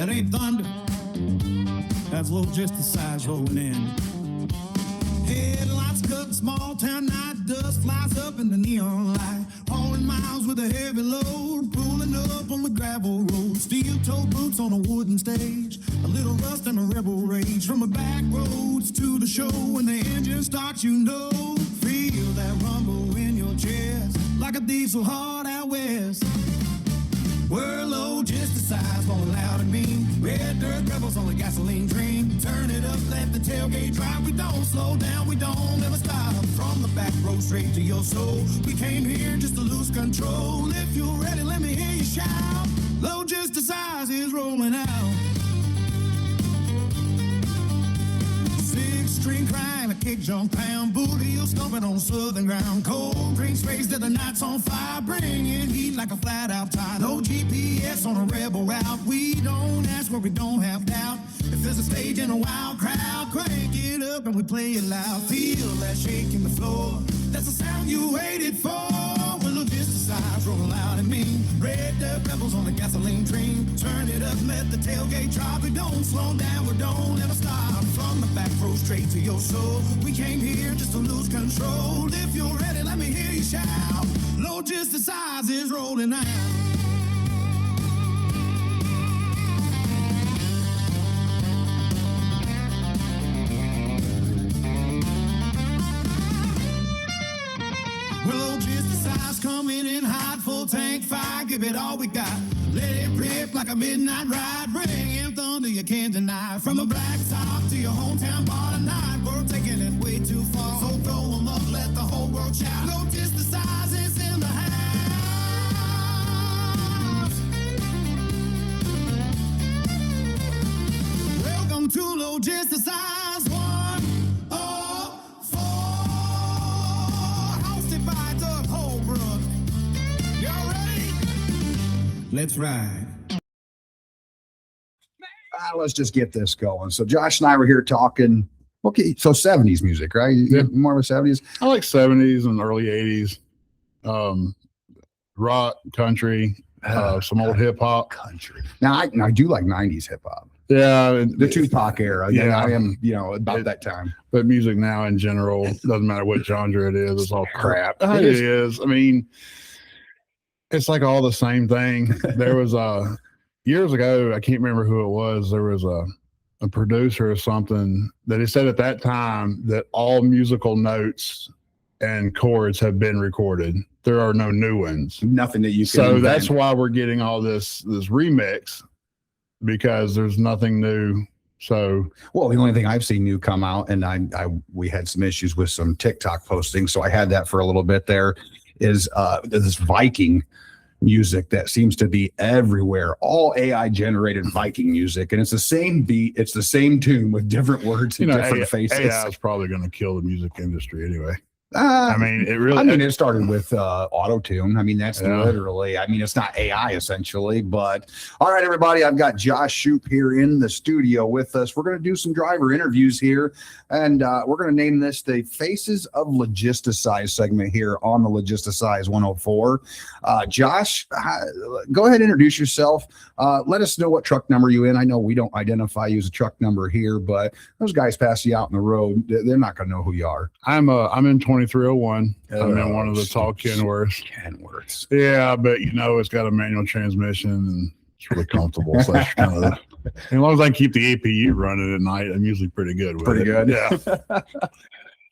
That ain't thunder. That's Logisticize rolling in. Headlights cut, small town night, dust flies up in the neon light. Hauling miles with a heavy load, pulling up on the gravel road. Steel-toed boots on a wooden stage, a little rust and a rebel rage. From the back roads to the show, when the engine starts, you know. Feel that rumble in your chest, like a diesel hard out west. We're Logisticize, going loud and mean. Red dirt rebels on the gasoline dream. Turn it up, let the tailgate drive. We don't slow down, we don't ever stop. From the back road straight to your soul. We came here just to lose control. If you're ready, let me hear you shout. Logisticize is rolling out. Six-string crying, a kick jump pound, booty heel stomping on southern ground. Cold drinks raised till the night's on fire, bringing heat like a flat-out tide. No GPS on a rebel route. We don't ask where we don't have doubt. If there's a stage in a wild crowd, crank it up and we play it loud. Feel that shake in the floor. That's the sound you waited for. We're Logisticize, rolling loud and mean. Red dirt rebels on the gasoline train. Turn it up, let the tailgate drop. We don't slow down, we don't ever stop. From the back row straight to your soul. We came here just to lose control. If you're ready, let me hear you shout. Logisticize is rolling out. Well, Logisticize coming in hot, full tank fire, give it all we got. Let it rip like a midnight ride, bring in thunder you can't deny. From the black top to your hometown bar tonight, we're taking it way too far. So throw 'em up, let the whole world shout. Logisticize is in the house. Welcome to Logisticize 104. Hosted by Doug Holbrook. Y'all ready? Let's ride. Let's just get this going. So Josh and I were here talking. Okay, so 70s music, right? Yeah. More of a 70s. I like 70s and early 80s. Rock, country, some old hip hop. Country. Now I do like 90s hip hop. Yeah, The Tupac era. Yeah. I am, about that time. but music now in general, doesn't matter what genre it is, it's all crap. It is. I mean, it's like all the same thing. There was years ago, I can't remember who it was. There was a producer or something that he said at that time that all musical notes and chords have been recorded. There are no new ones. Nothing that you can So invent. that's why we're getting all this remix, because there's nothing new. So Well, the only thing I've seen new come out, and we had some issues with some TikTok posting, so I had that for a little bit there, is this Viking music that seems to be everywhere. All AI generated Viking music, and it's the same beat, it's the same tune with different words and different faces. AI is probably going to kill the music industry anyway. I mean, it really. it started with auto tune. I mean, that's literally. I mean, it's not AI essentially, but all right, everybody. I've got Josh Shoup here in the studio with us. We're going to do some driver interviews here, and we're going to name this the Faces of Logisticize segment here on the Logisticize 104. Josh, go ahead and introduce yourself. Let us know what truck number you're in. I know we don't identify you as a truck number here, but those guys pass you out on the road, they're not going to know who you are. I'm in 2301. I'm in one of the tall Kenworths. Kenworths. Yeah, but it's got a manual transmission and it's really comfortable. So that's kind of as long as I keep the APU running at night, I'm usually pretty good with it. Good. Yeah.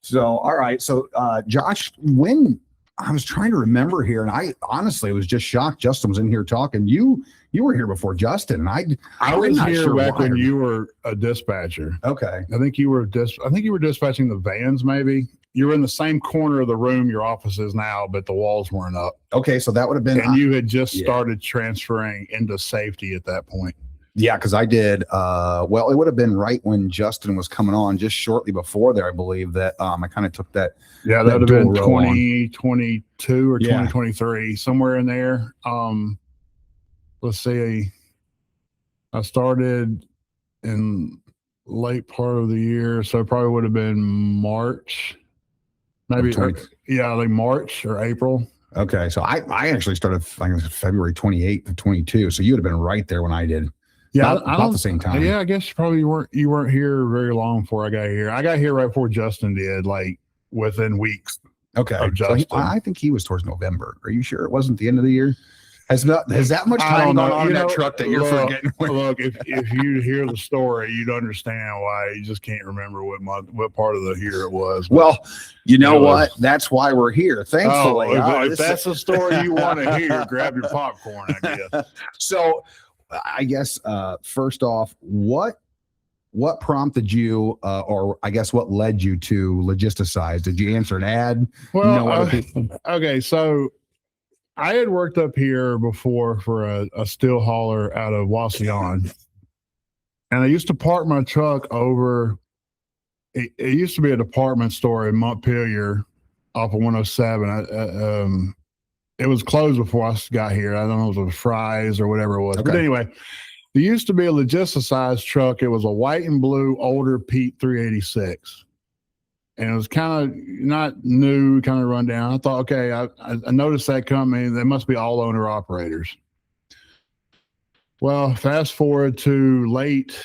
So, all right. So, Josh, when I was trying to remember here, and I honestly was just shocked. Justin was in here talking. You were here before Justin, and I was here back when you were a dispatcher. Okay. I think you were dispatching the vans. Maybe you were in the same corner of the room your office is now, but the walls weren't up. Okay, so that would have been. And you had just started transferring into safety at that point. Yeah, because I did. Well, it would have been right when Justin was coming on, just shortly before there, I believe that I kind of took that. Yeah, that would have been 2022 or 2023, somewhere in there. Let's see. I started in late part of the year, so it probably would have been March, maybe. Like March or April. Okay, so I actually started, I think it was February 28th of 22. So you would have been right there when I did. Yeah, about the same time. Yeah, I guess you weren't here very long before I got here. I got here right before Justin did, like within weeks. Okay. Of Justin. I think he was towards November. Are you sure it wasn't the end of the year? Has that much time gone on in that truck that you're forgetting? Look, if you hear the story, you'd understand why. You just can't remember what part of the year it was. Well, you know what? That's why we're here. Thankfully. If that's the story you want to hear, grab your popcorn, I guess. So I guess first off, what prompted you, or I guess what led you to Logisticize? Did you answer an ad? Well, okay, so I had worked up here before for a steel hauler out of Wasion, and I used to park my truck over. It used to be a department store in Montpelier off of 107. It was closed before I got here. I don't know if it was Fry's or whatever it was. Okay. But anyway, there used to be a Logisticize truck. It was a white and blue older Pete 386. And it was kind of not new, kind of run down. I thought, okay, I noticed that company. They must be all owner operators. Well, fast forward to late.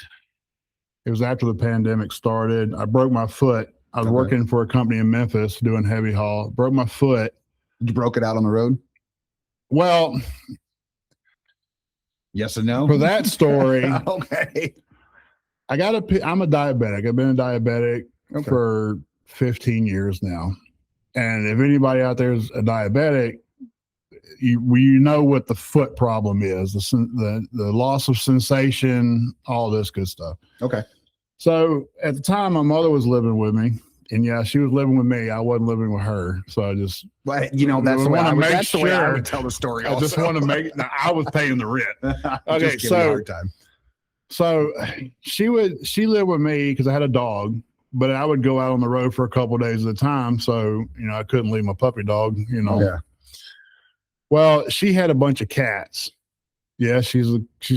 It was after the pandemic started. I broke my foot. I was working for a company in Memphis doing heavy haul. Broke my foot. You broke it out on the road? Well, yes and no. For that story, okay. I'm a diabetic. I've been a diabetic for 15 years now. And if anybody out there is a diabetic, you know what the foot problem is, the loss of sensation, all this good stuff. Okay. So at the time, my mother was living with me. And yeah, she was living with me. I wasn't living with her. So I just, that's the way I would tell the story. I just want to make, I was paying the rent. Okay. So she lived with me because I had a dog, but I would go out on the road for a couple of days at a time. So, I couldn't leave my puppy dog, Yeah. Well, she had a bunch of cats. Yeah. She's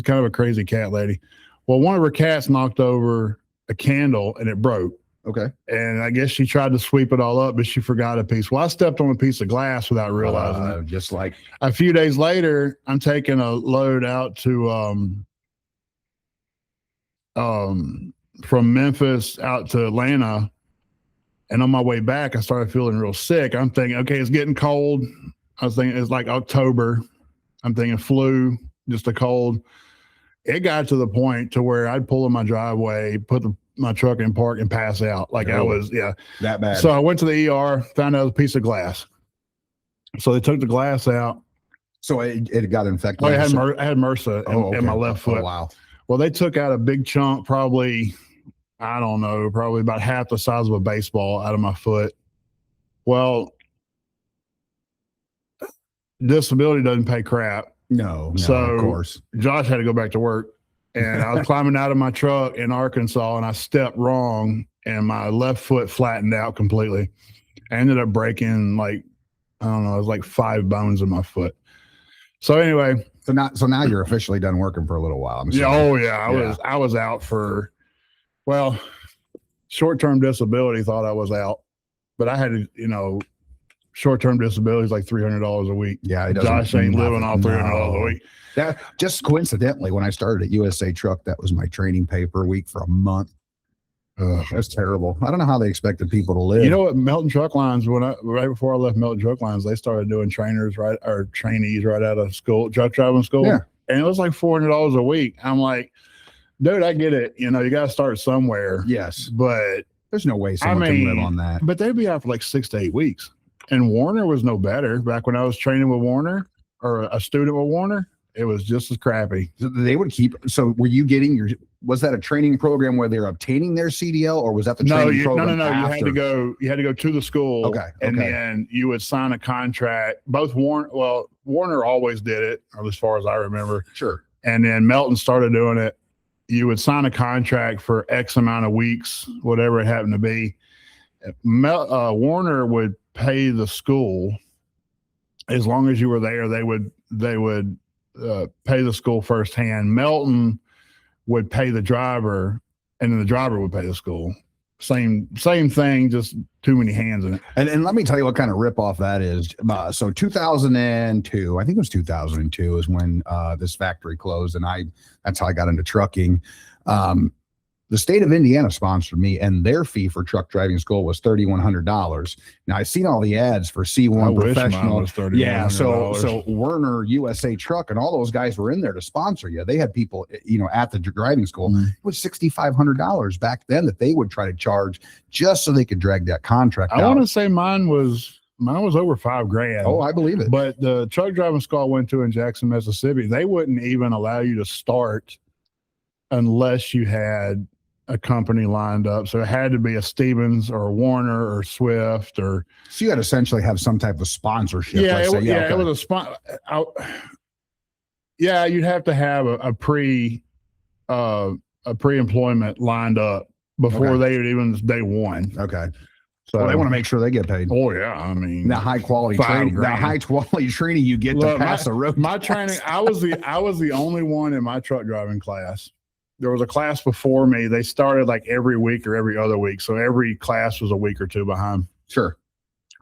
kind of a crazy cat lady. Well, one of her cats knocked over a candle and it broke. Okay. And I guess she tried to sweep it all up, but she forgot a piece. Well, I stepped on a piece of glass without realizing it. Just like a few days later, I'm taking a load out to from Memphis out to Atlanta. And on my way back, I started feeling real sick. I'm thinking, okay, it's getting cold. I was thinking it's like October. I'm thinking flu, just a cold. It got to the point to where I'd pull in my driveway, put my truck in park and pass out. Like I was, that bad. So I went to the ER, found out it was a piece of glass. So they took the glass out. So it got infected. I had MRSA in my left foot. Oh, wow. Well, they took out a big chunk, probably about half the size of a baseball out of my foot. Well, disability doesn't pay crap. No, so of course. Josh had to go back to work, and I was climbing out of my truck in Arkansas, and I stepped wrong, and my left foot flattened out completely. I ended up breaking it was like 5 bones in my foot. So anyway, so now you're officially done working for a little while. I was out for, short-term disability thought I was out, but I had to, short-term disability is like $300 a week. Yeah, Josh ain't living off $300 a week. That just coincidentally, when I started at USA Truck, that was my training pay per week for a month. That's terrible. I don't know how they expected people to live. You know what? Melton Truck Lines, right before I left Melton Truck Lines, they started doing trainees right out of school, truck driving school. Yeah. And it was like $400 a week. I'm like, dude, I get it. You got to start somewhere. Yes. But there's no way someone can live on that. But they'd be out for like 6 to 8 weeks. And Warner was no better. Back when I was training with Warner or a student with Warner, it was just as crappy. They would keep. So were you getting was that a training program where they're obtaining their CDL, or was that the training program? No. You had to go to the school. Okay. And then you would sign a contract. Warner always did it, or as far as I remember. Sure. And then Melton started doing it. You would sign a contract for X amount of weeks, whatever it happened to be. Warner would pay the school as long as you were there. They would pay the school firsthand. Melton would pay the driver, and then the driver would pay the school. Same thing, just too many hands in it. And let me tell you what kind of ripoff that is. So 2002, I think it was 2002 is when this factory closed, and that's how I got into trucking. The state of Indiana sponsored me, and their fee for truck driving school was $3,100. Now I've seen all the ads for C1 professional. Yeah, so Werner USA Truck and all those guys were in there to sponsor you. They had people, at the driving school. It was $6,500 back then that they would try to charge just so they could drag that contract out. I want to say mine was over $5,000. Oh, I believe it. But the truck driving school I went to in Jackson, Mississippi, they wouldn't even allow you to start unless you had a company lined up. So it had to be a Stevens or a Warner or Swift or. So you had to essentially have some type of sponsorship. Yeah, it was a sponsor. Yeah, you'd have to have a pre-employment lined up before they would even day one. Okay. So they want to make sure they get paid. Oh yeah, I mean that high quality training. That high quality training you get to pass the road. My training, I was the only one in my truck driving class. There was a class before me. They started like every week or every other week. So every class was a week or two behind. Sure.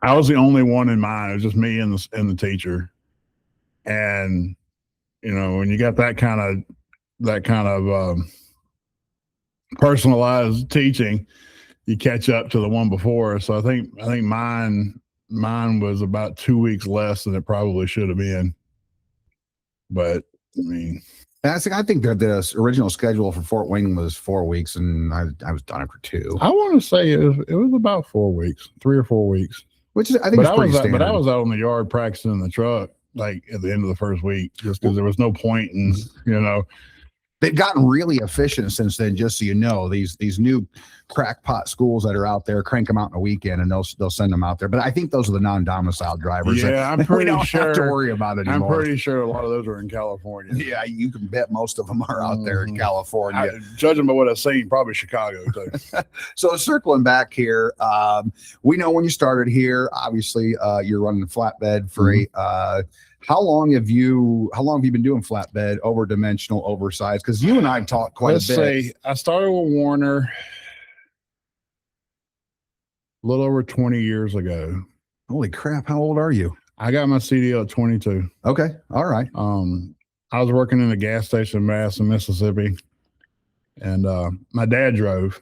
I was the only one in mine. It was just me and the teacher. And, when you got that kind of personalized teaching, you catch up to the one before. So I think mine was about 2 weeks less than it probably should have been. But I mean, I think that the original schedule for Fort Wayne was 4 weeks, and I was done after 2. I want to say it was about 4 weeks, 3 or 4 weeks. Which is, I think, pretty standard. But I was out on the yard practicing in the truck, like at the end of the first week, just because there was no point in, They've gotten really efficient since then, just so you know. These new crackpot schools that are out there crank them out in a weekend, and they'll send them out there. But I think those are the non-domiciled drivers. Yeah, I'm pretty sure. Have to worry about it anymore. I'm pretty sure a lot of those are in California. Yeah, you can bet most of them are out there in California. Judging by what I've seen, probably Chicago too. So circling back here, we know when you started here, obviously you're running the flatbed freight. How long have you been doing flatbed, over dimensional, oversized? Because you and I have talked quite a bit. Say I started with Warner a little over 20 years ago. Holy crap! How old are you? I got my CDL at 22. Okay, all right. I was working in a gas station in Madison, Mississippi, and my dad drove,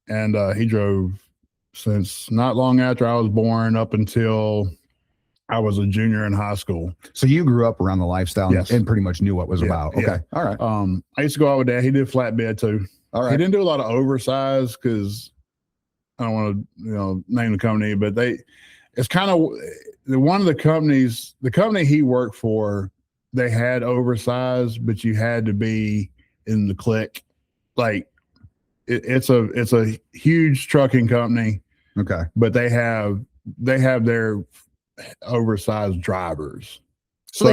and he drove since not long after I was born up until I was a junior in high school. So you grew up around the lifestyle and pretty much knew what it was about. Okay. Yeah. All right. I used to go out with Dad. He did flatbed too. All right. He didn't do a lot of oversized because I don't want to, name the company, but it's kind of one of the companies, the company he worked for, they had oversized, but you had to be in the clique. Like it's a huge trucking company. Okay. But they have their oversized drivers. So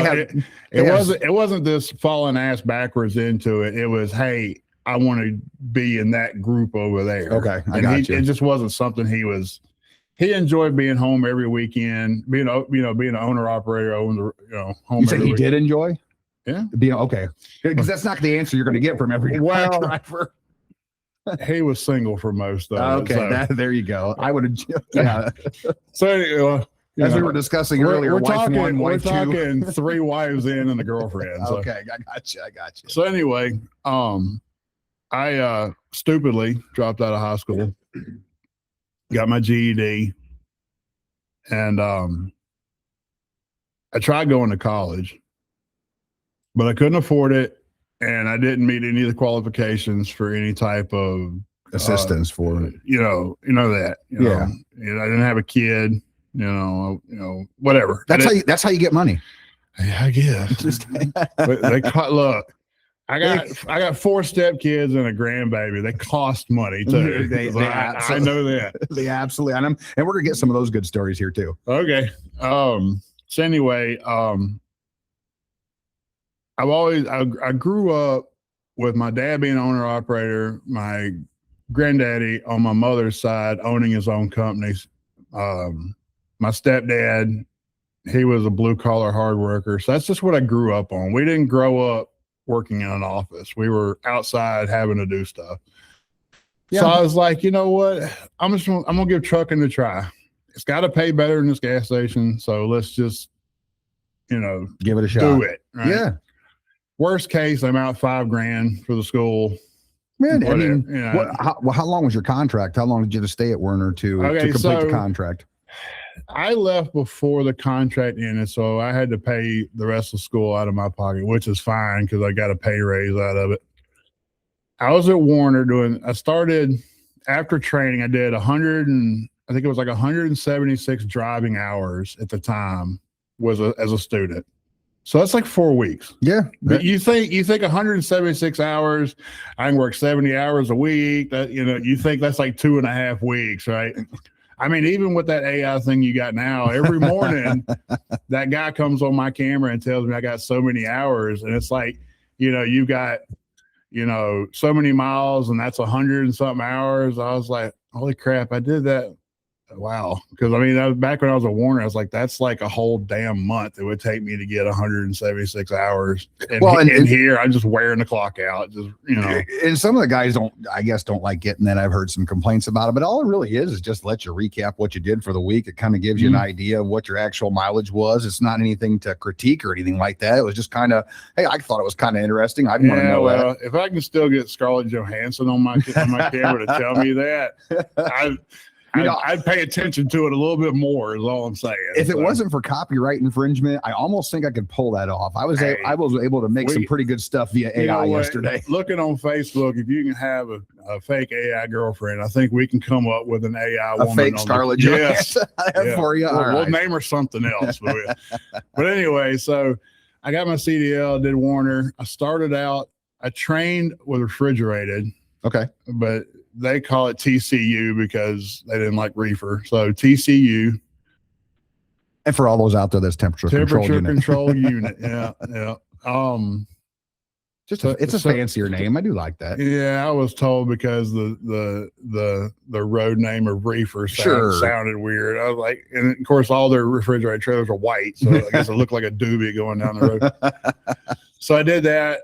it wasn't this falling ass backwards into it. It was, hey, I want to be in that group over there. Okay, It just wasn't something he enjoyed being home every weekend, being an owner operator home. You said he did enjoy? Yeah. Okay. Because that's not the answer you're going to get from every driver. He was single for most of it. Okay, there you go. I would have. Yeah. So anyway, as we were discussing earlier, we're wife talking, one, wife we're two. talking 3 wives in and a girlfriend. So. Okay, I got you. So anyway, I stupidly dropped out of high school, got my GED, and I tried going to college, but I couldn't afford it, and I didn't meet any of the qualifications for any type of assistance for it. I didn't have a kid. Whatever. That's how you get money. I guess. Look, I got 4 step kids and a grandbaby. They cost money too. I know that. They absolutely. And we're gonna get some of those good stories here too. Okay. So anyway, I grew up with my dad being an owner operator, my granddaddy on my mother's side owning his own companies. My stepdad, he was a blue collar hard worker. So that's just what I grew up on. We didn't grow up working in an office. We were outside having to do stuff. So I was like, you know what? I'm gonna give trucking a try. It's got to pay better than this gas station, so let's just, give it a shot. Do it. Right? Yeah. Worst case, I'm out $5,000 for the school. Man, I mean, how long was your contract? How long did you have to stay at Werner to complete the contract? I left before the contract ended, so I had to pay the rest of school out of my pocket, which is fine because I got a pay raise out of it. I was at Warner I started after training. I did 176 driving hours at the time as a student. So that's like 4 weeks. Yeah. But you think 176 hours, I can work 70 hours a week. That, you think that's like 2.5 weeks, right? I mean, even with that AI thing you got now, every morning that guy comes on my camera and tells me I got so many hours. And it's like, you got, so many miles and that's 100 and something hours. I was like, holy crap, I did that. Wow. Because I mean, that was back when I was at Warner, I was like, that's like a whole damn month it would take me to get 176 hours. And here I'm just wearing the clock out. Just, And some of the guys don't like getting that. I've heard some complaints about it, but all it really is just let you recap what you did for the week. It kind of gives you an idea of what your actual mileage was. It's not anything to critique or anything like that. It was just kind of, hey, I thought it was kind of interesting. I want to know that. If I can still get Scarlett Johansson on my camera to tell me that, I'd pay attention to it a little bit more, is all I'm saying. If it wasn't for copyright infringement, I almost think I could pull that off. I was able to make some pretty good stuff via AI yesterday. Looking on Facebook, if you can have a fake AI girlfriend, I think we can come up with an AI woman. Fake Scarlett Johansson for you. We'll name her something else. But anyway, so I got my CDL, did Warner. I started out, I trained with refrigerated. Okay. But they call it TCU because they didn't like reefer. So TCU. And for all those out there, that's temperature control unit. Yeah. It's a fancier name. I do like that. Yeah, I was told because the road name of reefer sounded weird. I was like, and of course all their refrigerated trailers are white, so I guess it looked like a doobie going down the road. So I did that.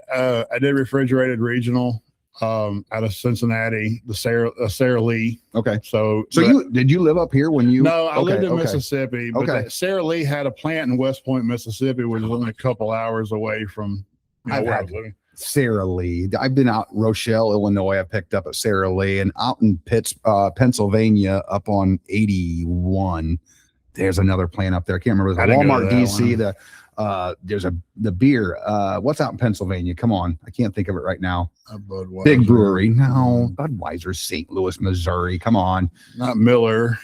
I did refrigerated regional. Out of Cincinnati, the Sarah Lee. Okay. So did you live up here when you? No, I lived in Mississippi. But Sarah Lee had a plant in West Point, Mississippi, which is only a couple hours away from where I was living. Sarah Lee. I've been out Rochelle, Illinois. I picked up at Sarah Lee, and out in Pennsylvania, up on 81. There's another plant up there. I can't remember. The Walmart DC. There's the beer. What's out in Pennsylvania? Come on, I can't think of it right now. Big brewery. No, Budweiser, St. Louis, Missouri. Come on, not Miller.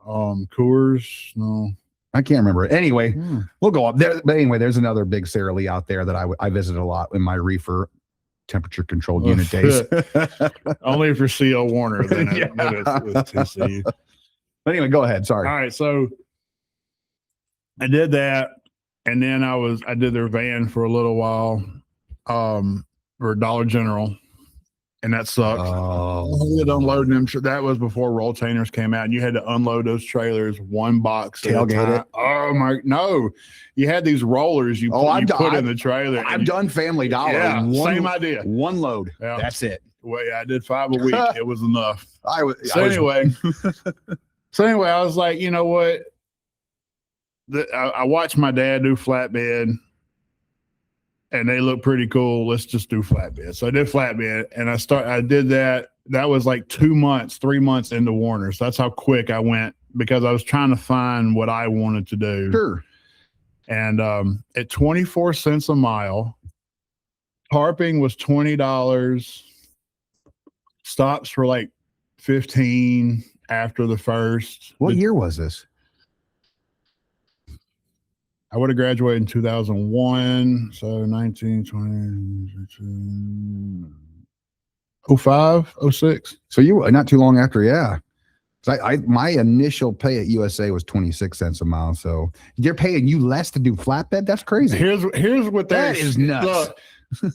Coors. No, I can't remember it. Anyway, we'll go up there. But anyway, there's another big Sarah Lee out there that I visit a lot in my reefer temperature controlled unit days. Only if you're CL Warner, then it's TCU. But anyway, go ahead. Sorry. All right, so I did that. And then I did their van for a little while, for Dollar General, and that sucked. Unloading them. That was before rolltainers came out, and you had to unload those trailers one box at a time. Oh my! No, you had these rollers you put in the trailer. I've done Family Dollar. Yeah, same idea. One load. Yeah. That's it. Well, yeah, I did 5 a week. It was enough. Anyway, I was like, you know what? I watched my dad do flatbed, and they look pretty cool. Let's just do flatbed. So I did flatbed, and I did that. That was like 2 months, 3 months into Warner. So that's how quick I went, because I was trying to find what I wanted to do. Sure. And at 24 cents a mile, tarping was $20. Stops for like 15 after the first. What year was this? I would have graduated in 2001. So 19, 20, 05, 06. So you were not too long after. Yeah. My initial pay at USA was 26 cents a mile. So they're paying you less to do flatbed. That's crazy. Here's what that is nuts. Look,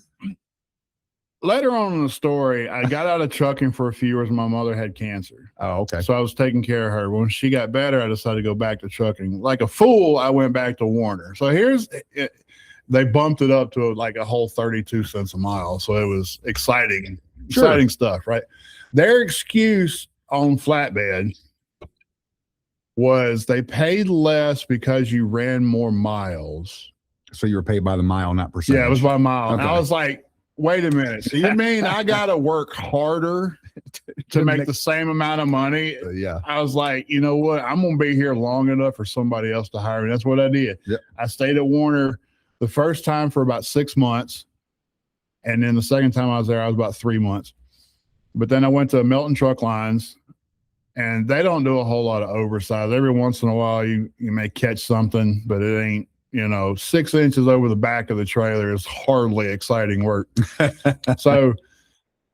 later on in the story, I got out of trucking for a few years. My mother had cancer. Oh, okay. So I was taking care of her. When she got better, I decided to go back to trucking. Like a fool, I went back to Warner. So they bumped it up to like a whole 32 cents a mile. So it was exciting stuff, right? Their excuse on flatbed was they paid less because you ran more miles. So you were paid by the mile, not percentage. Yeah, it was by mile. Okay. I was like, wait a minute. So you mean I got to work harder to make the same amount of money? Yeah. I was like, you know what? I'm going to be here long enough for somebody else to hire me. That's what I did. Yep. I stayed at Warner the first time for about 6 months. And then the second time I was there, I was about 3 months. But then I went to Milton Truck Lines, and they don't do a whole lot of oversize. Every once in a while, you may catch something, but it ain't, 6 inches over the back of the trailer is hardly exciting work. So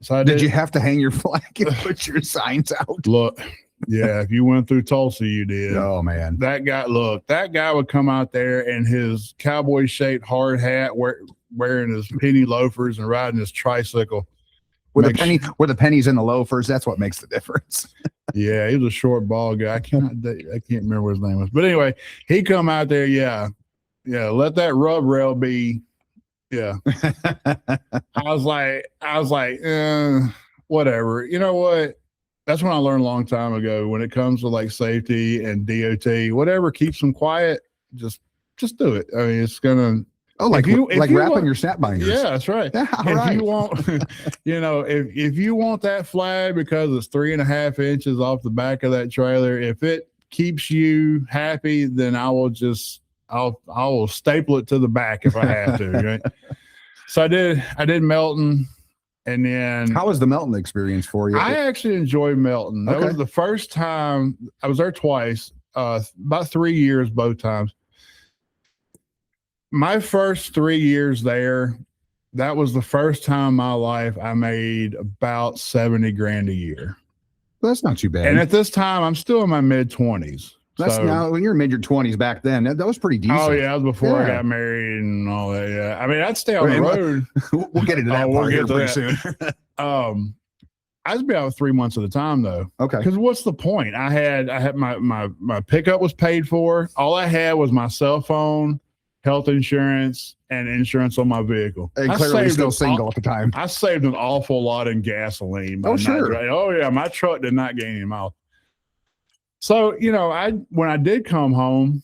I did you have to hang your flag and put your signs out? Look, yeah, if you went through Tulsa, you did. Oh man, that guy would come out there in his cowboy shaped hard hat, wearing his penny loafers and riding his tricycle. With the pennies in the loafers, that's what makes the difference. Yeah, he was a short, bald guy. I can't remember what his name was, but anyway, he come out there. Yeah, let that rub rail be. Yeah, I was like, whatever. You know what? That's when I learned a long time ago. When it comes to like safety and DOT, whatever keeps them quiet, just do it. I mean, it's gonna. Oh, like wrapping your snap binders. Yeah, that's right. Yeah, if you want, if you want that flag because it's 3.5 inches off the back of that trailer, if it keeps you happy, then I will staple it to the back if I have to. Right? So I did Melton, and then how was the Melton experience for you? I actually enjoyed Melton. That was the first time I was there twice, about 3 years both times. My first 3 years there, that was the first time in my life I made about 70 grand a year. Well, that's not too bad. And at this time, I'm still in my mid-20s. That's now when you're in your 20s back then. That was pretty decent. Oh, yeah. That was before I got married and all that. Yeah. I mean, I'd stay on the road. We'll get into that part here pretty soon. I'd be out 3 months at a time, though. Okay. Because what's the point? I had my pickup was paid for. All I had was my cell phone, health insurance, and insurance on my vehicle. And clearly still single at the time. I saved an awful lot in gasoline. Oh, sure. Oh, yeah. My truck did not gain any miles. So, when I did come home,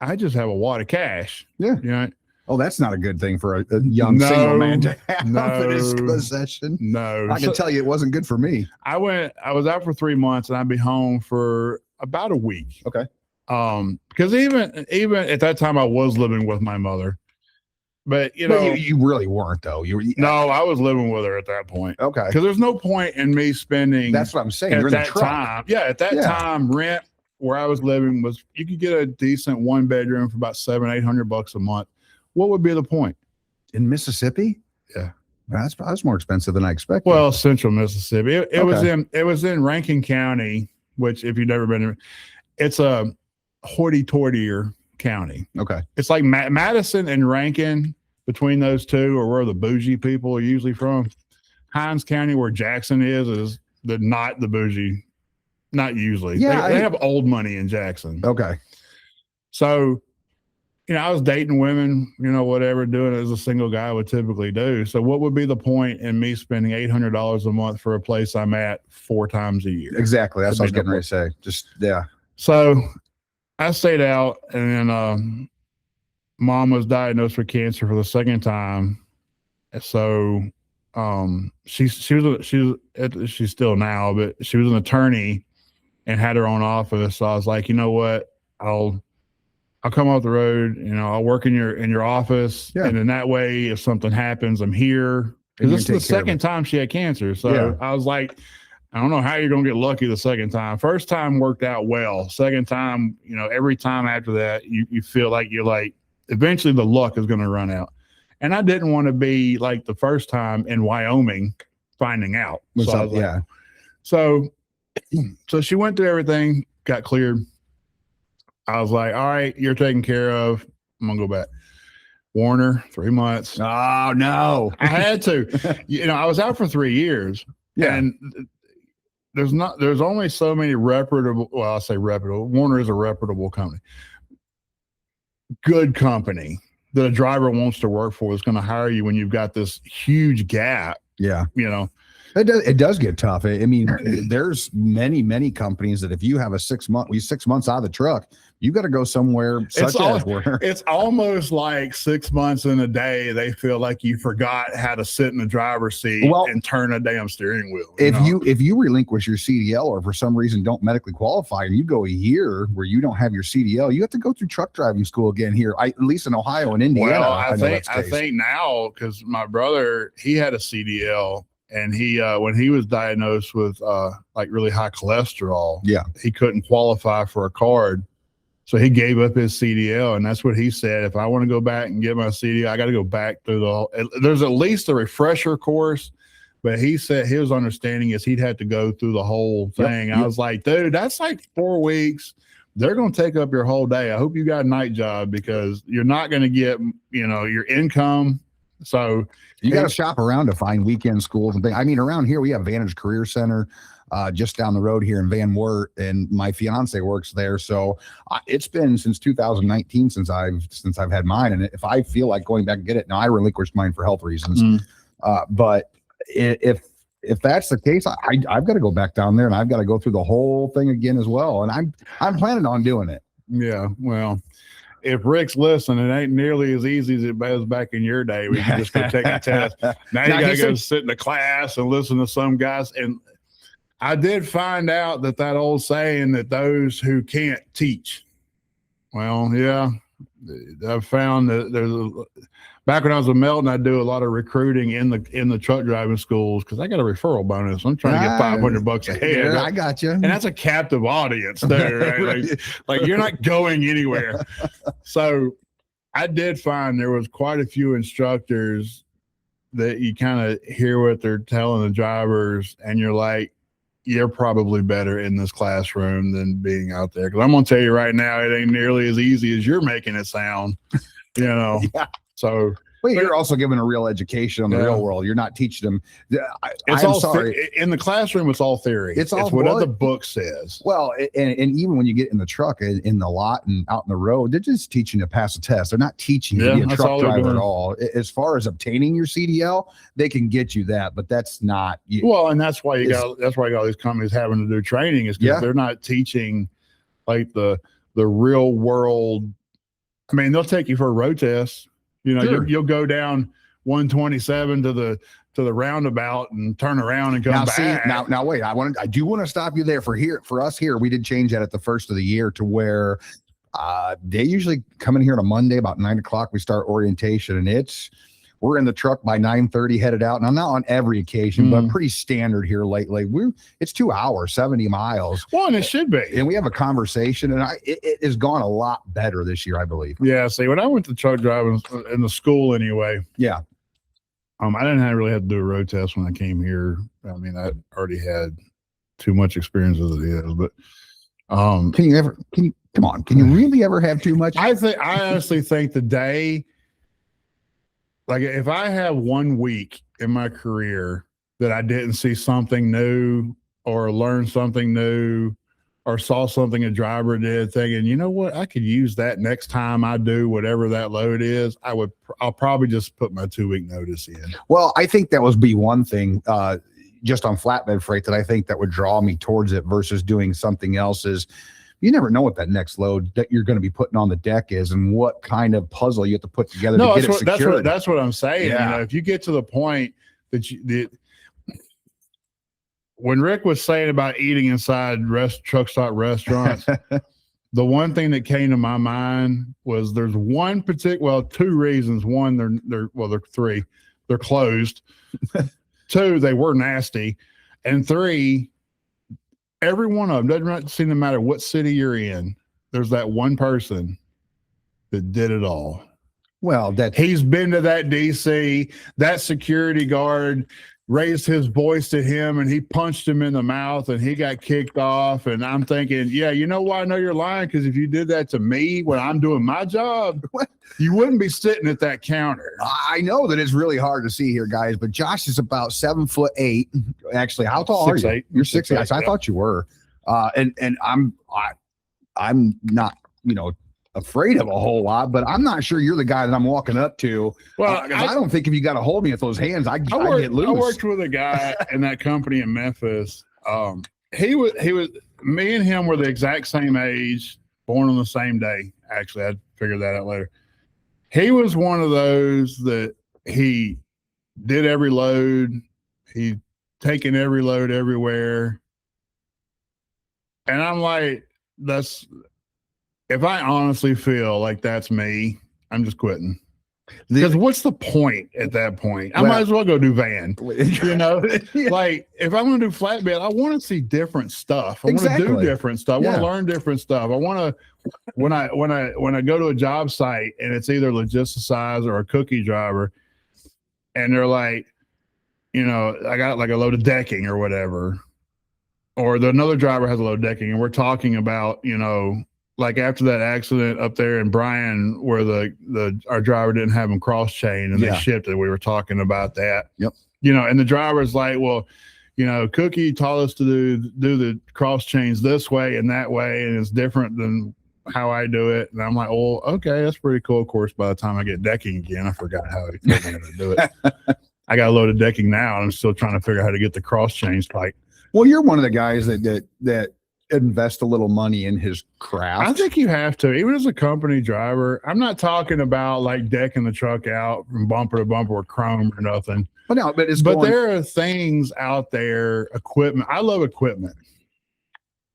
I just have a wad of cash. Yeah. Oh, that's not a good thing for a young single man to have in his possession. No. I can tell you it wasn't good for me. I was out for 3 months, and I'd be home for about a week. Okay. Because even at that time I was living with my mother, but you really weren't though. No, I was living with her at that point. Okay. Because there's no point in me spending. That's what I'm saying. At that time. Yeah. At that time, rent where I was living you could get a decent 1-bedroom for about $700-800 a month. What would be the point? In Mississippi? Yeah. That's more expensive than I expected. Well, central Mississippi. It was in Rankin County, which if you've never been there, it's a hoity-toityer county. Okay. It's like Madison and Rankin, between those two, or where the bougie people are usually from. Hines County, where Jackson is not the bougie. Not usually. Yeah, they have old money in Jackson. Okay. So, I was dating women, whatever, doing it as a single guy would typically do. So what would be the point in me spending $800 a month for a place I'm at 4 times a year? Exactly. That's what I was getting ready to say. Just, yeah. So I stayed out, and then mom was diagnosed with cancer for the second time. So she's still now, but she was an attorney and had her own office. So I was like, you know what? I'll come off the road, I'll work in your office. Yeah. And then that way, if something happens, I'm here. Because this is the second time she had cancer. So I was like, I don't know how you're going to get lucky the second time. First time worked out well. Second time, every time after that, you feel like eventually the luck is going to run out. And I didn't want to be like the first time in Wyoming finding out. So she went through everything, got cleared. I was like, all right, you're taken care of. I'm going to go back. Warner, 3 months. Oh, no. I had to. I was out for 3 years. Yeah. And there's only so many reputable, well, I'll say reputable. Warner is a reputable company. Good company that a driver wants to work for is going to hire you when you've got this huge gap. Yeah. It does get tough. I mean, there's many companies that if you have a 6 months out of the truck, you got to go somewhere it's almost like 6 months in a day. They feel like you forgot how to sit in the driver's seat and turn a damn steering wheel. If you relinquish your CDL or for some reason don't medically qualify and you go a year where you don't have your CDL, you have to go through truck driving school again here, at least in Ohio and Indiana. Well, I think now, because my brother, he had a CDL. And he, when he was diagnosed with like really high cholesterol, he couldn't qualify for a card. So he gave up his CDL. And that's what he said. If I want to go back and get my CDL, I got to go back through there's at least a refresher course. But he said his understanding is he'd have to go through the whole thing. I was like, dude, that's like 4 weeks. They're going to take up your whole day. I hope you got a night job because you're not going to get, your income. So you got to shop around to find weekend schools and things. I mean, around here we have Vantage Career Center, just down the road here in Van Wert, and my fiance works there. So it's been since 2019 since I've had mine. And if I feel like going back and get it now, I relinquished mine for health reasons. But if that's the case, I've got to go back down there and I've got to go through the whole thing again as well. And I'm planning on doing it. Yeah, well. If Rick's listening, it ain't nearly as easy as it was back in your day. We can just go take a test. Now you got to go sit in the class and listen to some guys. And I did find out that old saying that those who can't teach. Well, yeah, I've found that back when I was with Melton, I do a lot of recruiting in the truck driving schools because I got a referral bonus. I'm trying to get $500 a head. Yeah, I got you. And that's a captive audience there. Right? like you're not going anywhere. So I did find there was quite a few instructors that you kind of hear what they're telling the drivers and you're like, you're probably better in this classroom than being out there. Because I'm going to tell you right now, it ain't nearly as easy as you're making it sound, Yeah. So well, you're also giving a real education on the real world. You're not teaching them. I'm sorry. In the classroom, it's all theory. It's what the book says. Well, and even when you get in the truck in the lot and out in the road, they're just teaching you to pass a test. They're not teaching you to be a truck driver at all. As far as obtaining your CDL, they can get you that, but that's not you. Well, and that's why you got all these companies having to do training is because they're not teaching like the real world. I mean, they'll take you for a road test. You'll go down 127 to the roundabout and turn around and come back. Now wait, I do want to stop you there for us here. We did change that at the first of the year to where they usually come in here on a Monday about 9 o'clock. We start orientation and we're in the truck by 9:30 headed out. Now, not on every occasion, but pretty standard here lately. It's 2 hours, 70 miles. Well, and it should be. And we have a conversation, and it has gone a lot better this year, I believe. Yeah. See, when I went to truck driving in the school anyway. Yeah. I didn't really have to do a road test when I came here. I mean, I already had too much experience as it is, but can you really ever have too much? I honestly think the day, like if I have 1 week in my career that I didn't see something new or learn something new or saw something a driver did thinking, you know what, I could use that next time I do whatever that load is, I'll probably just put my 2-week notice in. Well, I think that would be one thing just on flatbed freight that I think that would draw me towards it versus doing something else is you never know what that next load that you're going to be putting on the deck is and what kind of puzzle you have to put together to get it secured. That's what I'm saying. Yeah. If you get to the point that when Rick was saying about eating inside truck stop restaurants, the one thing that came to my mind was there's one particular, two reasons. One, they're three, they're closed. 2, they were nasty. And 3, every one of them, doesn't seem to matter what city you're in, there's that one person that did it all. Well, he's been to that DC, that security guard raised his voice to him and he punched him in the mouth and he got kicked off. And I'm thinking, yeah, you know why I know you're lying? Because if you did that to me when I'm doing my job, you wouldn't be sitting at that counter. I know that it's really hard to see here, guys, but Josh is about 7'8". Actually, how tall are you? 6'8". You're 6'8". I thought you were. And I'm not, afraid of a whole lot, but I'm not sure you're the guy that I'm walking up to. Well, I don't think if you got to hold me with those hands, I get loose. I worked with a guy in that company in Memphis. He was me and him were the exact same age, born on the same day. Actually, I figured that out later. He was one of those that he did every load. He taken every load everywhere. And I'm like, if I honestly feel like that's me, I'm just quitting. Because what's the point at that point? I might as well go do van. You know, like if I'm going to do flatbed, I want to see different stuff. I want to do different stuff. I want to learn different stuff. I want to when I go to a job site and it's either Logisticize or a cookie driver, and they're like, you know, I got like a load of decking or whatever, or another driver has a load of decking, and we're talking about, you know, like after that accident up there in Bryan where our driver didn't have him cross chain and they shipped it. We were talking about that. Yep. You know, and the driver's like, well, you know, Cookie taught us to do the cross chains this way and that way, and it's different than how I do it. And I'm like, oh, okay, that's pretty cool. Of course, by the time I get decking again, I forgot how to do it. I got a load of decking now, and I'm still trying to figure out how to get the cross chains tight. Well, you're one of the guys that invest a little money in his craft. I think you have to, even as a company driver. I'm not talking about like decking the truck out from bumper to bumper with chrome or nothing. But no, but there are things out there, equipment. I love equipment.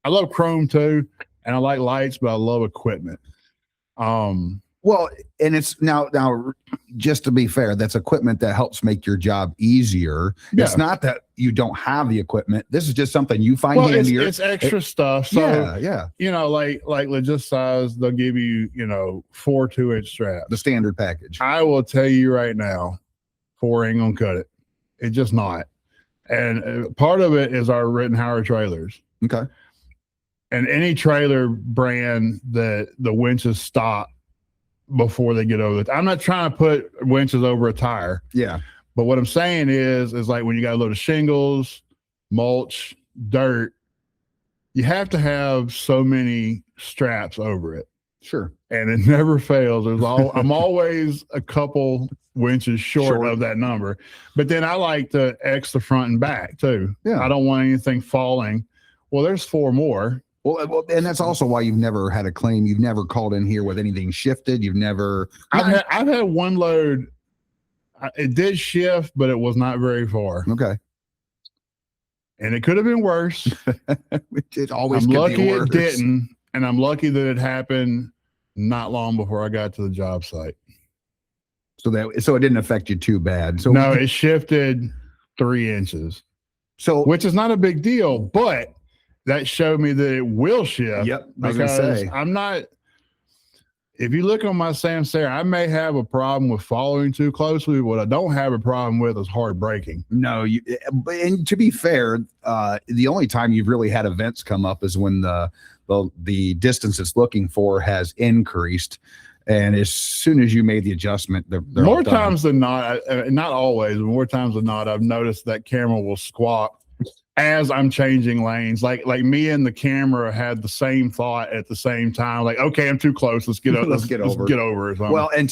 I love chrome too, and I like lights, but I love equipment. Well, and it's now just to be fair, that's equipment that helps make your job easier. Yeah. It's not that you don't have the equipment. This is just something you find handier. It's extra stuff. So yeah. You know, like Logisticize, they'll give you, you know, 4 2-inch straps. The standard package. I will tell you right now, 4 ain't gonna cut it. It's just not. And part of it is our Rittenhauer trailers. Okay. And any trailer brand that the winches stop before they get over it. I'm not trying to put winches over a tire. Yeah. But what I'm saying is like when you got a load of shingles, mulch, dirt, you have to have so many straps over it. Sure. And it never fails. I'm always a couple winches short of that number. But then I like to X the front and back too. Yeah. I don't want anything falling. Well, there's 4 more. Well, and that's also why you've never had a claim. You've never called in here with anything shifted. You've never. I've had one load. It did shift, but it was not very far. Okay. And it could have been worse. It always. I'm lucky it didn't, and I'm lucky that it happened not long before I got to the job site. So it didn't affect you too bad. So no, it shifted 3 inches. So which is not a big deal, but that showed me that it will shift. Yep. Because I'm not, if you look on my Samsara, I may have a problem with following too closely. What I don't have a problem with is hard braking. No, and to be fair, the only time you've really had events come up is when the distance it's looking for has increased. And as soon as you made the adjustment, they're more times than not, not always, but more times than not, I've noticed that camera will squawk as I'm changing lanes. Like me and the camera had the same thought at the same time. Like, okay, I'm too close. Let's get over. Let's get over. Well, and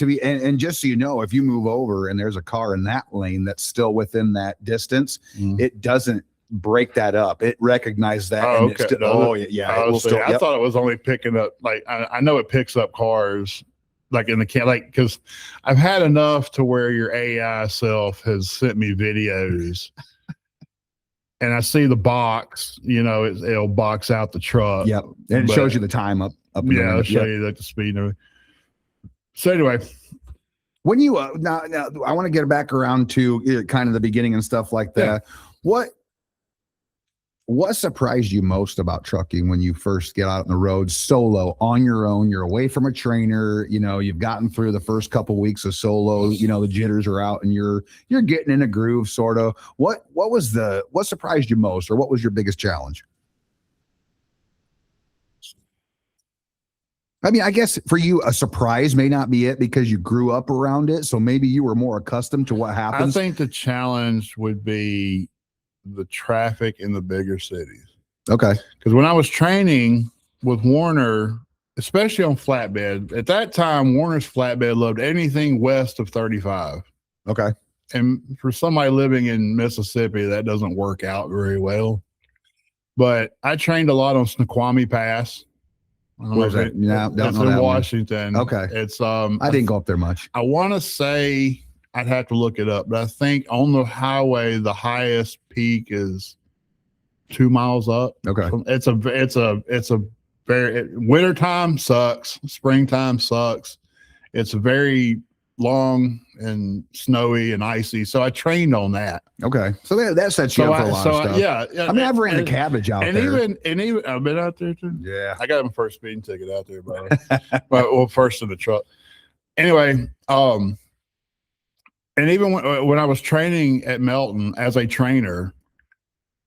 just so you know, if you move over and there's a car in that lane that's still within that distance, it doesn't break that up. It recognizes that. Oh, and okay. It will still, I thought it was only picking up. Like I know it picks up cars. Like in the like, because I've had enough to where your AI self has sent me videos. And I see the box, you know, it'll box out the truck. Yep. And it shows you the time up. Yeah, it'll show you like the speed. So anyway, when you now I want to get back around to kind of the beginning and stuff like that. Yeah. What surprised you most about trucking when you first get out on the road solo on your own? You're away from a trainer, you know, you've gotten through the first couple weeks of solo, you know, the jitters are out and you're getting in a groove sort of. What surprised you most, or what was your biggest challenge? I mean, I guess for you, a surprise may not be it because you grew up around it. So maybe you were more accustomed to what happens. I think the challenge would be the traffic in the bigger cities. Okay. Because when I was training with Warner, especially on flatbed. At that time, Warner's flatbed loved anything west of 35. Okay. And for somebody living in Mississippi, that doesn't work out very well. But I trained a lot on Snoqualmie Pass. Where's that? No, it's in Washington. Okay. It's I didn't go up there much. I want to say, I'd have to look it up, but I think on the highway the highest peak is 2 miles up. Okay. It's a very wintertime sucks, springtime sucks. It's very long and snowy and icy. So I trained on that. Okay. So that sets you up for a lot of stuff. Yeah. I mean, I've ran a cabbage out there. And even I've been out there too. Yeah. I got my first speeding ticket out there, by the way. Well, first in the truck. Anyway, and even when I was training at Melton as a trainer,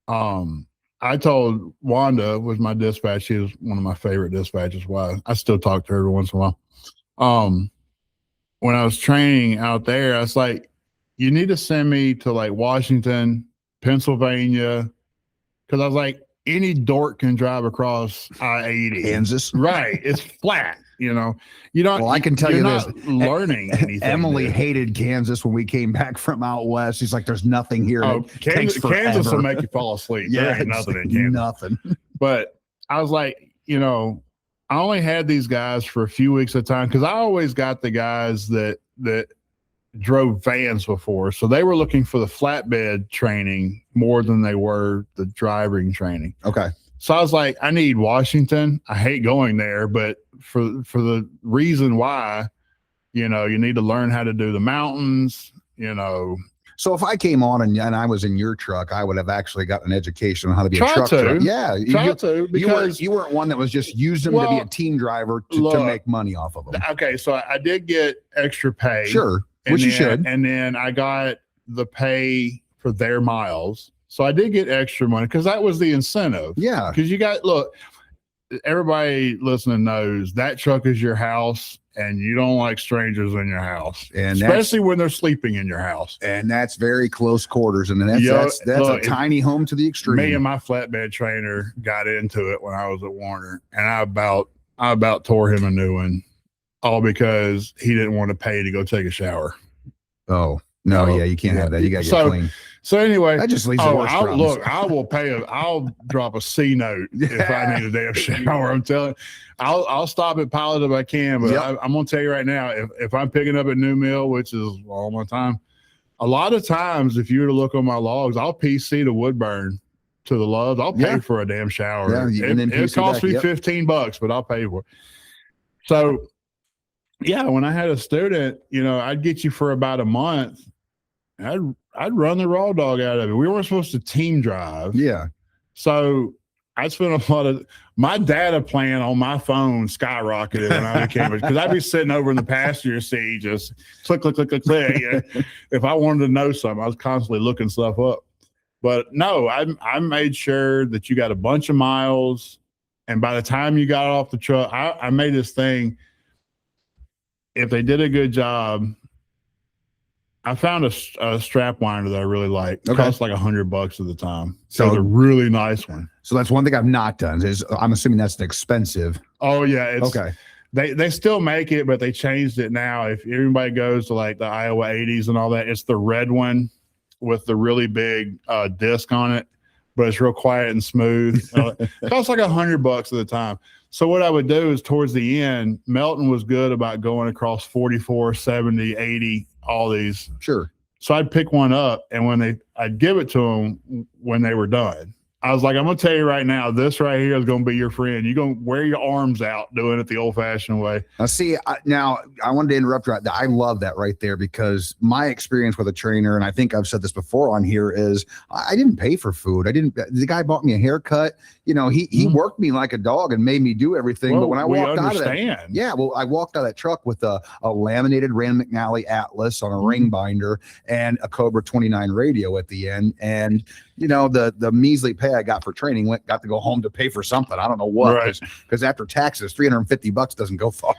I told Wanda, was my dispatch. She was one of my favorite dispatchers. Why I still talk to her every once in a while. When I was training out there, I was like, you need to send me to like Washington, Pennsylvania. Cause I was like, any dork can drive across I-80. Kansas. Right. It's flat, you know. You don't Well, I can tell you this. Learning anything. Emily hated Kansas when we came back from out west. She's like, there's nothing here. Oh, Kansas will make you fall asleep. Yeah, there ain't nothing in Kansas. Nothing. But I was like, you know, I only had these guys for a few weeks at a time because I always got the guys that drove vans before. So they were looking for the flatbed training more than they were the driving training. Okay. So I was like, I need Washington. I hate going there, but for the reason why, you know, you need to learn how to do the mountains, you know. So if I came on and I was in your truck, I would have actually gotten an education on how to be a truck driver. Yeah. Because you weren't one that was just using them to be a team driver to make money off of them. Okay. So I did get extra pay. Sure. Which you should. And then I got the pay for their miles. So I did get extra money because that was the incentive. Yeah. Because look, everybody listening knows that truck is your house and you don't like strangers in your house, and especially when they're sleeping in your house. And that's very close quarters. And that's look, a tiny home to the extreme. Me and my flatbed trainer got into it when I was at Warner, and I about tore him a new one, all because he didn't want to pay to go take a shower. Oh, no, yeah, you can't have that. You got to get clean. So anyway, that just leads to worse problems. Look, I'll drop a C note if I need a damn shower. I'm telling you, I'll stop at Pilot if I can, but I'm gonna tell you right now, if I'm picking up at New Mill, which is all my time, a lot of times if you were to look on my logs, I'll PC to Woodburn to the Loves. I'll pay for a damn shower. Yeah, it costs me $15, but I'll pay for it. So yeah, when I had a student, you know, I'd get you for about a month. I'd run the raw dog out of it. We weren't supposed to team drive. Yeah. So I spent a lot of my data plan on my phone skyrocketed when I became because I'd be sitting over in the passenger seat, just click. If I wanted to know something, I was constantly looking stuff up. But no, I made sure that you got a bunch of miles. And by the time you got off the truck, I made this thing. If they did a good job, I found a strap winder that I really like. It cost like $100 at the time. So it's a really nice one. So that's one thing I've not done. I'm assuming that's expensive. Oh yeah. They still make it, but they changed it now. If anybody goes to like the Iowa 80s and all that, it's the red one with the really big disc on it, but it's real quiet and smooth. It costs like $100 at the time. So what I would do is towards the end, Melton was good about going across 44, 70, 80, all these. Sure. So I'd pick one up, and I'd give it to them when they were done. I was like, I'm going to tell you right now, this right here is going to be your friend. You're going to wear your arms out doing it the old-fashioned way. Now, see, now I wanted to interrupt you. I love that right there because my experience with a trainer, and I think I've said this before on here, is I didn't pay for food. The guy bought me a haircut. You know, he worked me like a dog and made me do everything. Well, but when I walked out of that, I walked out of that truck with a laminated Rand McNally Atlas on a ring binder and a Cobra 29 radio at the end. And you know, the measly pay I got for training got to go home to pay for something. I don't know what, because after taxes, $350 doesn't go far.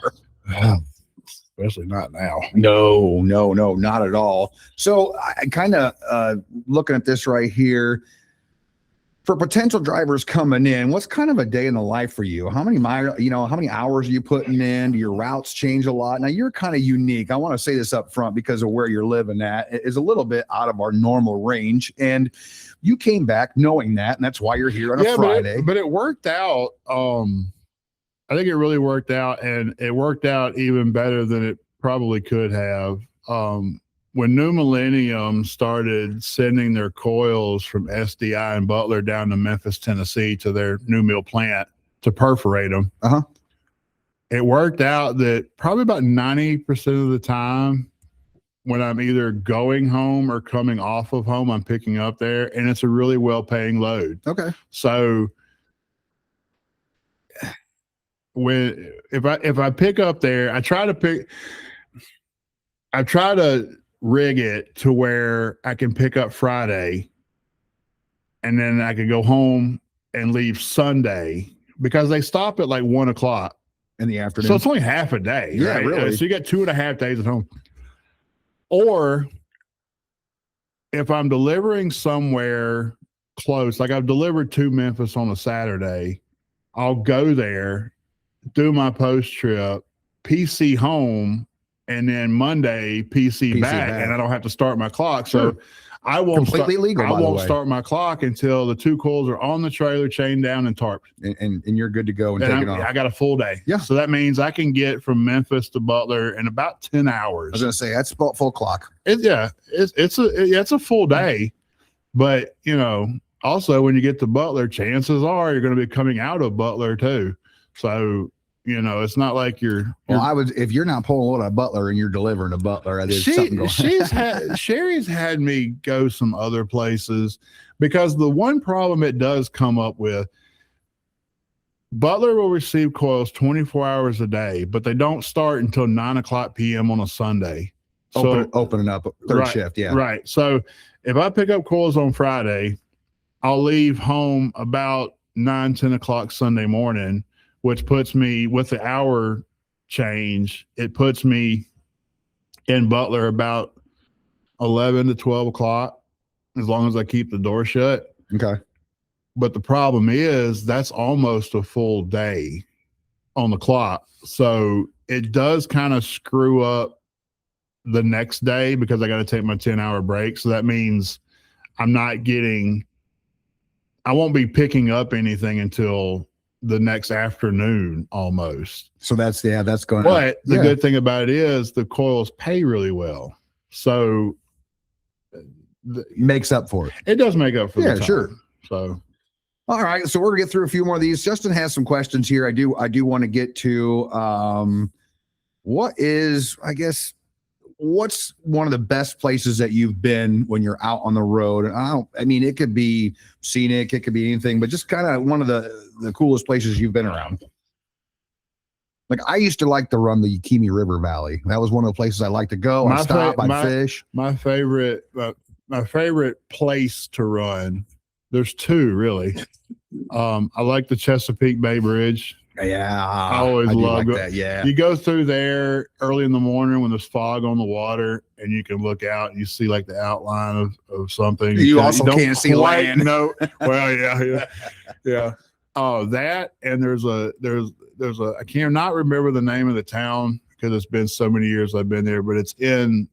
Especially not now. No, not at all. So I kind of looking at this right here. For potential drivers coming in, what's kind of a day in the life for you? How many how many hours are you putting in? Do your routes change a lot? Now you're kind of unique. I want to say this up front because of where you're living at. It is a little bit out of our normal range. And you came back knowing that, and that's why you're here on a Friday. But it worked out. I think it really worked out, and it worked out even better than it probably could have. When New Millennium started sending their coils from SDI and Butler down to Memphis, Tennessee to their new mill plant to perforate them, it worked out that probably about 90% of the time when I'm either going home or coming off of home, I'm picking up there, and it's a really well-paying load. Okay. So if I pick up there, I try to rig it to where I can pick up Friday and then I can go home and leave Sunday, because they stop at like 1 o'clock in the afternoon. So it's only half a day. Yeah, right? really. So you got 2.5 days at home. Or if I'm delivering somewhere close, like I've delivered to Memphis on a Saturday, I'll go there, do my post trip, PC home, and then Monday PC back, and I don't have to start my clock. So I won't start my clock until the 2 coils are on the trailer, chained down and tarped. And you're good to go and take it off. I got a full day. Yeah. So that means I can get from Memphis to Butler in about 10 hours. I was going to say that's about full clock. It's a full day, but also when you get to Butler, chances are you're going to be coming out of Butler too. So it's not like you're. If you're not pulling a load at Butler and you're delivering to Butler, there's something going on. Sherry's had me go some other places, because the one problem it does come up with, Butler will receive coils 24 hours a day, but they don't start until 9:00 p.m. on a Sunday. Opening up third shift. Yeah. Right. So if I pick up coils on Friday, I'll leave home about 9-10 o'clock Sunday morning, which puts me, with the hour change, it puts me in Butler about 11 to 12 o'clock, as long as I keep the door shut. Okay. But the problem is that's almost a full day on the clock. So it does kind of screw up the next day, because I got to take my 10-hour break. So that means I won't be picking up anything until the next afternoon almost. So that's going on. But the good thing about it is the coils pay really well. So makes up for it. It does make up for the time. Sure. So all right. So we're gonna get through a few more of these. Justin has some questions here. I do want to get to what's one of the best places that you've been when you're out on the road? It could be scenic, it could be anything, but just kind of one of the coolest places you've been around. Like, I used to like to run the Yakima River Valley. That was one of the places I like to go. I'd fish. My favorite place to run, there's 2 really. I like the Chesapeake Bay Bridge. Yeah, I always love that. Yeah, you go through there early in the morning when there's fog on the water, and you can look out and you see like the outline of something. You also can't see land. No, well, yeah. Oh, that, and there's a I cannot remember the name of the town, because it's been so many years I've been there, but it's in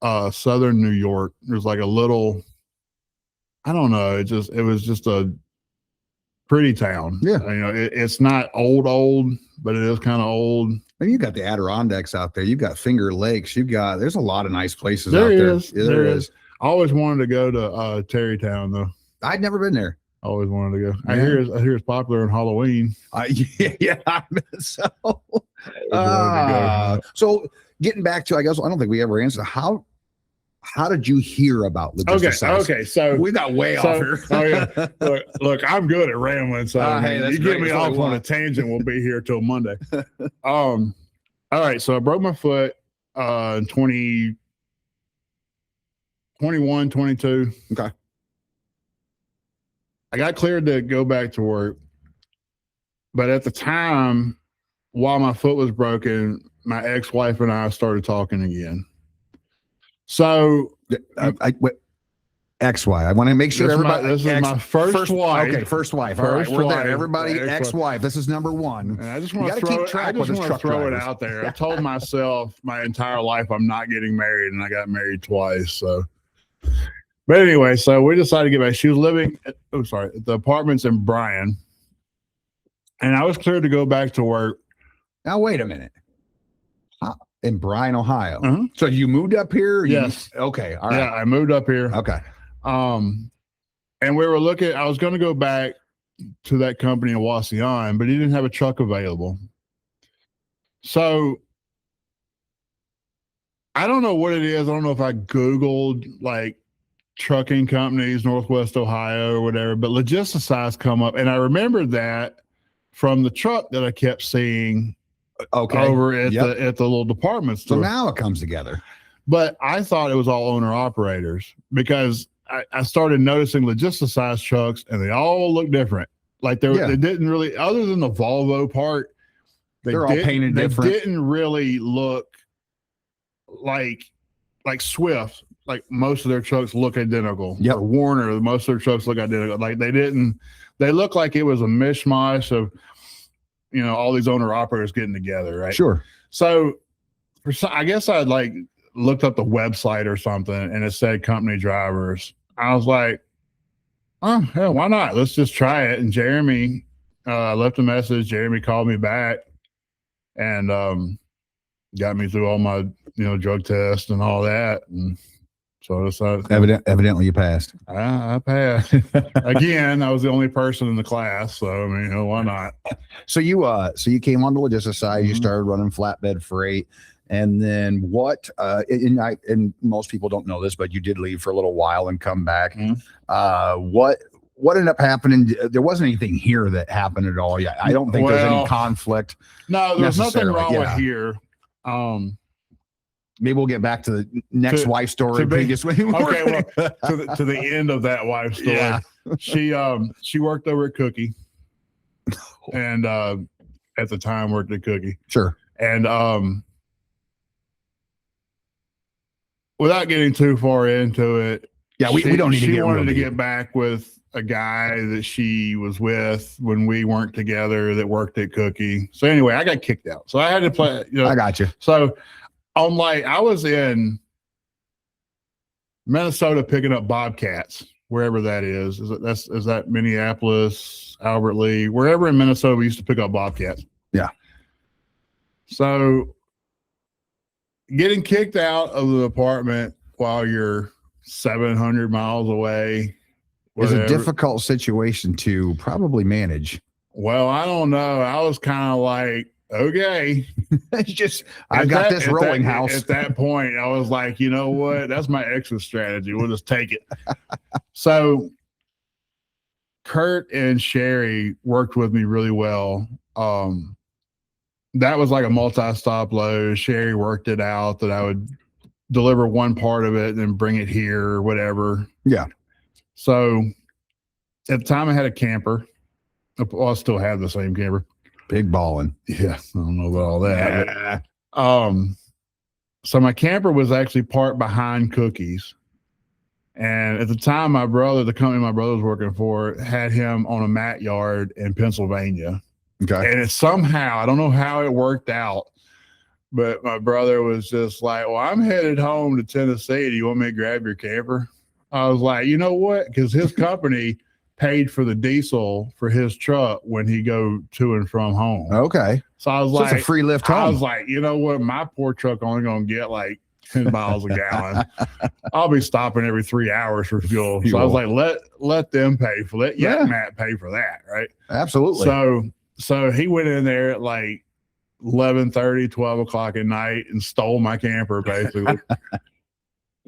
southern New York. There's like a little, I don't know. It was just a pretty town. Yeah. It's not old, but it is kind of old. And you got the Adirondacks out there. You've got Finger Lakes. There's a lot of nice places out there. There is. I always wanted to go to Terrytown though. I'd never been there. I always wanted to go. Yeah. I hear it's popular in Halloween. So getting back to, I don't think we ever answered, how did you hear about Logisticize? Okay. So we got way off here. Oh yeah. Look, I'm good at rambling. So you get me off on a tangent, we'll be here till Monday. All right. So I broke my foot in 2021, 22. Okay. I got cleared to go back to work, but at the time, while my foot was broken, my ex-wife and I started talking again. So Ex-wife. I want to make sure everybody. This is my first wife. Okay, first wife. First All right, we're wife. there. Everybody, Ex-wife. ex-wife. This is number one. And I just want to throw it out there. I told myself my entire life I'm not getting married, and I got married twice. So, but anyway, so we decided to get back. She was living at the apartments in Bryan, and I was cleared to go back to work. Now wait a minute. In Bryan, Ohio. Uh-huh. So you moved up here? Yes. Okay. All right. Yeah, I moved up here. Okay. And we were looking. I was going to go back to that company in Wasion, but he didn't have a truck available. So I don't know what it is. I don't know if I Googled like trucking companies, Northwest Ohio or whatever, but Logisticize come up. And I remembered that from the truck that I kept seeing over at the little department store. So now it comes together. But I thought it was all owner operators because I started noticing Logisticize trucks and they all look different. Like they didn't really, other than the Volvo part, they're all painted different. They didn't really look like Swift. Like most of their trucks look identical. Yep. Or Warner, most of their trucks look identical. Like they look like it was a mishmash of, all these owner operators getting together, right? Sure. So I guess I'd like looked up the website or something and it said company drivers. I was like, oh, hell, why not? Let's just try it. And Jeremy left a message. Jeremy called me back and got me through all my, drug tests and all that. And so I decided, evidently you passed. I passed. Again, I was the only person in the class. So, I mean, why not? So you came on to Logisticize, you started running flatbed freight. And then what, and most people don't know this, but you did leave for a little while and come back. What ended up happening? There wasn't anything here that happened at all. Yeah. I don't think there's any conflict. No, there's nothing wrong with here. Maybe we'll get back to the next wife story. Previously. Okay. Well, to the end of that wife story. Yeah. She worked over at Cookie and, at the time worked at Cookie. Sure. And, without getting too far into it, we don't need to get. She wanted to get back with a guy that she was with when we weren't together that worked at Cookie. So anyway, I got kicked out. So I had to play. I got you. So I was in Minnesota picking up bobcats, wherever that is. Is that Minneapolis, Albert Lee, wherever in Minnesota we used to pick up bobcats. Yeah. So getting kicked out of the apartment while you're 700 miles away is a difficult situation to probably manage. Well, I don't know. I was kind of like, okay. It's just, I've got this rolling house. At that point, I was like, you know what? That's my exit strategy. We'll just take it. So Kurt and Sherry worked with me really well. That was like a multi-stop load. Sherry worked it out that I would deliver one part of it and then bring it here or whatever. Yeah. So at the time I had a camper. Well, I still have the same camper. Big ballin'. Yeah. I don't know about all that. But, so my camper was actually parked behind Cookie's. And at the time, the company my brother was working for had him on a mat yard in Pennsylvania. Okay. And it somehow, I don't know how it worked out, but my brother was just like, well, I'm headed home to Tennessee. Do you want me to grab your camper? I was like, you know what? Because his company paid for the diesel for his truck when he go to and from home. Okay. So I was like, it's a free lift home. I was like, you know what? My poor truck only going to get like 10 miles a gallon. I'll be stopping every 3 hours for fuel. So I was like, let them pay for that. Yeah, Matt pay for that. Right. Absolutely. So he went in there at like 11:30, 12 o'clock at night and stole my camper basically.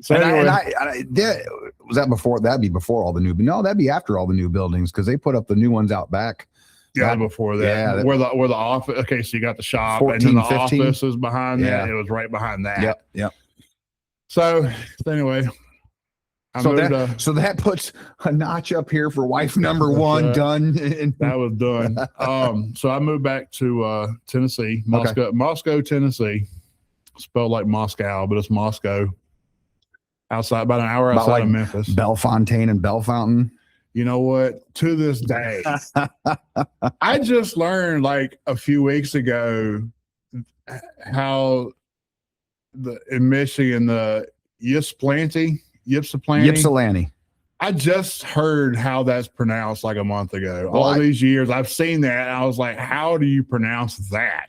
So was that before? That'd be before all the new, no, that'd be after all the new buildings because they put up the new ones out back. Yeah, before that. Yeah, where the office. Okay, so you got the shop 14, and then the 15. office is behind that. It was right behind that. Yep. So anyway, so that puts a notch up here for wife number one done. That was done. So I moved back to Tennessee, Moscow, Tennessee. Spelled like Moscow, but it's Moscow. outside, about an hour About outside like of Memphis. Bellefontaine and Bellefountain. You know what? To this day, I just learned like a few weeks ago how in Michigan, the Ypsilanti. Ypsilanti. I just heard how that's pronounced like a month ago. Well, All these years I've seen that. And I was like, how do you pronounce that?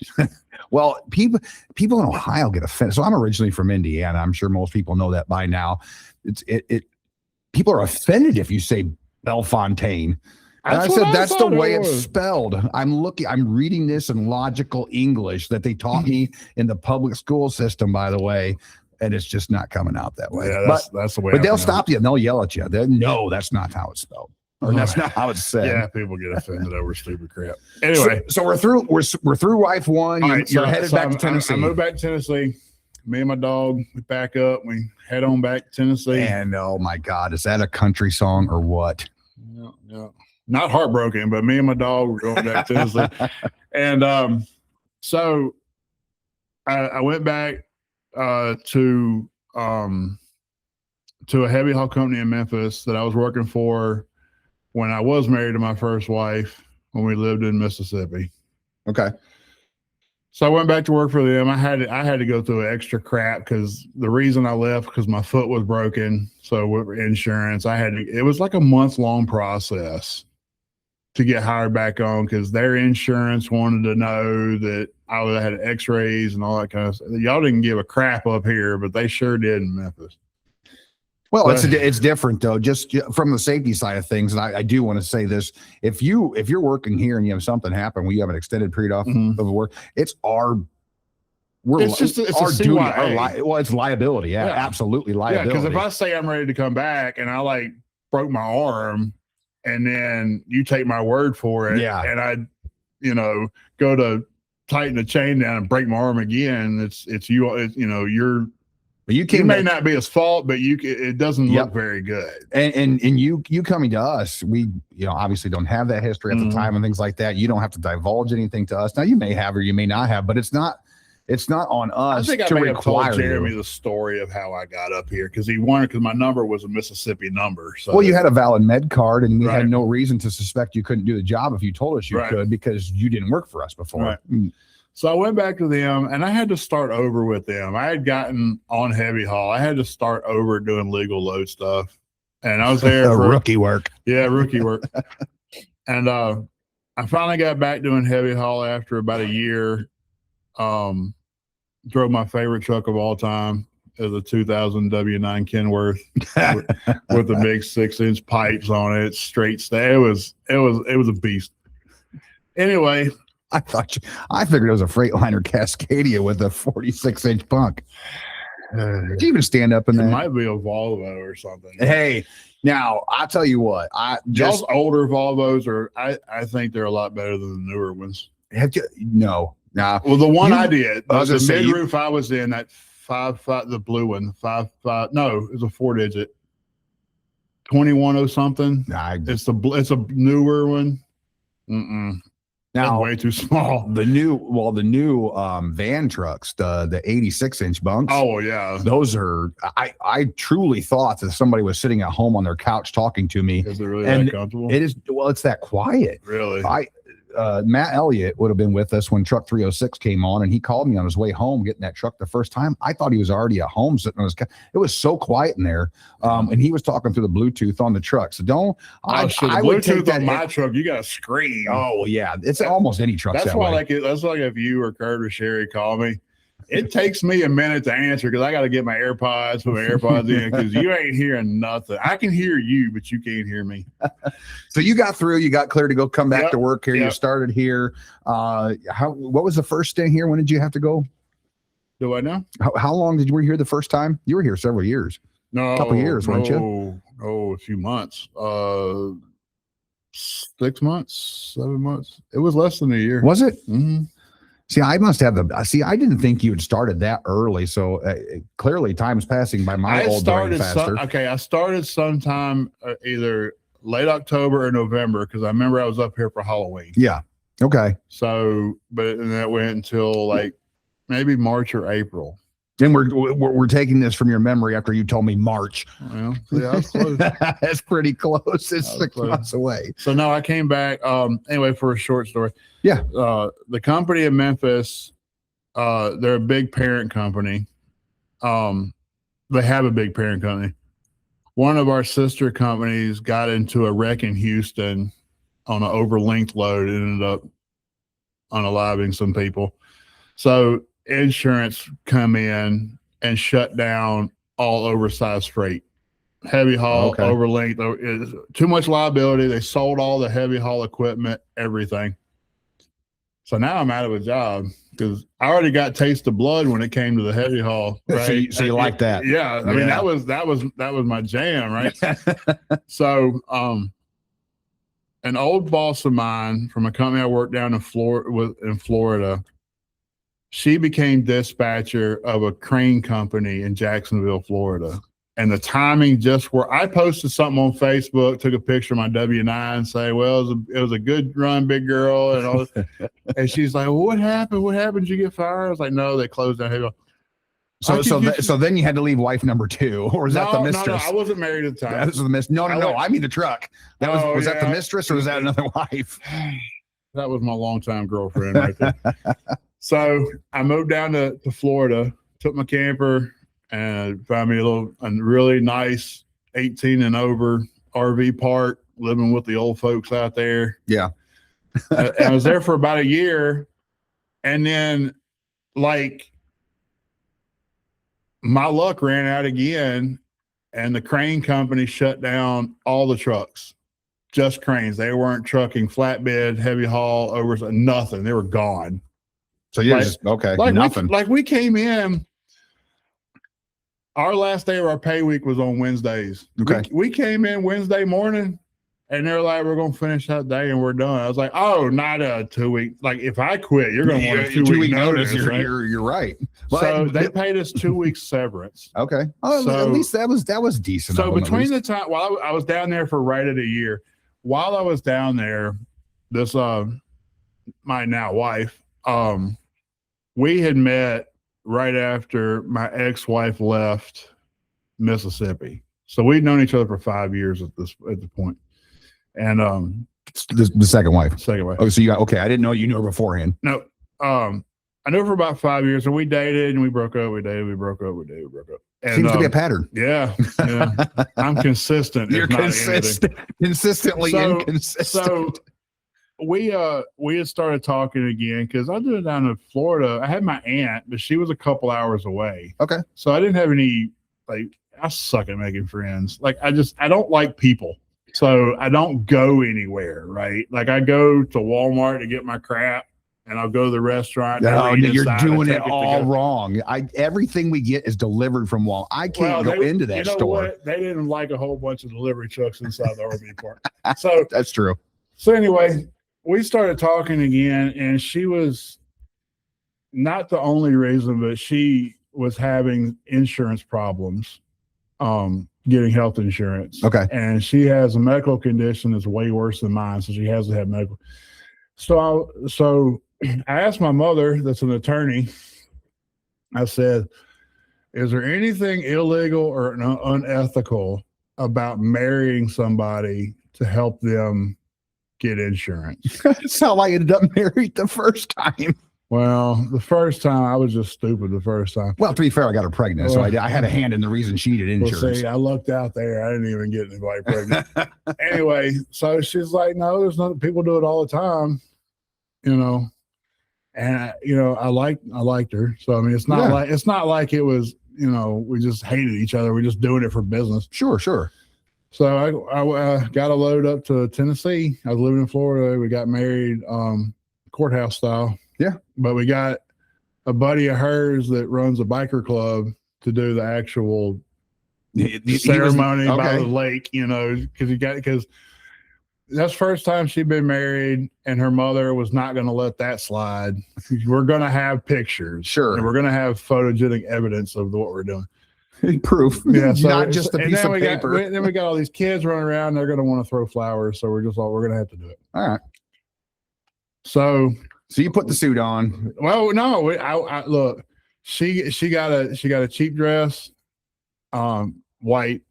Well, people in Ohio get offended. So I'm originally from Indiana. I'm sure most people know that by now. People are offended if you say Bellefontaine. And I said, that's the way it's spelled. I'm reading this in logical English that they taught me in the public school system, by the way. And it's just not coming out that way. Yeah, that's the way. But they'll stop you and they'll yell at you. No, that's not how it's spelled. Or that's not how it's said. Yeah, people get offended over stupid crap. Anyway, so we're through wife one. You're headed back to Tennessee. I moved back to Tennessee. Me and my dog, we pack up. We head on back to Tennessee. And oh my God, is that a country song or what? No. Not heartbroken, but me and my dog were going back to Tennessee. And so I went back to a heavy haul company in Memphis that I was working for when I was married to my first wife when we lived in Mississippi. Okay. So I went back to work for them. I had to go through extra crap because the reason I left because my foot was broken. So with insurance, it was like a month-long process to get hired back on because their insurance wanted to know that I had x-rays and all that kind of stuff. Y'all didn't give a crap up here, but they sure did in Memphis. Well, it's different though, just from the safety side of things. And I do want to say this: if you're working here and you have something happen where you have an extended period off of work, it's our duty. Well, it's liability. Yeah, absolutely liability. Yeah, because if I say I'm ready to come back and I like broke my arm, and then you take my word for it, and I, go to tighten the chain down and break my arm again, it's you're. You may not be his fault, but it doesn't look very good. And you coming to us, we obviously don't have that history at the time and things like that. You don't have to divulge anything to us. Now you may have or you may not have, but it's not on us. I think I may have told Jeremy the story of how I got up here because my number was a Mississippi number. So well, you had a valid med card and we had no reason to suspect you couldn't do the job if you told us you could because you didn't work for us before. Right. So I went back to them and I had to start over with them. I had gotten on heavy haul. I had to start over doing legal load stuff. And I was there for rookie work. Yeah, rookie work. And I finally got back doing heavy haul after about a year. Drove my favorite truck of all time as a 2000 W9 Kenworth with the big 6-inch pipes on it, straight stay. It was a beast. Anyway, I figured it was a Freightliner Cascadia with a 46-inch punk. Did you even stand up in that? It might be a Volvo or something. Hey, now I'll tell you what. Those older Volvos I think they're a lot better than the newer ones. No. Nah. Well, the one I did, the mid-roof I was in, that 5.5, the blue one, 5.5. No, it was a 4-digit. 21 something. It's a newer one. Now way too small. The new van trucks, the 86-inch bunks. Oh yeah, those are. I truly thought that somebody was sitting at home on their couch talking to me. Is it really that comfortable? It is. Well, it's that quiet. Really. Matt Elliott would have been with us when Truck 306 came on, and he called me on his way home getting that truck the first time. I thought he was already at home sitting on his couch. It was so quiet in there, and he was talking through the Bluetooth on the truck. So don't. I would take that on my truck. You got to scream. Oh yeah, it's almost any truck. That's why, that's like if you or Kurt or Sherry call me. It takes me a minute to answer because I got to get my AirPods, put my AirPods in because you ain't hearing nothing. I can hear you, but you can't hear me. So you got through, you got clear to go come back to work here. You started here. What was the first stint here? When did you have to go? Do I know? How long did you were here the first time? You were here several years. No, a couple of years, weren't you? Oh, a few months. 6 months, 7 months. It was less than a year. Was it? Mm-hmm. See, I must have I didn't think you had started that early. So clearly time's passing by my old brain faster. I started sometime either late October or November because I remember I was up here for Halloween. Yeah. Okay. So, and that went until like maybe March or April. And we're taking this from your memory after you told me March. Well, yeah, that's close. That's pretty close. It's 6 months away. So no, I came back. Anyway, for a short story. Yeah. The company in Memphis, they're a big parent company. They have a big parent company. One of our sister companies got into a wreck in Houston on an overlinked load. It ended up unaliving some people. So insurance come in and shut down all oversized freight, heavy haul, overlinked, too much liability. They sold all the heavy haul equipment, everything. So now I'm out of a job because I already got taste of blood when it came to the heavy haul. Right? So you like that? Yeah. I mean, that was my jam, right? So, an old boss of mine from a company I worked down in Florida, she became dispatcher of a crane company in Jacksonville, Florida. And the timing just where I posted something on Facebook, took a picture of my W-9 and say, well, it was a good run, big girl. And all this. And she's like, well, what happened? What happened? Did you get fired? I was like, no, they closed down heavy. So then you had to leave wife number 2, or was that the mistress? No, I wasn't married at the time. That was the mistress. No. I mean the truck. Was that the mistress, or was that another wife? That was my longtime girlfriend right there. So I moved down to Florida, took my camper, and found me a really nice 18 and over RV park, living with the old folks out there. Yeah. And I was there for about a year, and then my luck ran out again, and the crane company shut down all the trucks, just cranes. They weren't trucking flatbed, heavy haul, over nothing. They were gone. So you're just nothing. We came in. Our last day of our pay week was on Wednesdays. Okay. We came in Wednesday morning, and they're like, we're going to finish that day and we're done. I was like, oh, not a 2 week. Like, if I quit, you're going to want a 2 week notice. You're right. So they paid us 2 weeks severance. Okay. Oh, so, at least that was decent. So between the time, while I was down there for right at a year, while I was down there, this, my now wife, we had met right after my ex-wife left Mississippi. So we'd known each other for 5 years at the point. And the second wife. Oh, so I didn't know you knew her beforehand. No. I knew her for about 5 years, and we dated and we broke up. We dated, we broke up, we dated, we broke up. And, seems to be a pattern. Yeah. I'm consistent. You're consistent. Consistently inconsistent. So we had started talking again because I did it down in Florida. I had my aunt, but she was a couple hours away. Okay. So I didn't have any, I suck at making friends. I don't like people. So I don't go anywhere, right? I go to Walmart to get my crap, and I'll go to the restaurant. No, you're doing it all wrong. Everything we get is delivered from Walmart. I can't go into that store. What? They didn't like a whole bunch of delivery trucks inside the RV park. So that's true. So anyway, we started talking again, and she was not the only reason, but she was having insurance problems, getting health insurance. Okay. And she has a medical condition that's way worse than mine, so she has to have medical. So I asked my mother, that's an attorney, I said, is there anything illegal or unethical about marrying somebody to help them get insurance? That's how I ended up married the first time. Well, the first time I was just stupid the first time. Well, to be fair, I got her pregnant, so I had a hand in the reason she needed insurance. Well, see, I looked out there. I didn't even get anybody pregnant. Anyway, so she's like, no, there's nothing. People do it all the time, And I liked her. So I mean, it's not like it was, we just hated each other. We're just doing it for business. Sure. So I got a load up to Tennessee. I was living in Florida. We got married, courthouse style. Yeah. But we got a buddy of hers that runs a biker club to do the actual ceremony by the lake, because that's the first time she'd been married, and her mother was not going to let that slide. We're going to have pictures. Sure. And we're going to have photogenic evidence of what we're doing. Proof. Yeah. So not just a piece of paper. Then we got all these kids running around. They're going to want to throw flowers. So we're going to have to do it. All right. So you put the suit on. Well, no, I look, she got a cheap dress, white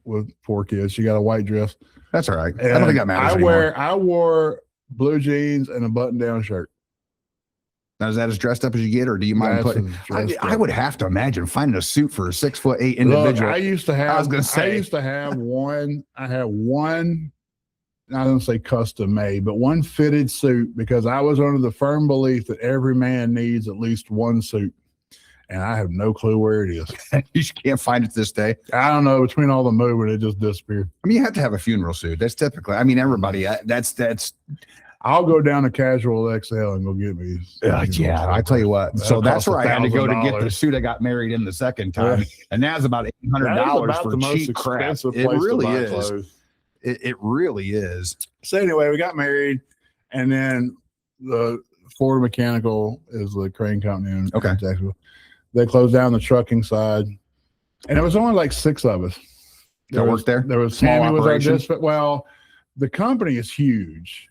with 4 kids. She got a white dress. That's all right. And I don't think that matters anymore. I wore blue jeans and a button-down shirt. Now, is that as dressed up as you get, or do you mind putting? I would have to imagine finding a suit for a 6'8" individual. Look, I used to have. I was going to say. I used to have one. I had one. I don't say custom made, but one fitted suit because I was under the firm belief that every man needs at least one suit, and I have no clue where it is. You can't find it this day. I don't know. Between all the movement, it just disappeared. I mean, you have to have a funeral suit. That's typically. I mean, everybody. That's. I'll go down to Casual XL and go get me. Yeah, I tell you what. So that's where I had to go to get the suit I got married in the second time, and that's about $800 for cheap crap. It really is. It really is. So anyway, we got married, and then the Ford Mechanical is the crane company in Jacksonville. They closed down the trucking side, and it was only like 6 of us that worked there. There was small operations. Well, the company is huge.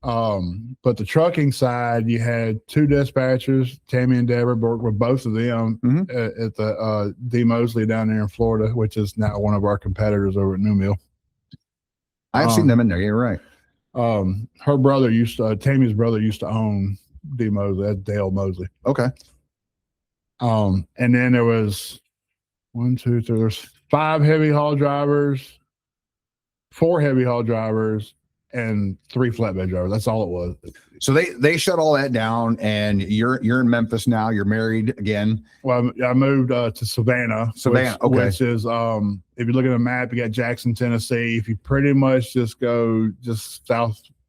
But the trucking side, you had 2 dispatchers, Tammy and Deborah, worked with both of them at the D. Mosley down there in Florida, which is now one of our competitors over at New Mill. I've seen them in there. You're right. Her brother Tammy's brother used to own D. Mosley. That's Dale Mosley. Okay. And then there was 5 heavy haul drivers, 4 heavy haul drivers, and 3 flatbed drivers. That's all it was. So they shut all that down, and you're in Memphis now. You're married again. Well, I moved to Savannah. Which is if you look at a map, you got Jackson, Tennessee. If you pretty much just go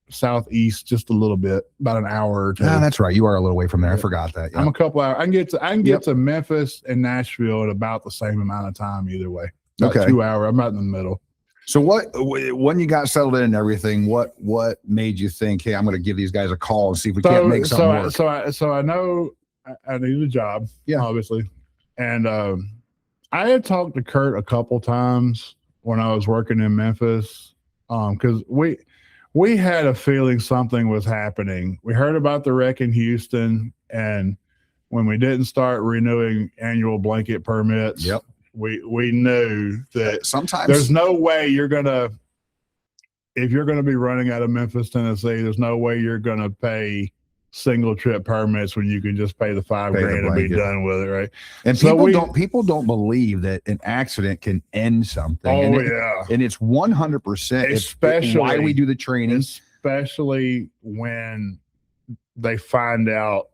southeast just a little bit, about an hour or 2. Ah, that's right. You are a little way from there. I forgot that. Yeah. I'm a couple hours. I can get to Memphis and Nashville in about the same amount of time either way. About 2 hours. I'm right in the middle. So when you got settled in and everything, what made you think, hey, I'm going to give these guys a call and see if we can't make something work? So I know I needed a job, obviously. And I had talked to Kurt a couple times when I was working in Memphis because we had a feeling something was happening. We heard about the wreck in Houston, and when we didn't start renewing annual blanket permits, we knew that sometimes there's no way if you're gonna be running out of Memphis, Tennessee, there's no way you're gonna pay single trip permits when you can just pay the $5,000 and be done with it, right? And people don't believe that an accident can end something. And it's 100%. Especially why we do the training, especially when they find out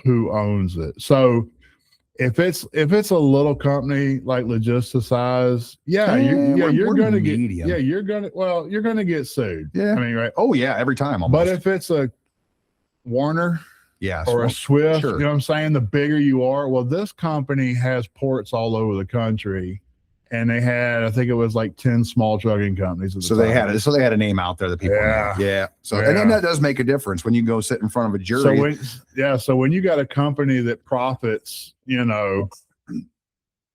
who owns it. So if it's a little company like Logisticize, you're gonna get sued. Yeah, I mean, right? Oh yeah, every time. Almost. But if it's a Warner, or a Swift, you know what I'm saying? The bigger you are, well, this company has ports all over the country, and they had, I think it was like 10 small trucking companies. They had a name out there that people knew. Yeah. So and then that does make a difference when you go sit in front of a jury. So when you got a company that profits, a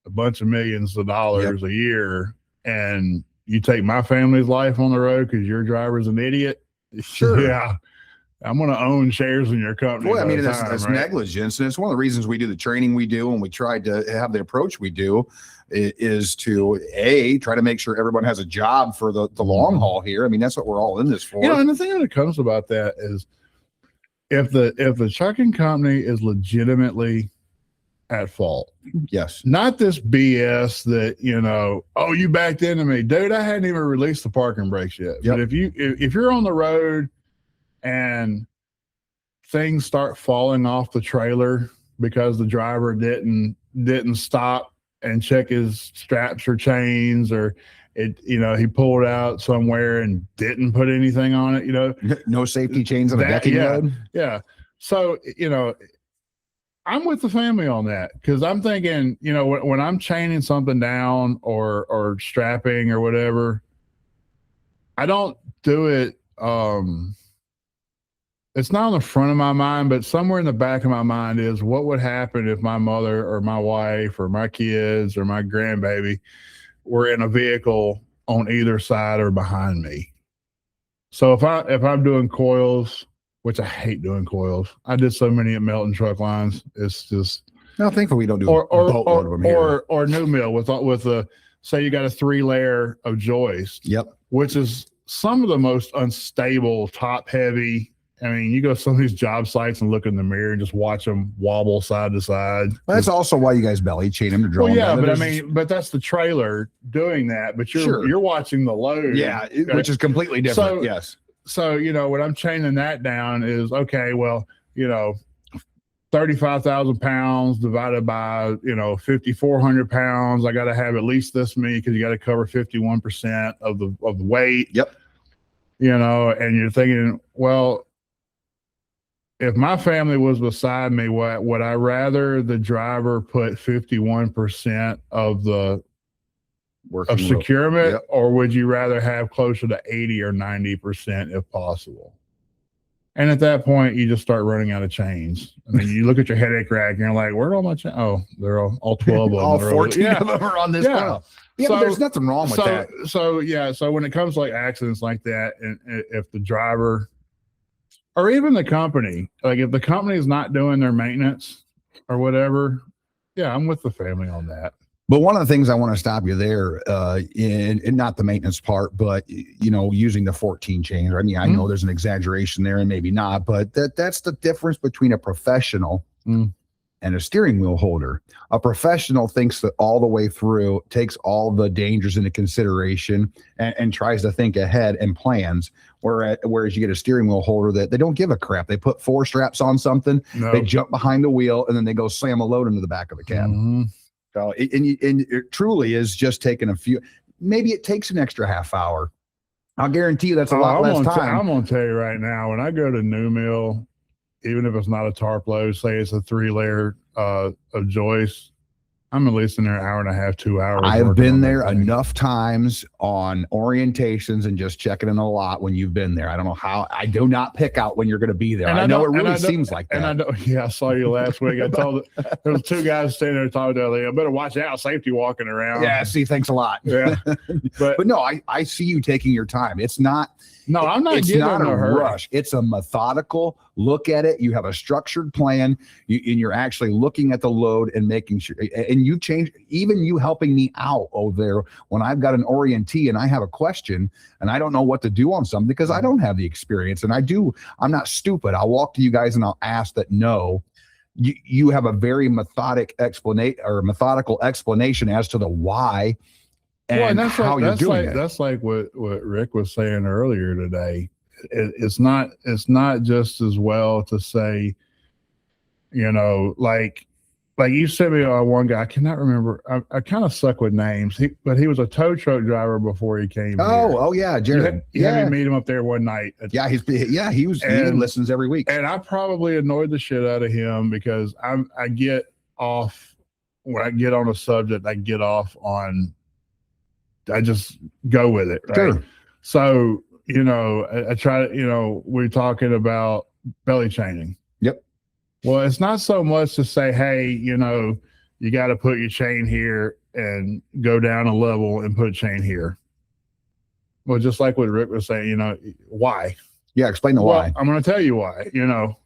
bunch of millions of dollars a year, and you take my family's life on the road because your driver's an idiot. Sure. Yeah. I'm going to own shares in your company. Well, I mean, that's negligence. And it's one of the reasons we do the training we do, and we tried to have the approach we do is to try to make sure everyone has a job for the long haul here. I mean, that's what we're all in this for. And the thing that comes about that is if the trucking company is legitimately at fault. Yes. Not this BS that, you backed into me. Dude, I hadn't even released the parking brakes yet. But if you're on the road and things start falling off the trailer because the driver didn't stop and check his straps or chains, or he pulled out somewhere and didn't put anything on it, no safety chains on a decking load. Yeah. So, I'm with the family on that, because I'm thinking, when I'm chaining something down or strapping or whatever, I don't do it. It's not on the front of my mind, but somewhere in the back of my mind is what would happen if my mother or my wife or my kids or my grandbaby were in a vehicle on either side or behind me. So if I'm doing coils which I hate doing coils. I did so many at Melton Truck Lines. It's just No, thankfully we don't do or boatload of them here. or new mill with a say you got a 3-layer of joist. Yep. Which is some of the most unstable, top heavy. I mean, you go to some of these job sites and look in the mirror and just watch them wobble side to side. Well, that's also why you guys belly chain them to draw. Well, yeah, them. but I mean, but that's the trailer doing that. But you're watching the load. Yeah, okay? Which is completely different. So, yes. So when I'm chaining that down is okay. Well, 35,000 pounds divided by 5,400 pounds. I got to have at least this many because you got to cover 51% of the weight. Yep. And you're thinking, well, if my family was beside me, would I rather the driver put 51% of the securement, or would you rather have closer to 80 or 90% if possible? And at that point, you just start running out of chains. I mean, you look at your headache rack and you're like, where are all my chains? Oh, they're all 12 of them. All 14 of them are on this. Yeah. Yeah, but there's nothing wrong with that. So when it comes to like accidents like that, and if the driver or even the company, like if the company is not doing their maintenance or whatever, yeah, I'm with the family on that. But one of the things I want to stop you there, in not the maintenance part, but using the 14 chains. I mean, I know there's an exaggeration there, and maybe not, but that's the difference between a professional and a steering wheel holder. A professional thinks that all the way through, takes all the dangers into consideration, and tries to think ahead and plans. Whereas you get a steering whel holder that they don't give a crap. They put 4 straps on something, they jump behind the wheel, and then they go slam a load into the back of the cab. So, and it truly is just taking a few. Maybe it takes an extra half hour. I'll guarantee you that's a lot less time. I'm going to tell you right now, when I go to new mill, even if it's not a tarp load, say it's a 3-layer of joist, I'm at least in there an hour and a half, 2 hours. I've been there enough times on orientations and just checking in a lot when you've been there. I don't know how. I do not pick out when you're going to be there. I know it really seems like that. And I saw you last week. I told there was 2 guys standing there talking to you. I better watch out, safety walking around. Yeah, see, thanks a lot. Yeah, but no, I see you taking your time. It's not. No, I'm not. It's not a rush. It's a methodical look at it. You have a structured plan, and you're actually looking at the load and making sure. And you change. Even you helping me out over there when I've got an orientee and I have a question and I don't know what to do on something because I don't have the experience. And I'm not stupid. I'll walk to you guys and I'll ask that. No, you have a very methodical explanation as to the why. And that's how you're doing it. That's like what Rick was saying earlier today. It's not just as well to say, like you sent me one guy. I cannot remember. I kind of suck with names. But he was a tow truck driver before he came. Oh yeah, Jared. You had me meet him up there one night. He listens every week. And I probably annoyed the shit out of him because I get off when I get on a subject. I get off on. I just go with it. Right. Sure. So, I try to, we're talking about belly chaining. Yep. Well, it's not so much to say, hey, you got to put your chain here and go down a level and put a chain here. Well, just like what Rick was saying, why? Yeah. Explain the why. I'm going to tell you why,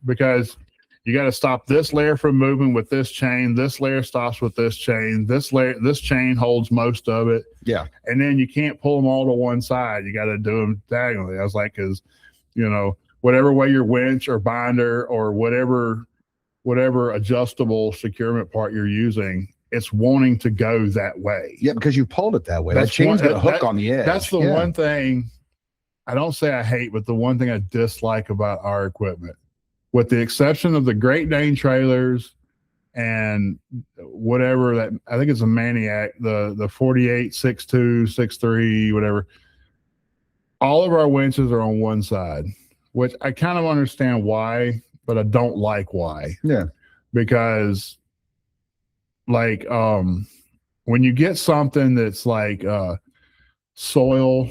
because you got to stop this layer from moving with this chain. This layer stops with this chain. This chain holds most of it. Yeah. And then you can't pull them all to one side. You got to do them diagonally. I was like, because, whatever way your winch or binder or whatever adjustable securement part you're using, it's wanting to go that way. Yeah, because you pulled it that way. That chain's got a hook on the edge. That's the one thing I don't say I hate, but the one thing I dislike about our equipment. With the exception of the Great Dane trailers and whatever that, I think it's a Maniac, the 48, 6'2", 6'3", whatever. All of our winches are on one side, which I kind of understand why, but I don't like why. Yeah. Because like when you get something that's like soil,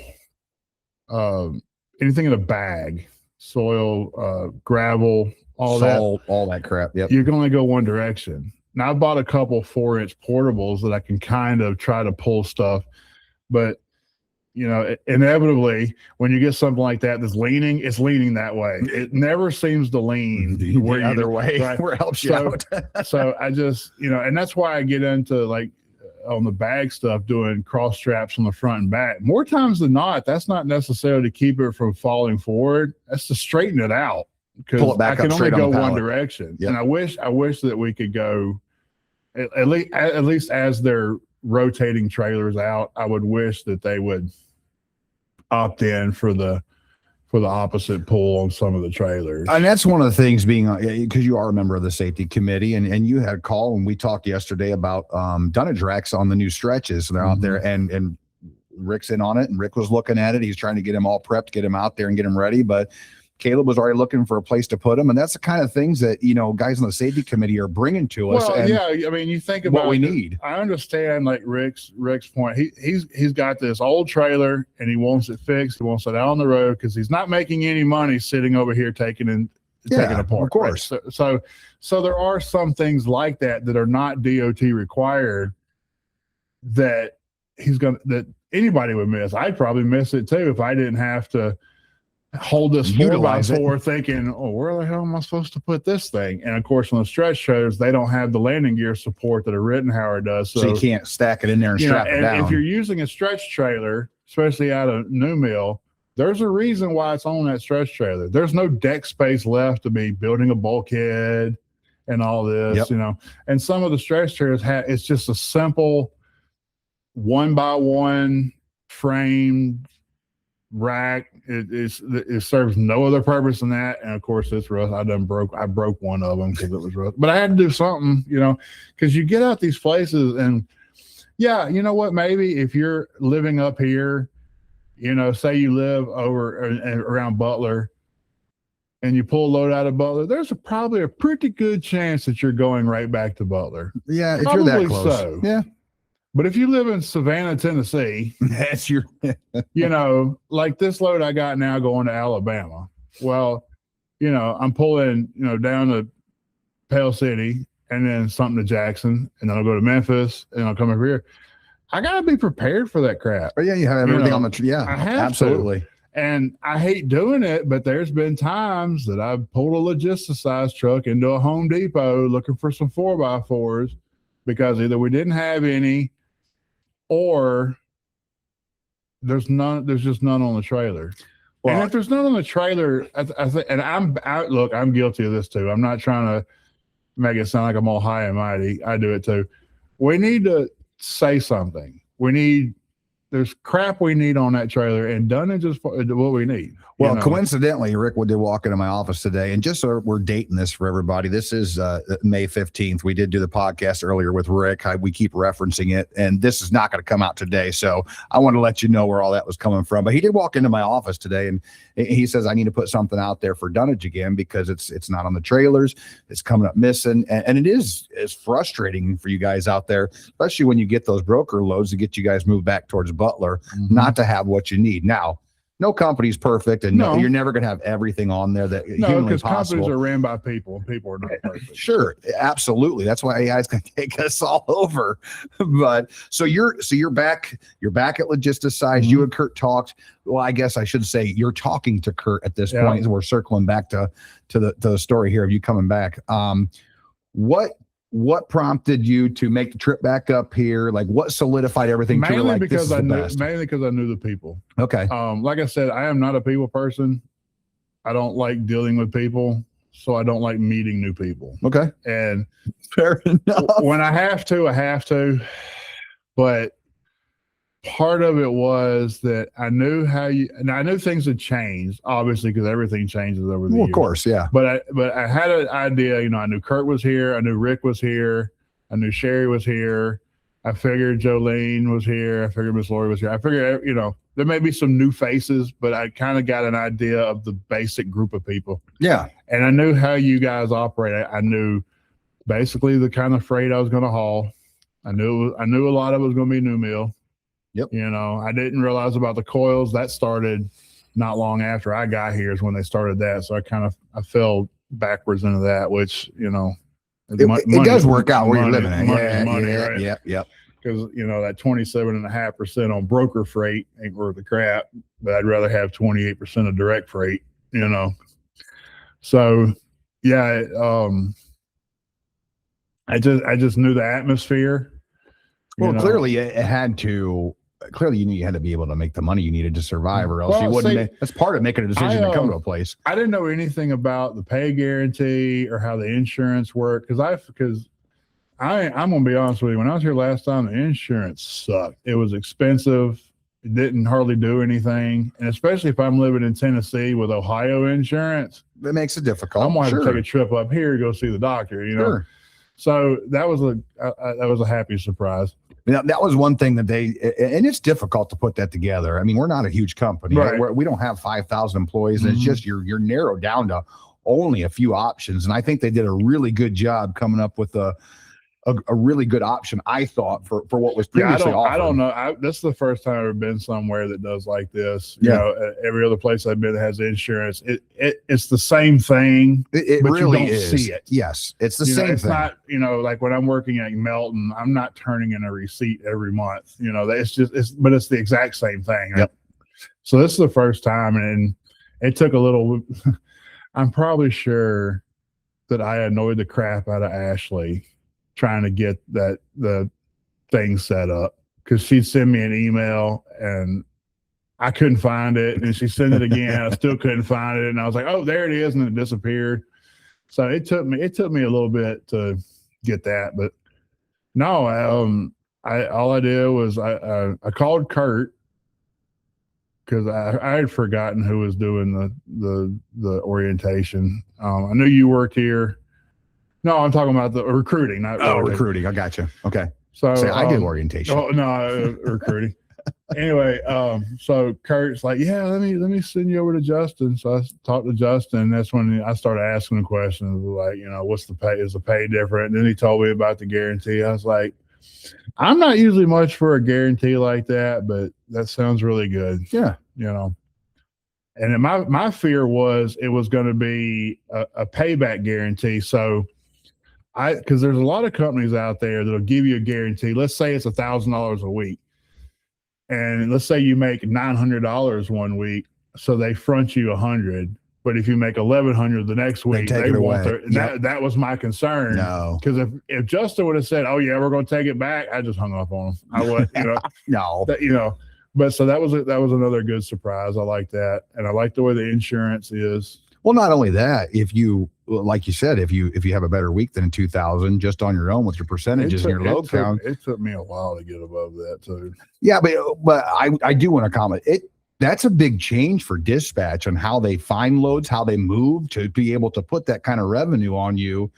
anything in a bag, soil, gravel, all that crap. Yep. You can only go one direction. Now I bought a couple 4-inch portables that I can kind of try to pull stuff, but inevitably, when you get something like that that's leaning, it's leaning that way. It never seems to lean the other way, right? Where it helps you out. So I just, and that's why I get into like on the bag stuff, doing cross straps on the front and back. More times than not, that's not necessarily to keep it from falling forward. That's to straighten it out, because I can only go one direction. Yep. And I wish that we could go at least as they're rotating trailers out. I would wish that they would opt in for the opposite pull on some of the trailers. And that's one of the things, being because you are a member of the safety committee, and you had a call, and we talked yesterday about dunnage racks on the new stretches. They're out there, and Rick's in on it, and Rick was looking at it. He's trying to get him all prepped, get him out there and get him ready, but Caleb was already looking for a place to put them. And that's the kind of things that, guys on the safety committee are bringing to us. Well, and yeah. I mean, you think about what we need. I understand like Rick's point. He's got this old trailer and he wants it fixed. He wants it out on the road because he's not making any money sitting over here taking it apart. Of course. Right? So there are some things like that are not DOT required that that anybody would miss. I'd probably miss it too if I didn't have to hold this 4x4 thinking, oh, where the hell am I supposed to put this thing? And of course, on the stretch trailers, they don't have the landing gear support that a Rittenhauer does. So you can't stack it in there and strap it down. If you're using a stretch trailer, especially out of new mill, there's a reason why it's on that stretch trailer. There's no deck space left to be building a bulkhead and all this, and some of the stretch trailers it's just a simple 1x1 framed rack. It serves no other purpose than that, and of course it's rust. I broke one of them because it was rust, but I had to do something, because you get out these places, and what, maybe if you're living up here, say you live over around Butler and you pull a load out of Butler, there's probably a pretty good chance that you're going right back to Butler. Yeah, if you're that close. So. Yeah. But if you live in Savannah, Tennessee, that's your, like this load I got now going to Alabama. Well, I'm pulling, down to Pale City and then something to Jackson, and then I'll go to Memphis and I'll come over here. I got to be prepared for that crap. Oh, yeah, you have everything on the, I have absolutely. To. And I hate doing it, but there's been times that I've pulled a Logisticize truck into a Home Depot looking for some 4x4s because either we didn't have any, or there's just none on the trailer. Well, and if there's none on the trailer, I think, and I'm guilty of this too. I'm not trying to make it sound like I'm all high and mighty. I do it too. We need to say something. There's crap we need on that trailer, and dunnage is what we need. Well, coincidentally, Rick did walk into my office today, and just so we're dating this for everybody, this is May 15th. We did do the podcast earlier with Rick. We keep referencing it, and this is not going to come out today. So I want to let you know where all that was coming from. But he did walk into my office today, and he says, I need to put something out there for dunnage again because it's not on the trailers. It's coming up missing. And it is frustrating for you guys out there, especially when you get those broker loads to get you guys moved back towards Butler, not to have what you need. Now, no company's perfect, and no, you're never going to have everything on there that humanly possible. Because companies are ran by people, and people are not perfect. Sure, absolutely. That's why AI is going to take us all over. But so you're back. You're back at Logisticize. You and Kurt talked. Well, I guess I should say you're talking to Kurt at this point. We're circling back to the story here of you coming back. What prompted you to make the trip back up here? Like, what solidified everything? Mainly because I knew the people. Okay. Like I said, I am not a people person. I don't like dealing with people, so I don't like meeting new people. Okay. And fair enough. When I have to. But part of it was that I knew I knew things had changed, obviously, because everything changes over the years. Of course, yeah. But I had an idea, I knew Kurt was here, I knew Rick was here, I knew Sherry was here, I figured Jolene was here, I figured Miss Lori was here. I figured, there may be some new faces, but I kind of got an idea of the basic group of people. Yeah. And I knew how you guys operate. I knew basically the kind of freight I was going to haul. I knew a lot of it was going to be new mill. Yep. I didn't realize about the coils. That started not long after I got here is when they started that. So I fell backwards into that, which, it does work out where you're living at. Money, right? Yep. because that 27.5% on broker freight ain't worth the crap, but I'd rather have 28% of direct freight. So yeah, I just knew the atmosphere. Well, clearly you knew you had to be able to make the money you needed to survive, or else you wouldn't. That's part of making a decision to come to a place. I didn't know anything about the pay guarantee or how the insurance worked because I'm gonna be honest with you. When I was here last time, the insurance sucked. It was expensive. It didn't hardly do anything, and especially if I'm living in Tennessee with Ohio insurance, that makes it difficult. I'm gonna have to take a trip up here to go see the doctor. Sure. So that was a happy surprise. Now, that was one thing that and it's difficult to put that together. I mean, we're not a huge company. Right. We don't have 5,000 employees, and it's just you're narrowed down to only a few options. And I think they did a really good job coming up with a really good option, I thought, for what was previously offered. I don't know. This is the first time I've ever been somewhere that does like this. Every other place I've been that has insurance, it's the same thing. It but really you don't is. see it. Yes, it's the same it's thing. Not, like when I'm working at Melton, I'm not turning in a receipt every month. But it's the exact same thing. Yep. So this is the first time, and it took a little. I'm probably sure that I annoyed the crap out of Ashley trying to get the thing set up, because she'd send me an email and I couldn't find it, and she sent it again. I still couldn't find it, and I was like, "Oh, there it is," and it disappeared. So it took me a little bit to get that, but no, all I did was I called Kurt, because I had forgotten who was doing the orientation. I knew you worked here. No, I'm talking about the recruiting, not recruiting. I got you. Okay. So I do orientation. Oh no, recruiting. Anyway, so Kurt's like, yeah, let me send you over to Justin. So I talked to Justin. That's when I started asking the questions like, what's the pay? Is the pay different? And then he told me about the guarantee. I was like, I'm not usually much for a guarantee like that, but that sounds really good. Yeah. And then my fear was it was going to be a payback guarantee. So because there's a lot of companies out there that'll give you a guarantee. Let's say it's $1,000 a week, and let's say you make $900 one week, so they front you $100. But if you make $1,100 the next week, they take it away. That was my concern. No, because if Justin would have said, "Oh yeah, we're going to take it back," I just hung up on him. I would, no, But so that was another good surprise. I like that, and I like the way the insurance is. Well, not only that, if you, like you said, if you have a better week than in 2000, just on your own with your percentages and your load count, it took me a while to get above that too. Yeah, but I do want to comment. That's a big change for dispatch on how they find loads, how they move to be able to put that kind of revenue on you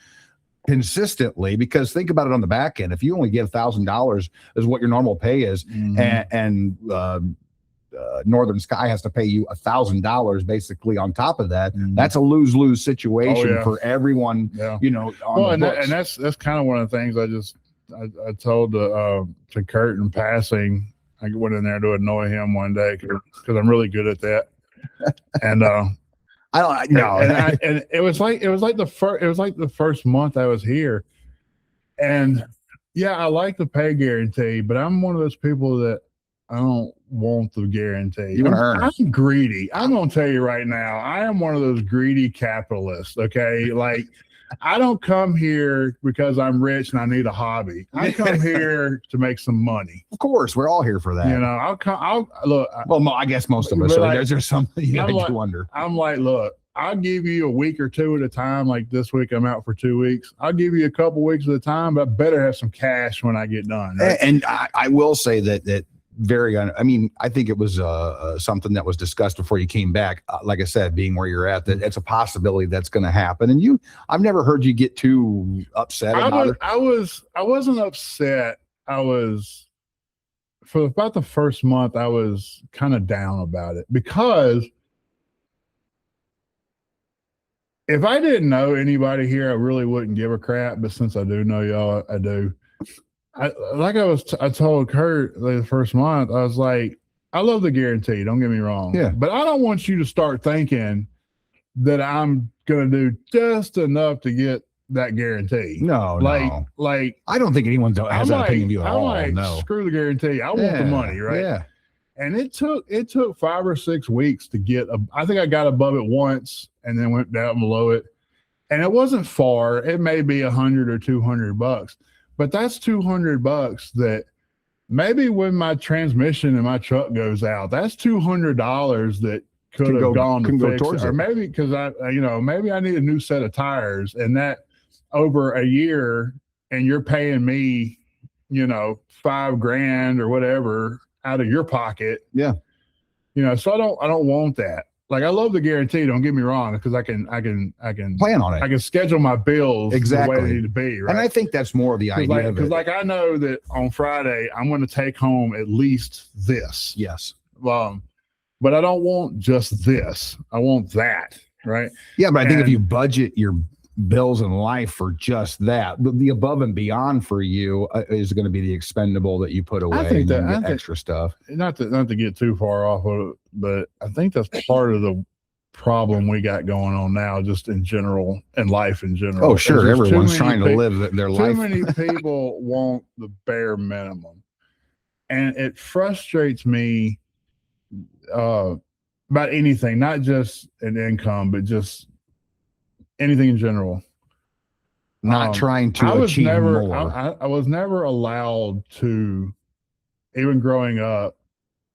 consistently. Because think about it on the back end. If you only get $1,000 is what your normal pay is, and Northern Sky has to pay you $1,000 basally on top of that. That's a lose-lose situation for everyone. Yeah. And that's kind of one of the things I told to Kurt in passing. I went in there to annoy him one day because I'm really good at that. And I don't know. And it was like the first month I was here, and yeah, I like the pay guarantee, but I'm one of those people that I don't want the guarantee. I'm greedy. I'm going to tell you right now, I am one of those greedy capitalists. Okay. Like, I don't come here because I'm rich and I need a hobby. I come here to make some money. Of course, we're all here for that. I'll look. Well, I guess most of us. There's something you do wonder. I'm like, look, I'll give you a week or two at a time. Like this week, I'm out for 2 weeks. I'll give you a couple weeks at a time, but I better have some cash when I get done. Right? And I will say that I think it was something that was discussed before you came back. Like I said, being where you're at, that it's a possibility that's going to happen. And I've never heard you get too upset about it. I wasn't upset. For about the first month, I was kind of down about it, because if I didn't know anybody here, I really wouldn't give a crap. But since I do know y'all, I do. I told Kurt the first month, I was like, I love the guarantee. Don't get me wrong. Yeah. But I don't want you to start thinking that I'm going to do just enough to get that guarantee. No, like I don't think anyone has that opinion of you at I'm all. like, No. screw the guarantee. I want the money, right? Yeah. And it took 5 or 6 weeks to get I think I got above it once and then went down below it. And it wasn't far. It may be $100 or $200, but that's $200 that maybe when my transmission in my truck goes out, that's $200 that could have gone to fix it. Or maybe because maybe I need a new set of tires, and that over a year, and you're paying me, $5,000 or whatever out of your pocket. Yeah. So I don't want that. Like, I love the guarantee, don't get me wrong, because I can plan on it. I can schedule my bills exactly the way they need to be, right? And I think that's more of the idea. Because I know that on Friday I'm going to take home at least this. Yes. But I don't want just this. I want that, right? Yeah, but I think if you budget your bills in life for just that, the above and beyond for you is going to be the expendable that you put away. I think extra stuff. Not to get too far off of it, but I think that's part of the problem we got going on now, just in general, in life in general. Oh, sure, everyone's trying to live their life. Too many people want the bare minimum, and it frustrates me about anything, not just an income, but just anything in general. Not trying to achieve more. I was never allowed to, even growing up,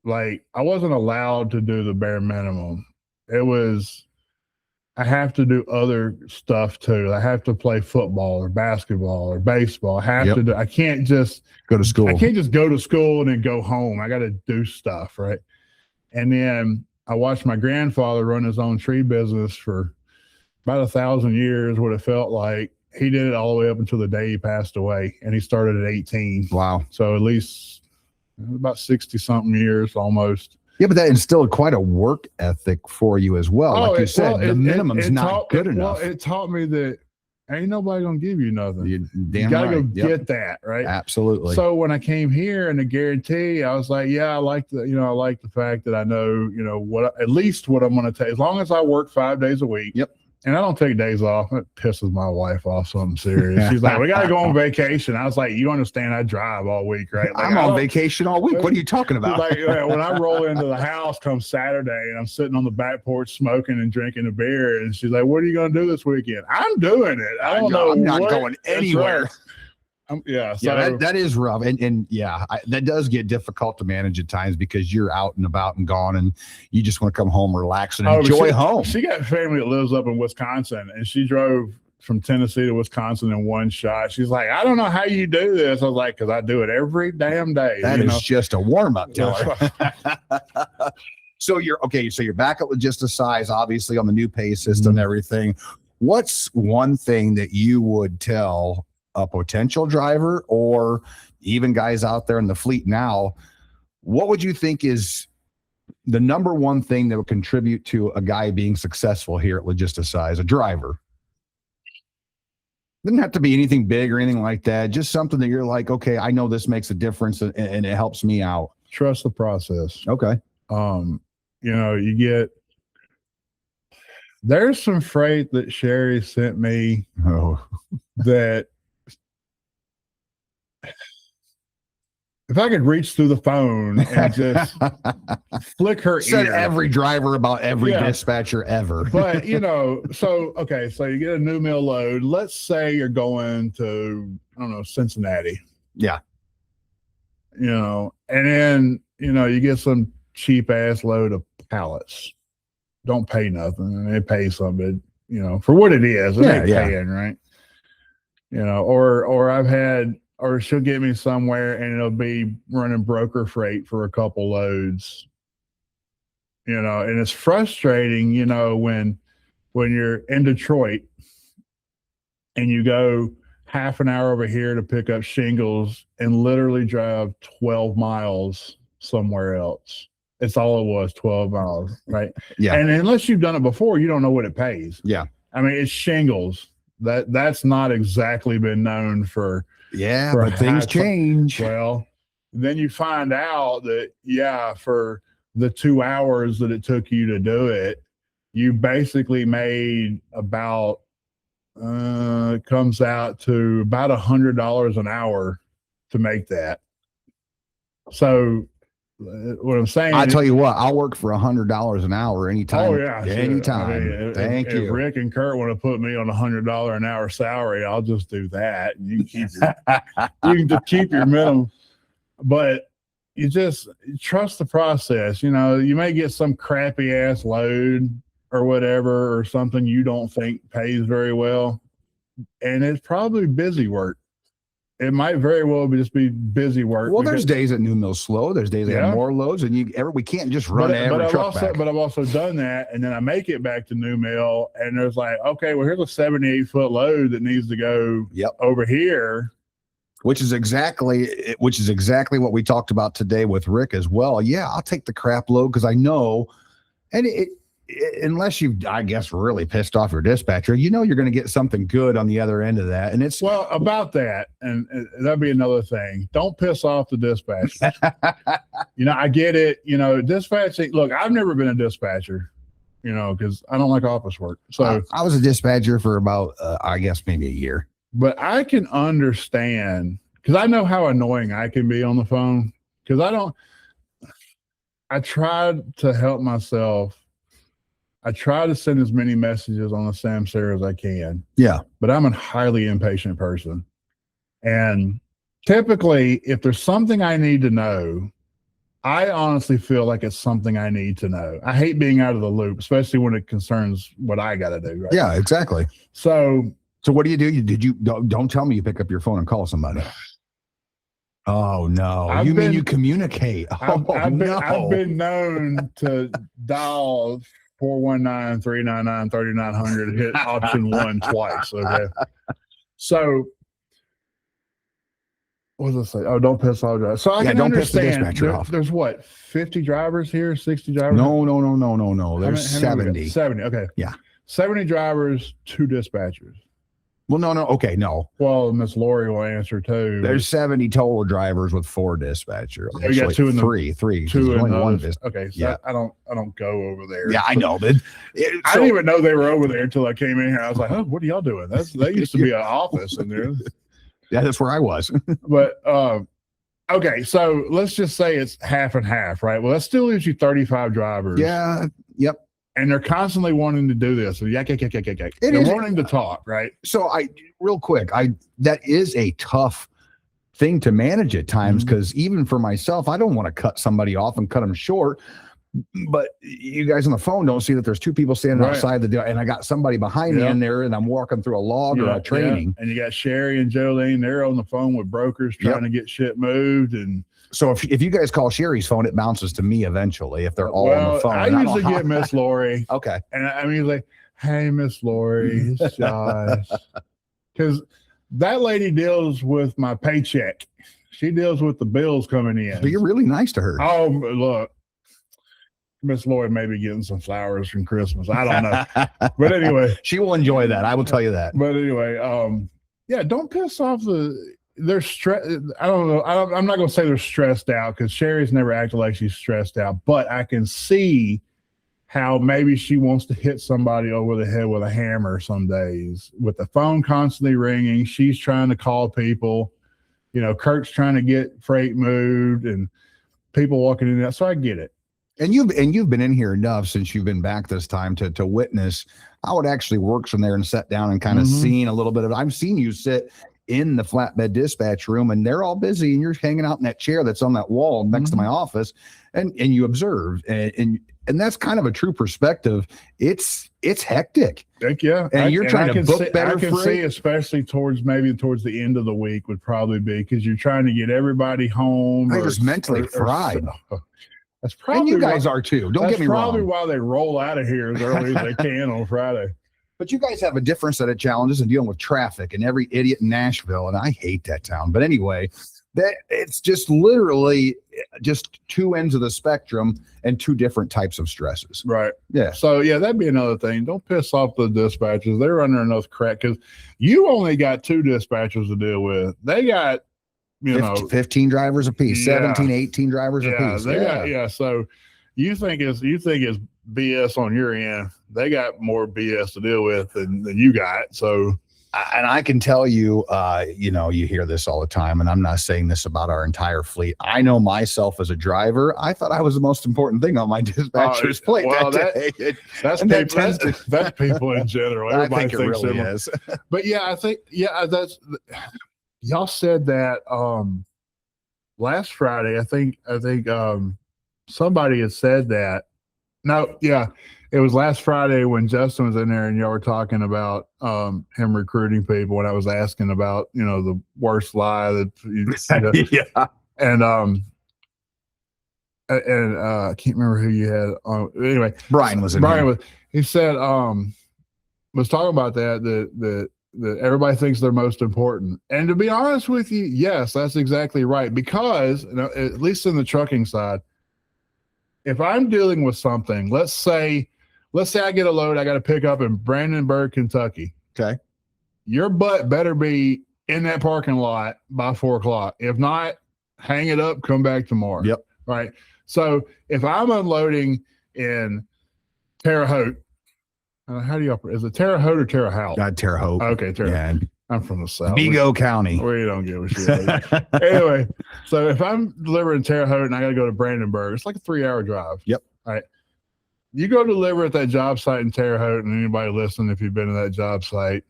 like, I wasn't allowed to do the bare minimum. It was, I have to do other stuff too. I have to play football or basketball or baseball. I have to do, I can't just go to school. I can't just go to school and then go home. I got to do stuff, right? And then I watched my grandfather run his own tree business for about 1,000 years, what it felt like. He did it all the way up until the day he passed away, and he started at 18. Wow. So at least about 60 something years almost. Yeah, but that instilled quite a work ethic for you as well. Like you said, the minimum's not good enough. Well, it taught me that ain't nobody gonna give you nothing. You gotta go get that, right? Absolutely. So when I came here and the guarantee, I was like, yeah, I like the fact that I know, at least what I'm gonna take, as long as I work 5 days a week. Yep. And I don't take days off. It pisses my wife off, something serious. She's like, we got to go on vacation. I was like, you understand I drive all week, right? Like, I'm on vacation all week. What are you talking about? Like, when I roll into the house come Saturday and I'm sitting on the back porch smoking and drinking a beer, and she's like, what are you going to do this weekend? I'm doing it. I don't know. I'm not going anywhere. So that is rough. And that does get difficult to manage at times because you're out and about and gone and you just want to come home, relax, and enjoy home. She got family that lives up in Wisconsin, and she drove from Tennessee to Wisconsin in one shot. She's like, I don't know how you do this. I was like, because I do it every damn day. That is just a warm-up, tell her. So you're back at Logisticize, obviously on the new pay system and everything. What's one thing that you would tell a potential driver or even guys out there in the fleet now? What would you think is the number one thing that would contribute to a guy being successful here at Logisticize, a driver? Doesn't have to be anything big or anything like that. Just something that you're like, okay, I know this makes a difference and it helps me out. Trust the process. Okay. There's some freight that Sherry sent me that if I could reach through the phone and just flick her said ear. Every driver about every dispatcher ever. But, so you get a new mill load. Let's say you're going to, I don't know, Cincinnati. Yeah. And then, you get some cheap ass load of pallets. Don't pay nothing. And they pay something, for what it is. They're paying, right? Or I've had, or she'll get me somewhere and it'll be running broker freight for a couple loads, and it's frustrating, when you're in Detroit and you go half an hour over here to pick up shingles and literally drive 12 miles somewhere else. It's all it was, 12 miles, right? Yeah. And unless you've done it before, you don't know what it pays. Yeah. I mean, it's shingles. That's not exactly been known for. Yeah, but things change. Well, then you find out that, for the 2 hours that it took you to do it, you basically made about it comes out to about $100 an hour to make that. So what I'm saying, I tell you what, I'll work for $100 an hour anytime. Oh yeah, anytime. I mean, Thank you. If Rick and Kurt want to put me on $100 an hour salary, I'll just do that. You can just keep your minimum, but you just trust the process. You know, you may get some crappy ass load or whatever, or something you don't think pays very well, and it's probably busy work. It might very well just be busy work. Well, there's days that New Mill's slow. There's days they have more loads, and we can't just run every truck back. But I've also done that, and then I make it back to New Mill, and there's like, okay, well, here's a 78-foot load that needs to go over here. Which is exactly what we talked about today with Rick as well. Yeah, I'll take the crap load because I know, and unless you've, I guess, really pissed off your dispatcher, you know you're going to get something good on the other end of that. And it's about that, and that'd be another thing. Don't piss off the dispatcher. You know, I get it. You know, dispatching. Look, I've never been a dispatcher. You know, because I don't like office work. So I was a dispatcher for about, I guess, maybe a year. But I can understand, because I know how annoying I can be on the phone. Because I tried to help myself. I try to send as many messages on the Samsara as I can. Yeah. But I'm a highly impatient person. And typically, if there's something I need to know, I honestly feel like it's something I need to know. I hate being out of the loop, especially when it concerns what I got to do. Right? Yeah, exactly. So what do you do? Don't tell me you pick up your phone and call somebody. Oh no! You communicate? I've been known to dial 419-399-3900, hit option 1 twice. Okay. So what was I say? Oh, don't piss off drivers. So I can don't understand. Piss the dispatcher off. There's what, 50 drivers here, 60 drivers? No. There's 70. 70. Okay. Yeah. 70 drivers, 2 dispatchers. Well, no. Okay, no. Well, Miss Lori will answer too. There's 70 total drivers with 4 dispatchers. We got 2 in the three. 2 in only one. Okay, so I don't go over there. Yeah, I know, but I didn't even know they were over there until I came in here. I was like, "Oh, what are y'all doing?" That used to be an office in there. Yeah, that's where I was. But okay, so let's just say it's half and half, right? Well, that still leaves you 35 drivers. Yeah. Yep. And they're constantly wanting to do this. So yak. They're wanting to talk, right? So real quick, that is a tough thing to manage at times, because even for myself, I don't want to cut somebody off and cut them short. But you guys on the phone don't see that there's 2 people standing outside the door, and I got somebody behind me in there, and I'm walking through a log or a training. And you got Sherry and Jolene, they're on the phone with brokers trying to get shit moved. And so if you guys call Sherry's phone, it bounces to me eventually if they're all on the phone. I usually get Miss Lori. Okay. And I'm usually, hey, Miss Lori, it's Josh. Because that lady deals with my paycheck. She deals with the bills coming in. But you're really nice to her. Oh, look. Miss Lori may be getting some flowers from Christmas. I don't know. But anyway. She will enjoy that. I will tell you that. But anyway, don't piss off they're stressed. I don't know. I'm not going to say they're stressed out, because Sherry's never acted like she's stressed out, but I can see how maybe she wants to hit somebody over the head with a hammer some days, with the phone constantly ringing. She's trying to call people, you know, Kurt's trying to get freight moved and people walking in there. So I get it. And you've been in here enough since you've been back this time to witness how it actually works in there and sit down and kind of seen a little bit of it. I've seen you sit in the flatbed dispatch room and they're all busy and you're hanging out in that chair that's on that wall next to my office, and you observe and that's kind of a true perspective. It's hectic. Heck yeah. And you're trying to book better. I can see, especially towards the end of the week would probably be, because you're trying to get everybody home. I just mentally fried. That's probably, and you guys are too. Don't get me wrong. That's probably why they roll out of here as early as they can on Friday. But you guys have a different set of challenges in dealing with traffic and every idiot in Nashville, and I hate that town. But anyway, that it's just literally just 2 ends of the spectrum and 2 different types of stresses. Right. Yeah. So yeah, that'd be another thing. Don't piss off the dispatchers. They're under enough crap, because you only got 2 dispatchers to deal with. They got 15 drivers apiece, 17, 18 drivers apiece. So you think it's BS on your end. They got more BS to deal with than you got. So And I can tell you, you know, you hear this all the time, and I'm not saying this about our entire fleet. I know myself as a driver, I thought I was the most important thing on my dispatcher's plate well, that day. That's people in general. Everybody I think it thinks really similar. is. But yeah, I think, that's, y'all said that last Friday. I think somebody had said that. No, yeah. It was last Friday when Justin was in there and y'all were talking about him recruiting people, and I was asking about, you know, the worst lie that Yeah. and I can't remember who you had on. Anyway, Brian was in Brian here. was. He said was talking about that everybody thinks they're most important, and to be honest with you, yes, that's exactly right. Because at least in the trucking side, if I'm dealing with something, let's say I get a load I got to pick up in Brandenburg, Kentucky. Okay. Your butt better be in that parking lot by 4:00. If not, hang it up, come back tomorrow. Yep. Right. So if I'm unloading in Terre Haute, how do you operate? Is it Terre Haute or Terre Haute? Terre Haute. Okay, Terre Haute. Yeah. I'm from the South. Vigo County. We don't give a shit. Anyway, so if I'm delivering Terre Haute and I got to go to Brandenburg, it's like a 3-hour drive. Yep. All right. You go deliver at that job site in Terre Haute, and anybody listening, if you've been to that job site,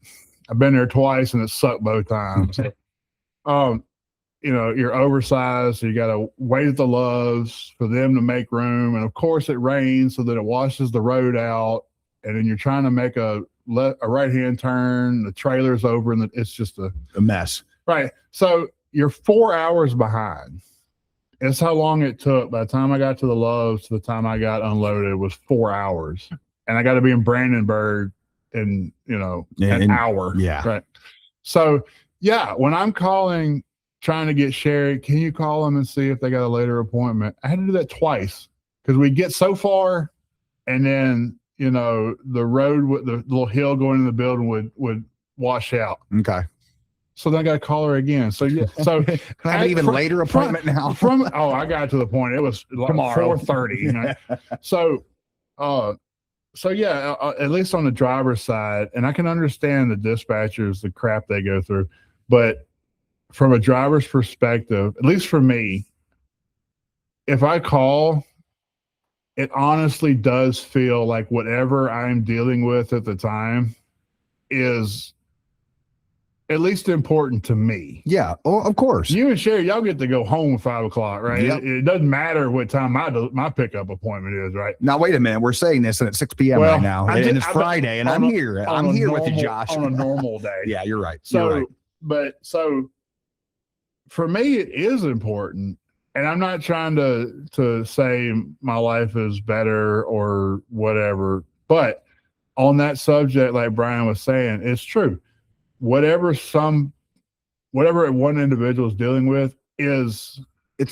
I've been there twice and it sucked both times. You know, you're oversized, so you got to wait at the Loves for them to make room. And of course it rains, so that it washes the road out. And then you're trying to make a right-hand turn, the trailer's over, and it's just a mess. Right. So you're 4 hours behind. It's how long it took. By the time I got to the Loves to the time I got unloaded was 4 hours. And I got to be in Brandenburg in, you know, an hour. Yeah. Right. So yeah, when I'm calling, trying to get Sherry, can you call them and see if they got a later appointment? I had to do that twice because we get so far, and then, you know, the road with the little hill going in the building would wash out. Okay. So then I got to call her again. So yeah, so can I have an even later appointment now? I got to the point. It was like tomorrow 4:30. You know? So yeah, at least on the driver's side, and I can understand the dispatchers, the crap they go through, but from a driver's perspective, at least for me, if I call, it honestly does feel like whatever I'm dealing with at the time is at least important to me. Yeah. Oh, of course. You and Sherry, y'all get to go home at 5 o'clock, right? Yep. It doesn't matter what time my pickup appointment is, right? Now, wait a minute. We're saying this and it's 6 p.m. right now. And it's Friday, and I'm here. I'm here with you, Josh. On a normal day. Yeah, you're right. So, you're right. So for me, it is important. And I'm not trying to say my life is better or whatever. But on that subject, like Brian was saying, it's true. Whatever one individual is dealing with it's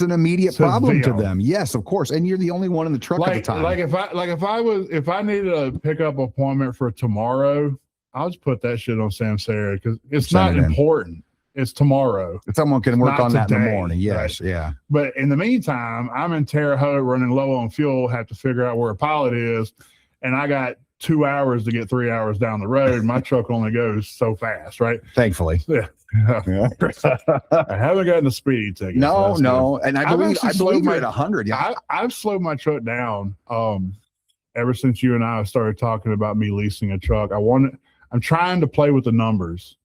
an immediate problem to them. Yes, of course. And you're the only one in the truck at the time. If I needed a pickup appointment for tomorrow, I'll just put that shit on Samsara because it's not important. It's tomorrow. Someone can work on that in the morning. right? Yes, yeah. But in the meantime, I'm in Terre Haute running low on fuel, have to figure out where a pilot is, and I got 2 hours to get 3 hours down the road. My truck only goes so fast, right? Thankfully. Yeah. I haven't gotten a speeding ticket. No. And I believe you're at 100. Yeah. I've slowed my truck down ever since you and I started talking about me leasing a truck. I'm trying to play with the numbers.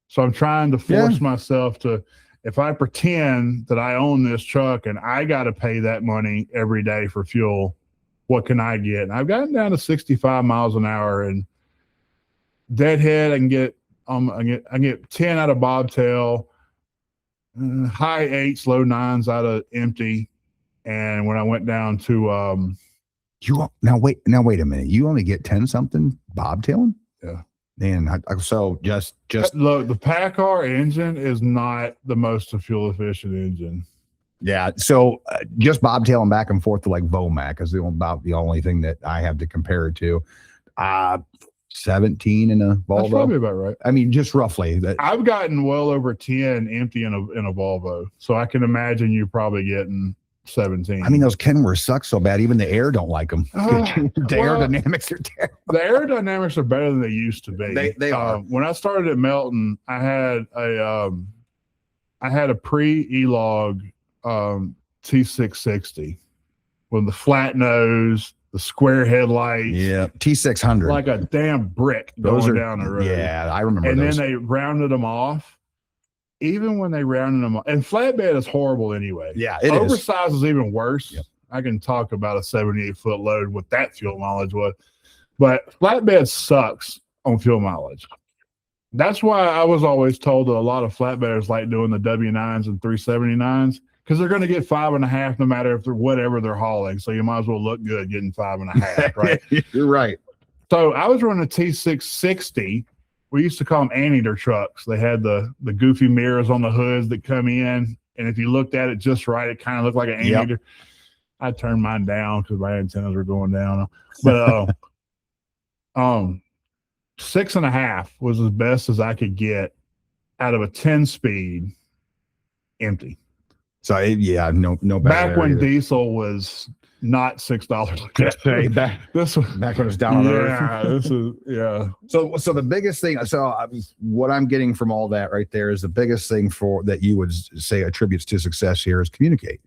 So I'm trying to force myself to, if I pretend that I own this truck and I got to pay that money every day for fuel, what can I get? And I've gotten down to 65 miles an hour, and deadhead, I can get 10 out of bobtail, high 8s, low 9s out of empty. And when I went down to now wait a minute. You only get 10 something bobtailing? Yeah. Man, so just look, the PACCAR engine is not the most fuel efficient engine. Yeah, so just bobtailing back and forth to like Vomac is about the only thing that I have to compare it to. 17 in a Volvo. That's probably about right. I mean, just roughly. I've gotten well over 10 empty in a Volvo, so I can imagine you're probably getting 17. I mean, those Kenworths suck so bad. Even the air don't like them. The Well, aerodynamics are terrible. The aerodynamics are better than they used to be. They are. When I started at Melton, I had a pre-E-Log T660 with the flat nose, the square headlights. Yeah, T600. Like a damn brick going down the road. Yeah, I remember and those. Then they rounded them off. Even when they rounded them off, and flatbed is horrible anyway. Yeah, it Oversized is even worse. Yep. I can talk about a 78-foot load with that fuel mileage was, but flatbed sucks on fuel mileage. That's why I was always told that a lot of flatbedders like doing the W9s and 379s because they're going to get 5.5 no matter if they're whatever they're hauling. So you might as well look good getting 5.5, right? You're right. So I was running a T660. We used to call them anteater trucks. They had the goofy mirrors on the hoods that come in, and if you looked at it just right, it kind of looked like an anteater. Yep. I turned mine down because my antennas were going down. But 6.5 was as best as I could get out of a 10-speed empty. So no better. Back when diesel was not $6. Back when it was down on earth. So the biggest thing. So what I'm getting from all that right there is the biggest thing for that you would say attributes to success here is communicate.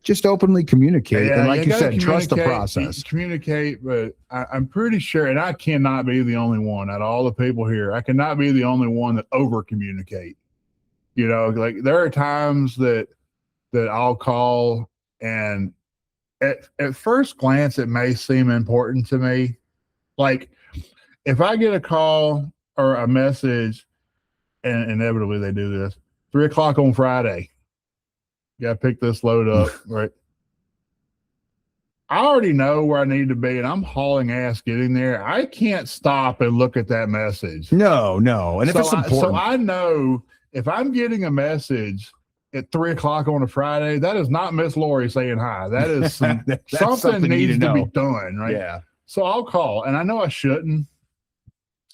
Just openly communicate, and like you said, trust the process. Communicate, but I'm pretty sure, and I cannot be the only one out of all the people here. I cannot be the only one that over communicate. You know, like there are times that I'll call, and at first glance, it may seem important to me. Like if I get a call or a message, and inevitably they do this, 3:00 on Friday. You got to pick this load up, right? I already know where I need to be, and I'm hauling ass getting there. I can't stop and look at that message. No. And if it's important. So I know if I'm getting a message at 3:00 on a Friday, that is not Miss Lori saying hi. That is something needs to be done, right? Yeah. So I'll call, and I know I shouldn't.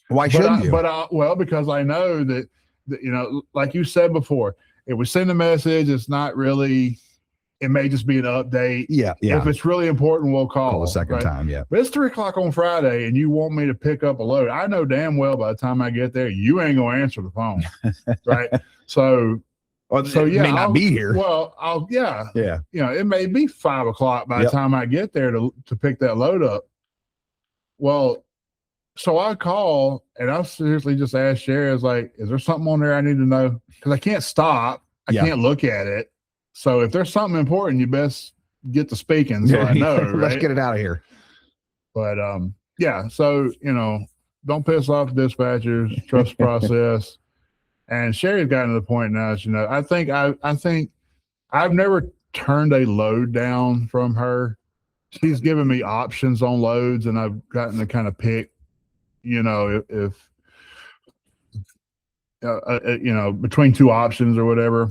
Why shouldn't you? Well, because I know that, you know, like you said before, if we send a message, it's not really, it may just be an update. Yeah. If it's really important, we'll call a second time. Yeah. But it's 3:00 on Friday and you want me to pick up a load. I know damn well by the time I get there, you ain't going to answer the phone. Right. So you may not be here. Well, yeah. You know, it may be 5:00 by the time I get there to pick that load up. Well, so I call and I seriously just ask Sherry, I was like, is there something on there I need to know? Because I can't stop. I can't look at it. So if there's something important, you best get to speaking so I know. Let's right? get it out of here. But so, you know, don't piss off the dispatchers, trust the process. And Sherry's gotten to the point now that, you know, I think I've never turned a load down from her. She's given me options on loads and I've gotten to kind of pick, you know, if you know, between two options or whatever,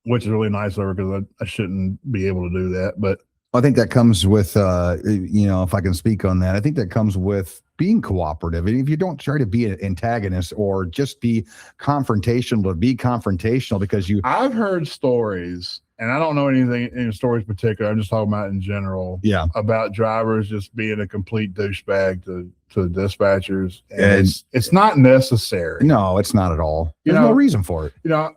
which is really nice of her because I shouldn't be able to do that. But I think that comes with, you know, if I can speak on that, I think that comes with being cooperative. And if you don't try to be an antagonist or just be confrontational to be confrontational because I've heard stories, and I don't know any stories in particular. I'm just talking about in general. Yeah. About drivers just being a complete douchebag to dispatchers. And it's not necessary. No, it's not at all. There's no reason for it. You know,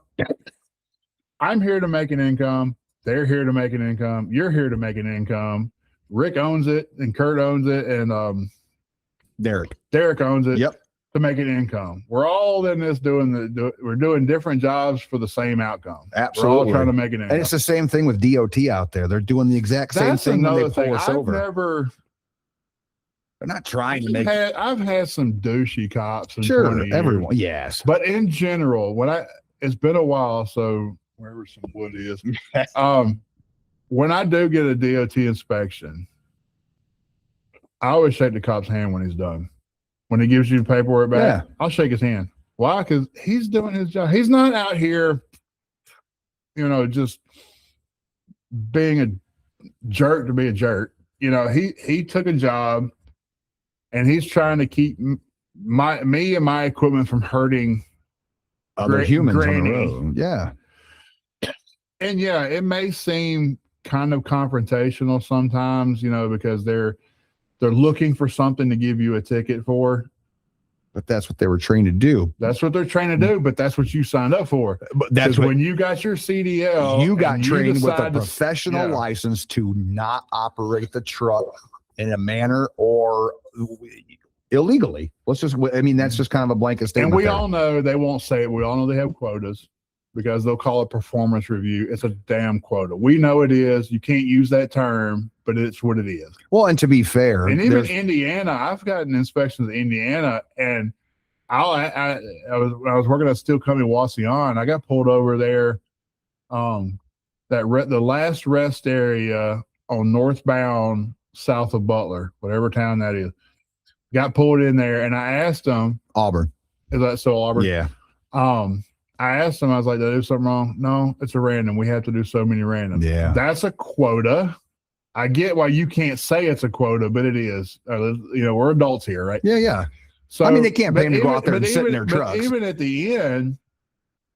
I'm here to make an income. They're here to make an income. You're here to make an income. Rick owns it and Kurt owns it and Derek owns it. Yep. To make an income. We're all in this we're doing different jobs for the same outcome. Absolutely. We're all trying to make an income. And it's the same thing with DOT out there. They're doing the exact same thing when they pull us over. They're not trying to make. I've had some douchey cops. Sure, everyone. Yes. But in general, it's been a while, so wherever some wood is. When I do get a DOT inspection, I always shake the cop's hand when he's done. When he gives you the paperwork back, I'll shake his hand. Why? Because he's doing his job. He's not out here, you know, just being a jerk to be a jerk. You know, he took a job and he's trying to keep me and my equipment from hurting other humans on the road. Yeah. And yeah, it may seem kind of confrontational sometimes, because they're looking for something to give you a ticket for. But that's what they were trained to do. That's what they're trained to do, but that's what you signed up for. But that's when you got your CDL, you got trained with a professional license to not operate the truck in a manner or illegally. That's just kind of a blanket statement. And we all know they won't say it. We all know they have quotas because they'll call it performance review. It's a damn quota. We know it is. You can't use that term, but it's what it is. Well, and to be fair, and even Indiana, I've gotten inspections in Indiana, and I was working at a steel company in Wasion. I got pulled over there. The last rest area on northbound south of Butler, whatever town that is, got pulled in there, and I asked them, Auburn. Is that so, Auburn? Yeah. I asked them, I was like, did I do something wrong? No, it's a random. We have to do so many random. Yeah. That's a quota. I get why you can't say it's a quota, but it is. We're adults here, right? Yeah, yeah. So they can't pay them to go out there and sit in their trucks. But even at the end,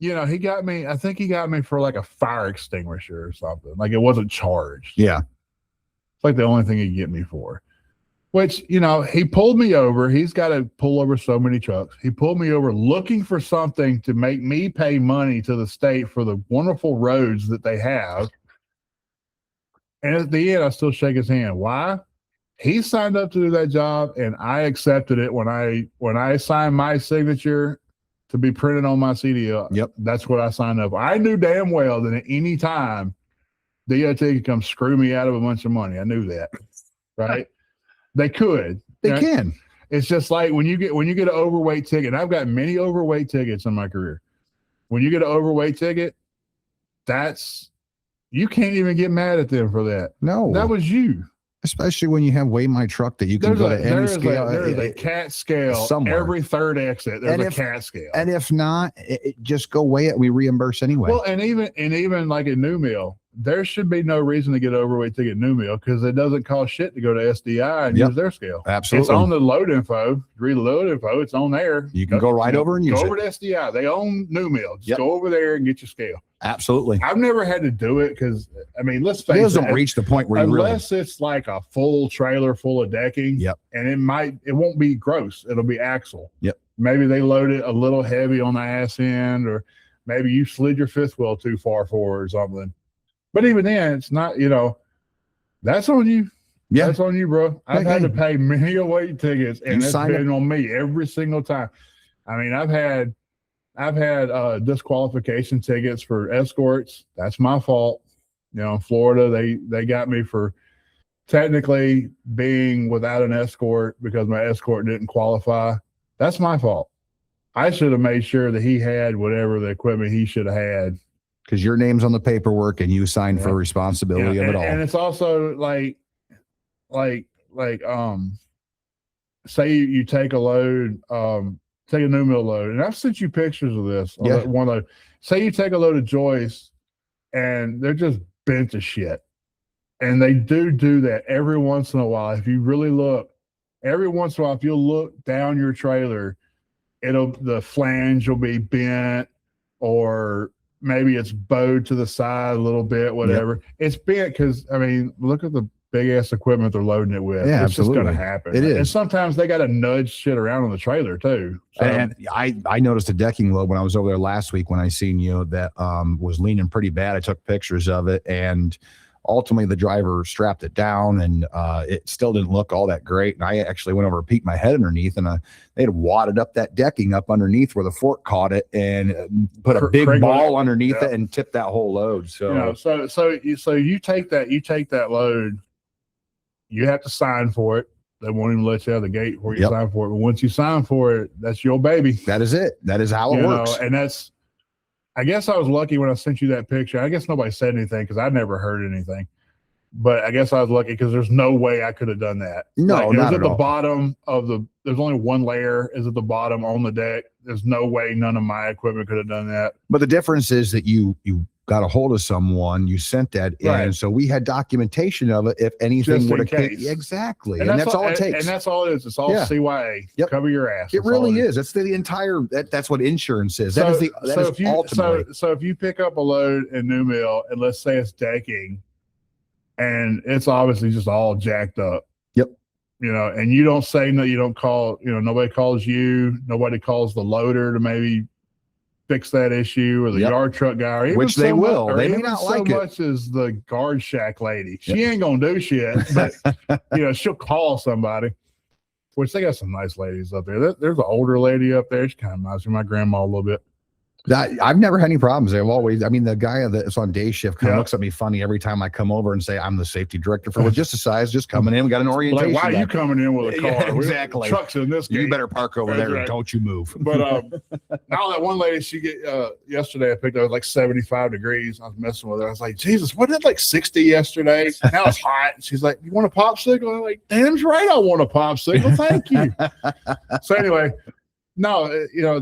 he got me, I think he got me for like a fire extinguisher or something. Like it wasn't charged. Yeah. It's like the only thing he'd get me for. Which, he pulled me over. He's got to pull over so many trucks. He pulled me over looking for something to make me pay money to the state for the wonderful roads that they have. And at the end, I still shake his hand. Why? He signed up to do that job, and I accepted it when I signed my signature to be printed on my CDL. Yep. That's what I signed up for. I knew damn well that at any time DOT could come screw me out of a bunch of money. I knew that. Right? They could. They can. It's just like when you get an overweight ticket, and I've got many overweight tickets in my career. When you get an overweight ticket, you can't even get mad at them for that. No. That was you. Especially when you have Weigh My Truck that you can go to any scale. There is a cat scale somewhere. Every third exit. There's a cat scale. And if not, just go weigh it. We reimburse anyway. Well, and even like a new meal, there should be no reason to get an overweight ticket new meal because it doesn't cost shit to go to SDI and use their scale. Absolutely. It's on the load info. Read the load info. It's on there. You can go right over and use it. Go over to SDI. They own new meal. Just go over there and get your scale. Absolutely. I've never had to do it because, let's face it. It doesn't reach the point where unless it's like a full trailer full of decking. Yep. And it won't be gross. It'll be axle. Yep. Maybe they load it a little heavy on the ass end, or maybe you slid your fifth wheel too far forward or something. But even then, it's not, that's on you. Yeah. That's on you, bro. I've had to pay many weight tickets, and it's been on me every single time. I've had disqualification tickets for escorts. That's my fault. In Florida, they got me for technically being without an escort because my escort didn't qualify. That's my fault. I should have made sure that he had whatever the equipment he should have had. Because your name's on the paperwork and you signed for responsibility of it all. And it's also like say you take a load, take a new mill load, and I've sent you pictures of this. One load. Say you take a load of joists, and they're just bent to shit, and they do that every once in a while. If you really look, every once in a while, if you'll look down your trailer, the flange will be bent, or maybe it's bowed to the side a little bit, whatever. It's bent because look at the big ass equipment they're loading it with. Yeah, it's just going to happen. It is. And sometimes they got to nudge shit around on the trailer too. So, and I noticed a decking load when I was over there last week when I seen you that was leaning pretty bad. I took pictures of it, and ultimately the driver strapped it down, and it still didn't look all that great. And I actually went over and peeked my head underneath, and they had wadded up that decking up underneath where the fork caught it, and put a big ball underneath it and tipped that whole load. So so you take that load. You have to sign for it. They won't even let you out of the gate before you sign for it. But once you sign for it, that's your baby. That is it. That is how it works. And I guess I was lucky when I sent you that picture. I guess nobody said anything because I never heard anything. But I guess I was lucky because there's no way I could have done that. No, not at all. Bottom of there's only one layer is at the bottom on the deck. There's no way none of my equipment could have done that. But the difference is that you got a hold of someone, you sent that in, and so we had documentation of it if anything would have came. Exactly. And that's all it takes. And that's all it is. It's all CYA. Yep. Cover your ass. It really is. That's the entire that's what insurance is. That is ultimately. So if you pick up a load in new mill and let's say it's decking, and it's obviously just all jacked up. Yep. You know, and you don't say no, you don't call, you know, nobody calls you, nobody calls the loader to maybe fix that issue, or the yard truck guy, or even which they will. Much, they may not like so much as the guard shack lady. She ain't gonna do shit, but you know, she'll call somebody. Which they got some nice ladies up there. There's an older lady up there. She kind of reminds me of my grandma a little bit. I've never had any problems. They've always, I mean, the guy that's on day shift kind of looks at me funny every time I come over and say, I'm the safety director for Logisticize, just coming in. We got an orientation. Like, why are you coming in with a car? Yeah, exactly. Trucks in this You gate. better park over there and don't you move. But now that one lady, yesterday I picked up, it was like 75 degrees. I was messing with her. I was like, Jesus, wasn't it like 60 yesterday? Now it's hot. And she's like, you want a popsicle? I'm like, damn right I want a popsicle. Thank you. So anyway, no, you know,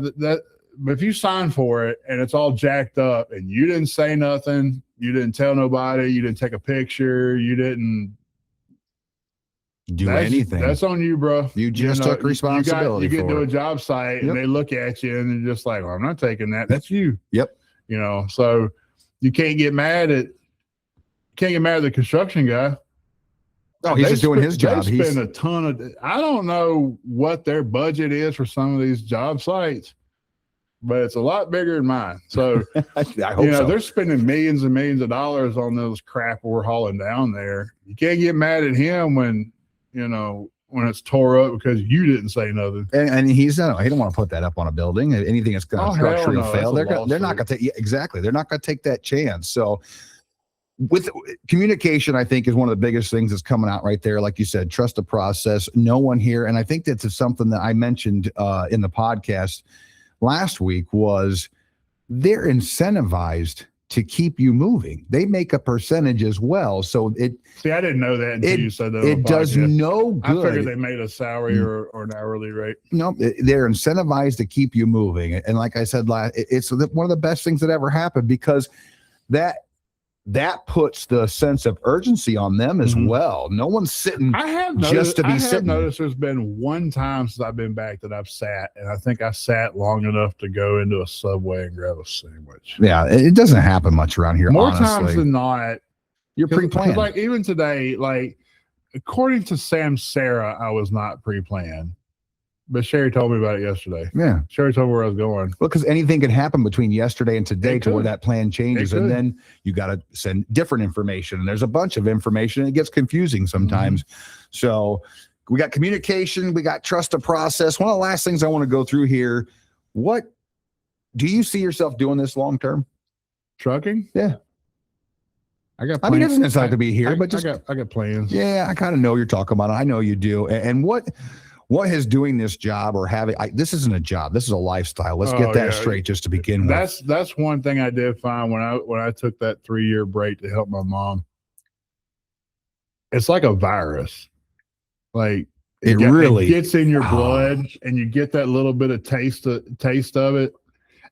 but if you sign for it and it's all jacked up and you didn't say nothing, you didn't tell nobody, you didn't take a picture, you didn't do anything, that's on you, bro. You just took responsibility. You get to a job site and they look at you and they're just like, well, I'm not taking that. That's you. Yep. You know, so you can't get mad at the construction guy. Oh, he's just doing his job. They spend a ton of, I don't know what their budget is for some of these job sites, but it's a lot bigger than mine. So I hope so. They're spending millions and millions of dollars on those crap we're hauling down there. You can't get mad at him when it's tore up because you didn't say nothing. And he don't want to put that up on a building. Anything that's going to structurally fail, they're not going to take. Exactly, they're not going to take that chance. So, with communication, I think is one of the biggest things that's coming out right there. Like you said, trust the process. No one here, and I think that's something that I mentioned in the podcast last week, was they're incentivized to keep you moving. They make a percentage as well. So I didn't know that until you said that. It does no good. I figured they made a salary or an hourly rate. No, they're incentivized to keep you moving. And like I said, it's one of the best things that ever happened, because that puts the sense of urgency on them as well. No one's sitting just to be sitting. I have noticed there's been one time since I've been back that I've sat, and I think I sat long enough to go into a Subway and grab a sandwich. Yeah, it doesn't happen much around here. More honestly. times than not, you're pre-planned. Like even today, like according to Sam Sarah, I was not pre-planned. But Sherry told me about it yesterday. Yeah. Sherry told me where I was going. Well, because anything can happen between yesterday and today to where that plan changes. And then you got to send different information. And there's a bunch of information and it gets confusing sometimes. So we got communication. We got trust the process. One of the last things I want to go through here. What do you see yourself doing this long term? Trucking? Yeah. I got plans. I mean, it doesn't necessarily have to be here, but just I got plans. Yeah, I kind of know you're talking about it. I know you do. And what has doing this job or having this isn't a job, this is a lifestyle. Let's get that straight just to begin with. That's one thing I did find when I took that 3-year break to help my mom. It's like a virus. Like it gets in your blood, and you get that little bit of taste of it.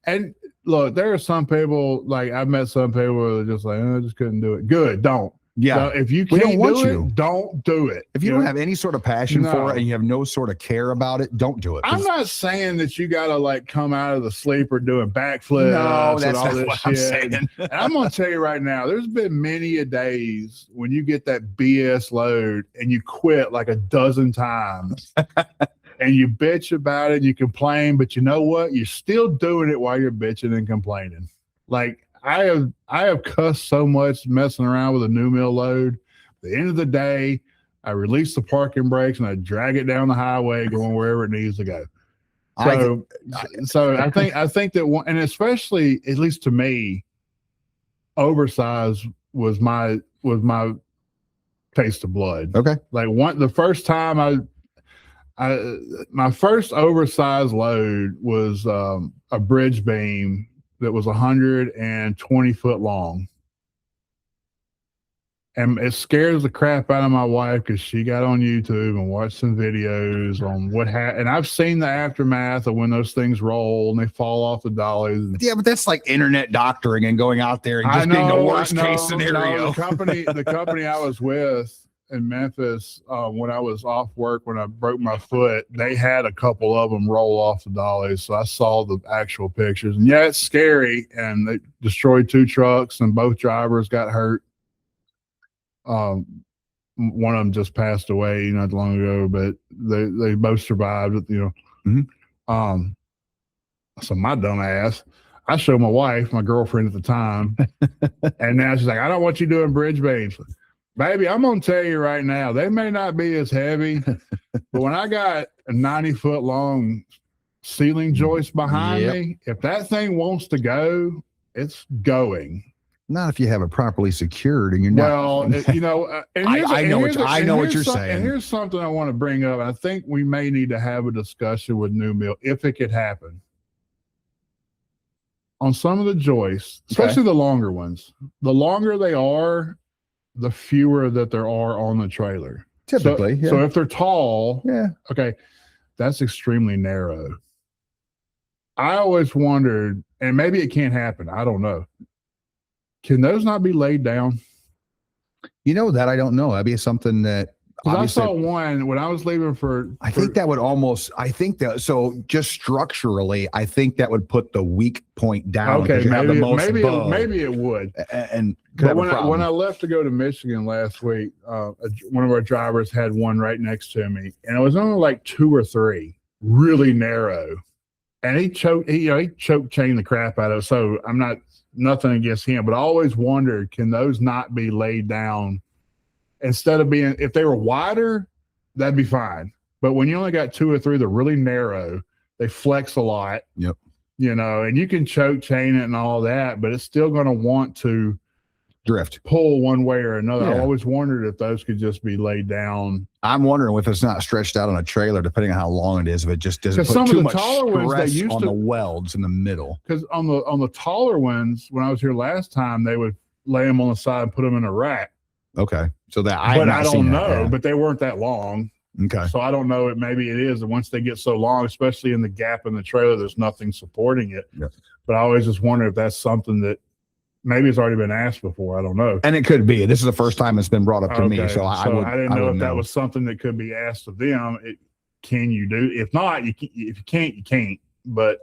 And look, there are some people, like I've met some people who are just like, I just couldn't do it. Good, don't. Yeah. So if you can't do it, don't do it. If you don't have any sort of passion for it and you have no sort of care about it, don't do it. I'm not saying that you got to like come out of the sleeper doing backflips. No, and that's all not this what shit. I'm saying. And I'm going to tell you right now, there's been many a days when you get that BS load and you quit like a dozen times and you bitch about it and you complain, but you know what? You're still doing it while you're bitching and complaining. Like, I have cussed so much messing around with a new mill load. At the end of the day, I release the parking brakes and I drag it down the highway going wherever it needs to go. So I think that one, and especially at least to me, oversized was my taste of blood. Okay. Like the first time my first oversized load was a bridge beam that was 120 foot long. And it scares the crap out of my wife because she got on YouTube and watched some videos on what happened. And I've seen the aftermath of when those things roll and they fall off the dollies. Yeah, but that's like internet doctoring and going out there and just being the worst case scenario. The company I was with in Memphis, when I was off work, when I broke my foot, they had a couple of them roll off the dollies. So I saw the actual pictures, and yeah, it's scary. And they destroyed 2 trucks and both drivers got hurt. One of them just passed away not long ago, but they both survived. So my dumb ass, I showed my wife, my girlfriend at the time, and now she's like, I don't want you doing bridge beams. Baby, I'm going to tell you right now, they may not be as heavy, but when I got a 90-foot long ceiling joist behind me, if that thing wants to go, it's going. Not if you have it properly secured and you're not. Well, and I know what you're saying. And here's something I want to bring up. I think we may need to have a discussion with New Mill if it could happen. On some of the joists, especially the longer ones, the longer they are, the fewer that there are on the trailer. Typically, so if they're tall, okay, that's extremely narrow. I always wondered, and maybe it can't happen, I don't know. Can those not be laid down? That I don't know. That'd be something that I saw one when I was leaving I think that so just structurally, I think that would put the weak point down. Okay, maybe it would. And but when I left to go to Michigan last week, one of our drivers had one right next to me, and it was only like 2 or 3, really narrow. And he choke chained the crap out of it. So I'm nothing against him, but I always wondered, can those not be laid down instead of being, if they were wider, that'd be fine. But when you only got 2 or 3, they're really narrow, they flex a lot. Yep. And you can choke chain it and all that, but it's still going to want to drift, pull one way or another. I always wondered if those could just be laid down. I'm wondering if it's not stretched out on a trailer, depending on how long it is, if it just doesn't put too much stress on the welds in the middle. Because on the taller ones, when I was here last time, they would lay them on the side and put them in a rack. Okay, so that I don't know, but they weren't that long. Okay, so I don't know. Maybe it is, and once they get so long, especially in the gap in the trailer, there's nothing supporting it. Yeah. But I always just wonder if that's something that maybe it's already been asked before. I don't know. And it could be. This is the first time it's been brought up to me. So I didn't know if that was something that could be asked of them. Can you do? If not, if you can't, you can't. But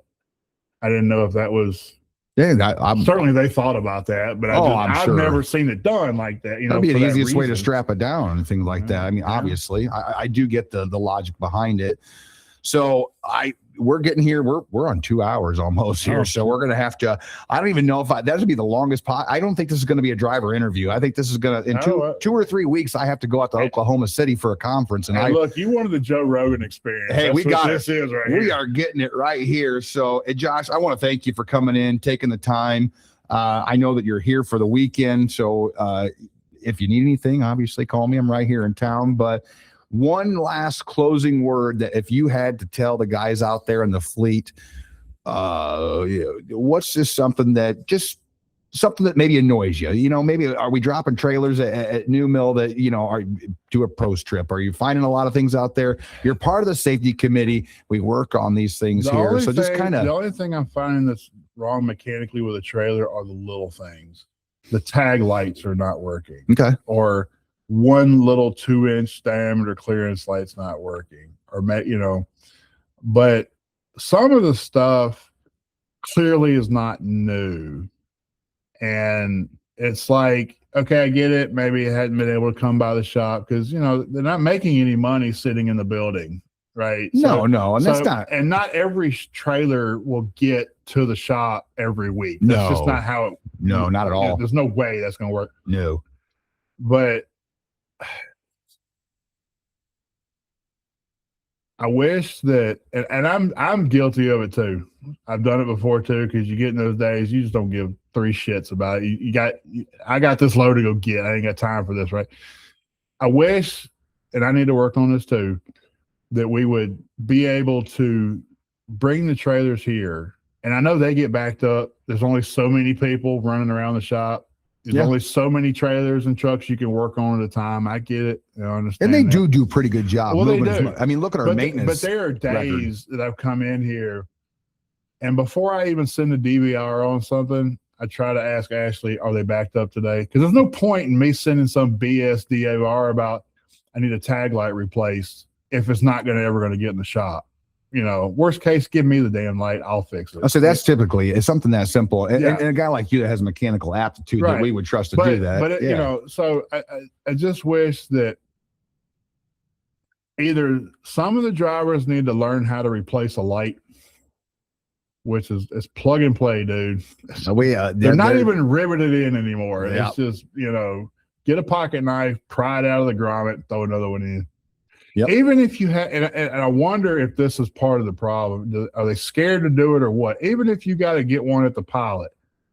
I didn't know if that was. Yeah, certainly they thought about that, but I've sure. never seen it done like that. That'd be the easiest way to strap it down and things like that. I mean, obviously, I do get the logic behind it. So we're getting here. We're on 2 hours almost here. So we're going to have to, I don't even know if that would be the longest I don't think this is going to be a driver interview. I think this is going to, in 2 or 3 weeks, I have to go out to Oklahoma City for a conference. And look, you wanted the Joe Rogan experience. Hey, we got this is right here. We are getting it right here. So Josh, I want to thank you for coming in, taking the time. I know that you're here for the weekend. So if you need anything, obviously call me. I'm right here in town, but one last closing word that if you had to tell the guys out there in the fleet, what's just something that maybe annoys you? Maybe are we dropping trailers at New Mill that, do a pros trip? Are you finding a lot of things out there? You're part of the safety committee. We work on these things here. So just kind of. The only thing I'm finding that's wrong mechanically with a trailer are the little things. The tag lights are not working. Okay. Or one little 2-inch diameter clearance light's not working, but some of the stuff clearly is not new. And it's like, okay, I get it. Maybe it hadn't been able to come by the shop because, they're not making any money sitting in the building. Right. No. And that's not. And not every trailer will get to the shop every week. No. That's just not how it. No, not at all. There's no way that's going to work. No. But I wish that, and I'm guilty of it too. I've done it before too, because you get in those days, you just don't give 3 shits about it. I got this load to go get. I ain't got time for this, right? I wish, and I need to work on this too, that we would be able to bring the trailers here. And I know they get backed up. There's only so many people running around the shop. There's only so many trailers and trucks you can work on at a time. I get it. I understand. And they do a pretty good job. Well, they do. I mean, look at our maintenance. But there are days that I've come in here, and before I even send a DVR on something, I try to ask Ashley, are they backed up today? Because there's no point in me sending some BS DVR about I need a tag light replaced if it's not ever going to get in the shop. worst case, give me the damn light. I'll fix it. So that's typically it's something that simple. And a guy like you that has mechanical aptitude that we would trust to do that. But so I just wish that either some of the drivers need to learn how to replace a light, which is plug and play, dude. They're not even riveted in anymore. It's just, get a pocket knife, pry it out of the grommet, throw another one in. Yep. Even if you have, and I wonder if this is part of the problem. Are they scared to do it or what? Even if you got to get one at the pilot,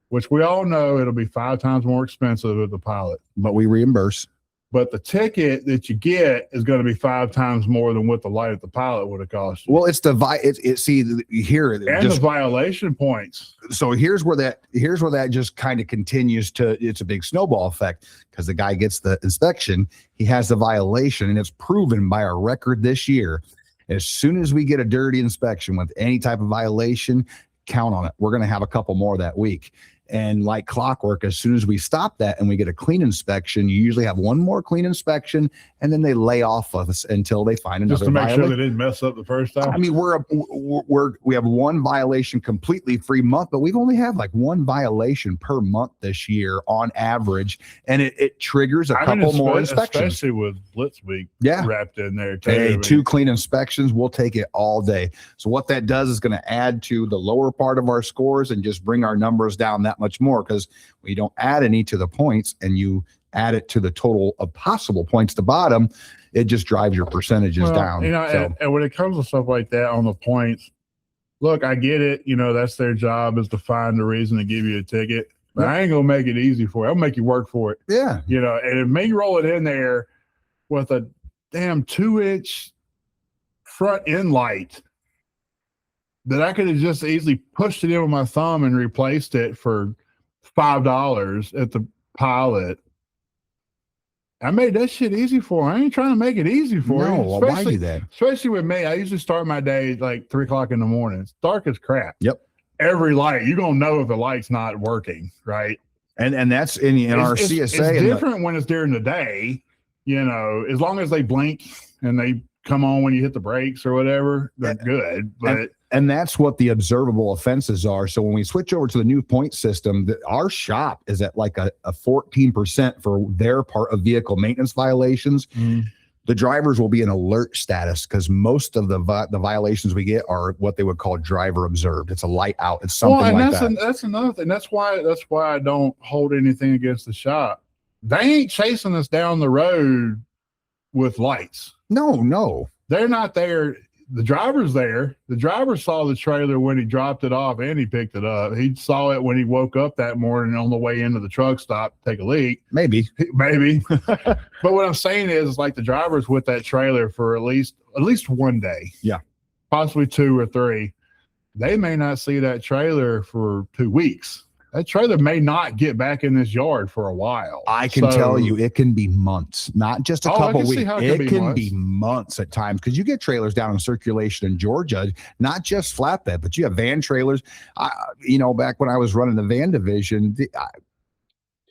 which we all know it'll be 5 times more expensive at the pilot. But we reimburse. But the ticket that you get is going to be 5 times more than what the light at the pilot would have cost you. Well, it's the the violation points. So here's where that just kind of continues to. It's a big snowball effect because the guy gets the inspection, he has the violation, and it's proven by our record this year. As soon as we get a dirty inspection with any type of violation, count on it. We're going to have a couple more that week. And like clockwork, as soon as we stop that and we get a clean inspection, you usually have one more clean inspection, and then they lay off of us until they find another. Just to make sure they didn't mess up the first time. I mean, we have one violation completely free month, but we've only had like one violation per month this year on average, and it triggers a couple more inspections, especially with Blitz Week wrapped in there. Hey, 2 clean inspections, we'll take it all day. So what that does is going to add to the lower part of our scores and just bring our numbers down that much more, because we don't add any to the points and you add it to the total of possible points to bottom, it just drives your percentages down. And when it comes to stuff like that on the points, look, I get it. That's their job, is to find the reason to give you a ticket. But I ain't gonna make it easy for you. I'll make you work for it. Yeah. And it may roll it in there with a damn 2-inch front end light that I could have just easily pushed it in with my thumb and replaced it for $5 at the pilot. I made that shit easy for him. I ain't trying to make it easy for him. No, why do that? Especially with me, I usually start my day like 3 o'clock in the morning. It's dark as crap. Yep. Every light, you're gonna know if the light's not working, right? And that's in our CSA. It's different when it's during the day. As long as they blink and they come on when you hit the brakes or whatever, they're good. But and that's what the observable offenses are. So when we switch over to the new point system, our shop is at like a 14% for their part of vehicle maintenance violations. The drivers will be in alert status because most of the violations we get are what they would call driver observed. It's a light out. It's something that. That's another thing. That's why I don't hold anything against the shop. They ain't chasing us down the road with lights. No. They're not there. The driver's there. The driver saw the trailer when he dropped it off and he picked it up. He saw it when he woke up that morning on the way into the truck stop to take a leak. Maybe. But what I'm saying is like the driver's with that trailer for at least one day. Yeah. Possibly 2 or 3. They may not see that trailer for 2 weeks. That trailer may not get back in this yard for a while. I can tell you it can be months, not just a couple weeks. It can be months at times, because you get trailers down in circulation in Georgia, not just flatbed, but you have van trailers. Back when I was running the van division,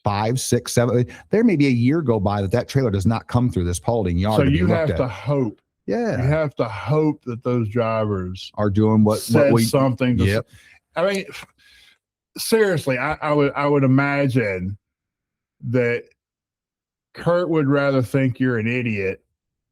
5, 6, 7, there may be a year go by that trailer does not come through this Paulding yard. So you have to hope. Yeah. You have to hope that those drivers are doing what we something. Yep. I mean, seriously, I would imagine that Kurt would rather think you're an idiot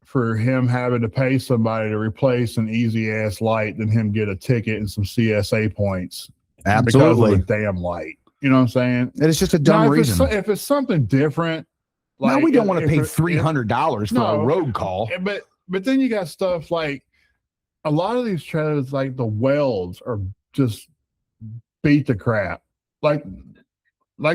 for him having to pay somebody to replace an easy ass light than him get a ticket and some CSA points. Absolutely. Because of a damn light. You know what I'm saying? It's just a dumb reason. If it's something different, like, now we don't want to pay $300 for a road call. But then you got stuff like a lot of these trailers, like the welds are just beat the crap. Like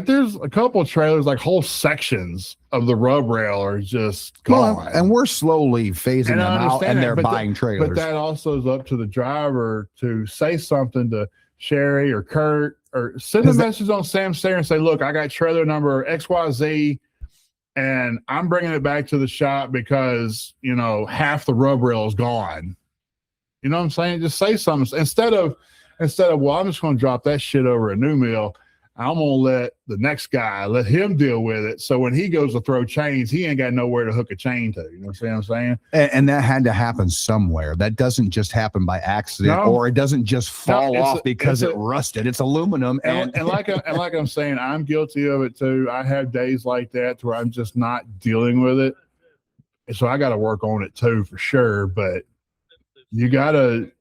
there's a couple of trailers, like whole sections of the rub rail are just gone. And we're slowly phasing them out, and they're buying trailers. But that also is up to the driver to say something to Sherry or Kurt, or send a message on Sam Stair and say, look, I got trailer number XYZ and I'm bringing it back to the shop because, half the rub rail is gone. You know what I'm saying? Just say something instead of, well, I'm just going to drop that shit over a new mill. I'm gonna let the next guy let him deal with it. So when he goes to throw chains, he ain't got nowhere to hook a chain to. You know what I'm saying? And that had to happen somewhere. That doesn't just happen by accident, or it doesn't just fall off because it rusted. It's aluminum. And like I'm saying, I'm guilty of it too. I have days like that where I'm just not dealing with it. And so I got to work on it too, for sure. But you gotta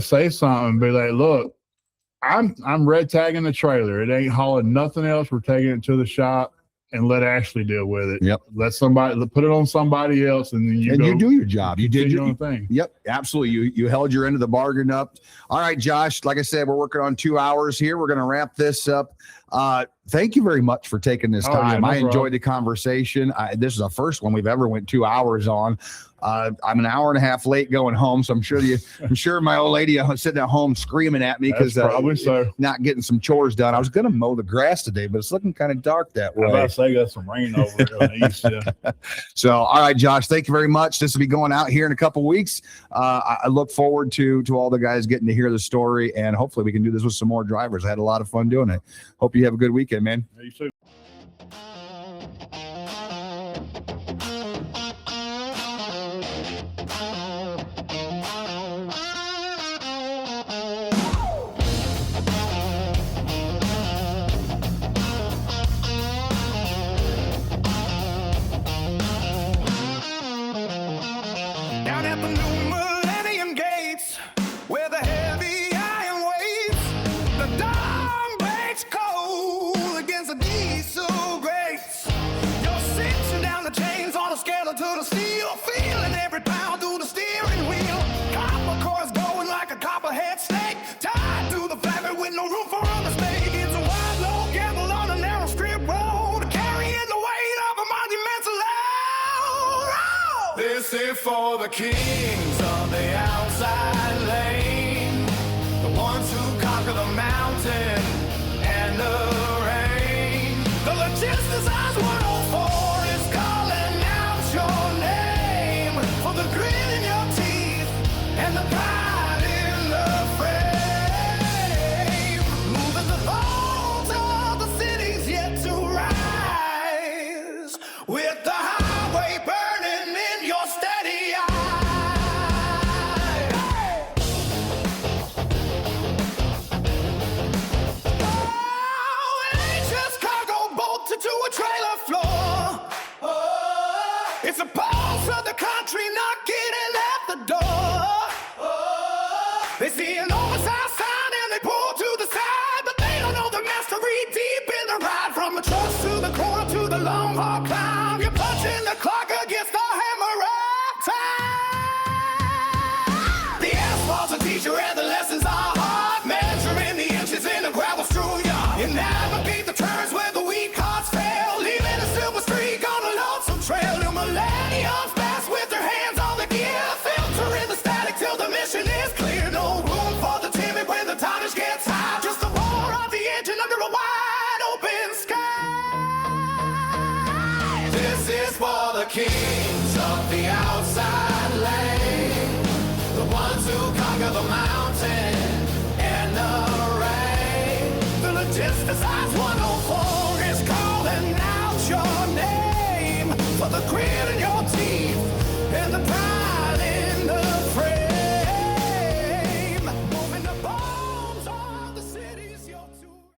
say something. Be like, look, I'm red tagging the trailer. It ain't hauling nothing else. We're taking it to the shop and let Ashley deal with it. Yep. Let somebody put it on somebody else, and then you do your job. You did your own thing. Yep, absolutely. You held your end of the bargain up. All right, Josh. Like I said, we're working on 2 hours here. We're going to wrap this up. Thank you very much for taking this time. Yeah, no I enjoyed problem. the conversation. This is the first one we've ever went 2 hours on. I'm an hour and a half late going home, so I'm sure my old lady sitting at home screaming at me because probably so. Not getting some chores done. I was going to mow the grass today, but it's looking kind of dark that way. I was about to say got some rain over it on the east. Yeah. So, all right, Josh, thank you very much. This will be going out here in a couple weeks. I look forward to all the guys getting to hear the story, and hopefully we can do this with some more drivers. I had a lot of fun doing it. Hope you have a good weekend, man. You too. Down at the new Millennium Gates, where the heavy iron waits, the dawn breaks cold against the diesel grates. You're cinching down the chains on a skeleton of steel, feeling every pound through the steering wheel. Copper cores going like a copperhead snake, tied to the flatbed with no room for a mistake. It's a wide, low gamble on a narrow strip road, carrying the weight of a monumental load. Oh! This is for the kings of the outside lane, the ones who conquer the mountain and the rain. The Logisticize 104 is calling out your name, for the grit in your teeth and the pride in the frame. Moving the bones of the cities yet to rise, with the highway burning in your steady eye. Oh, it ain't just cargo bolted to a trailer floor. Oh, it's the pulse of the country knocking at the door. Oh, they see an oversized sign and they pull to the side, but they don't know the mastery deep in the ride. From the trust to the corner to the long haul climb, you're punching the clock against the hammer of time. The asphalt's a teacher and the lessons are hard, measuring the inches in a gravel strewn yard. You navigate the turns where the weak carts fail, leaving a silver streak on a lonesome trail. New millenniums pass with their hands on the gear, filtering the static till the mission is clear. No room for the timid when the tonnage gets high, just the roar of the engine under a wide open sky. This is for the kings of the outside lane, the ones who conquer the mountain and the rain. The Logisticize 104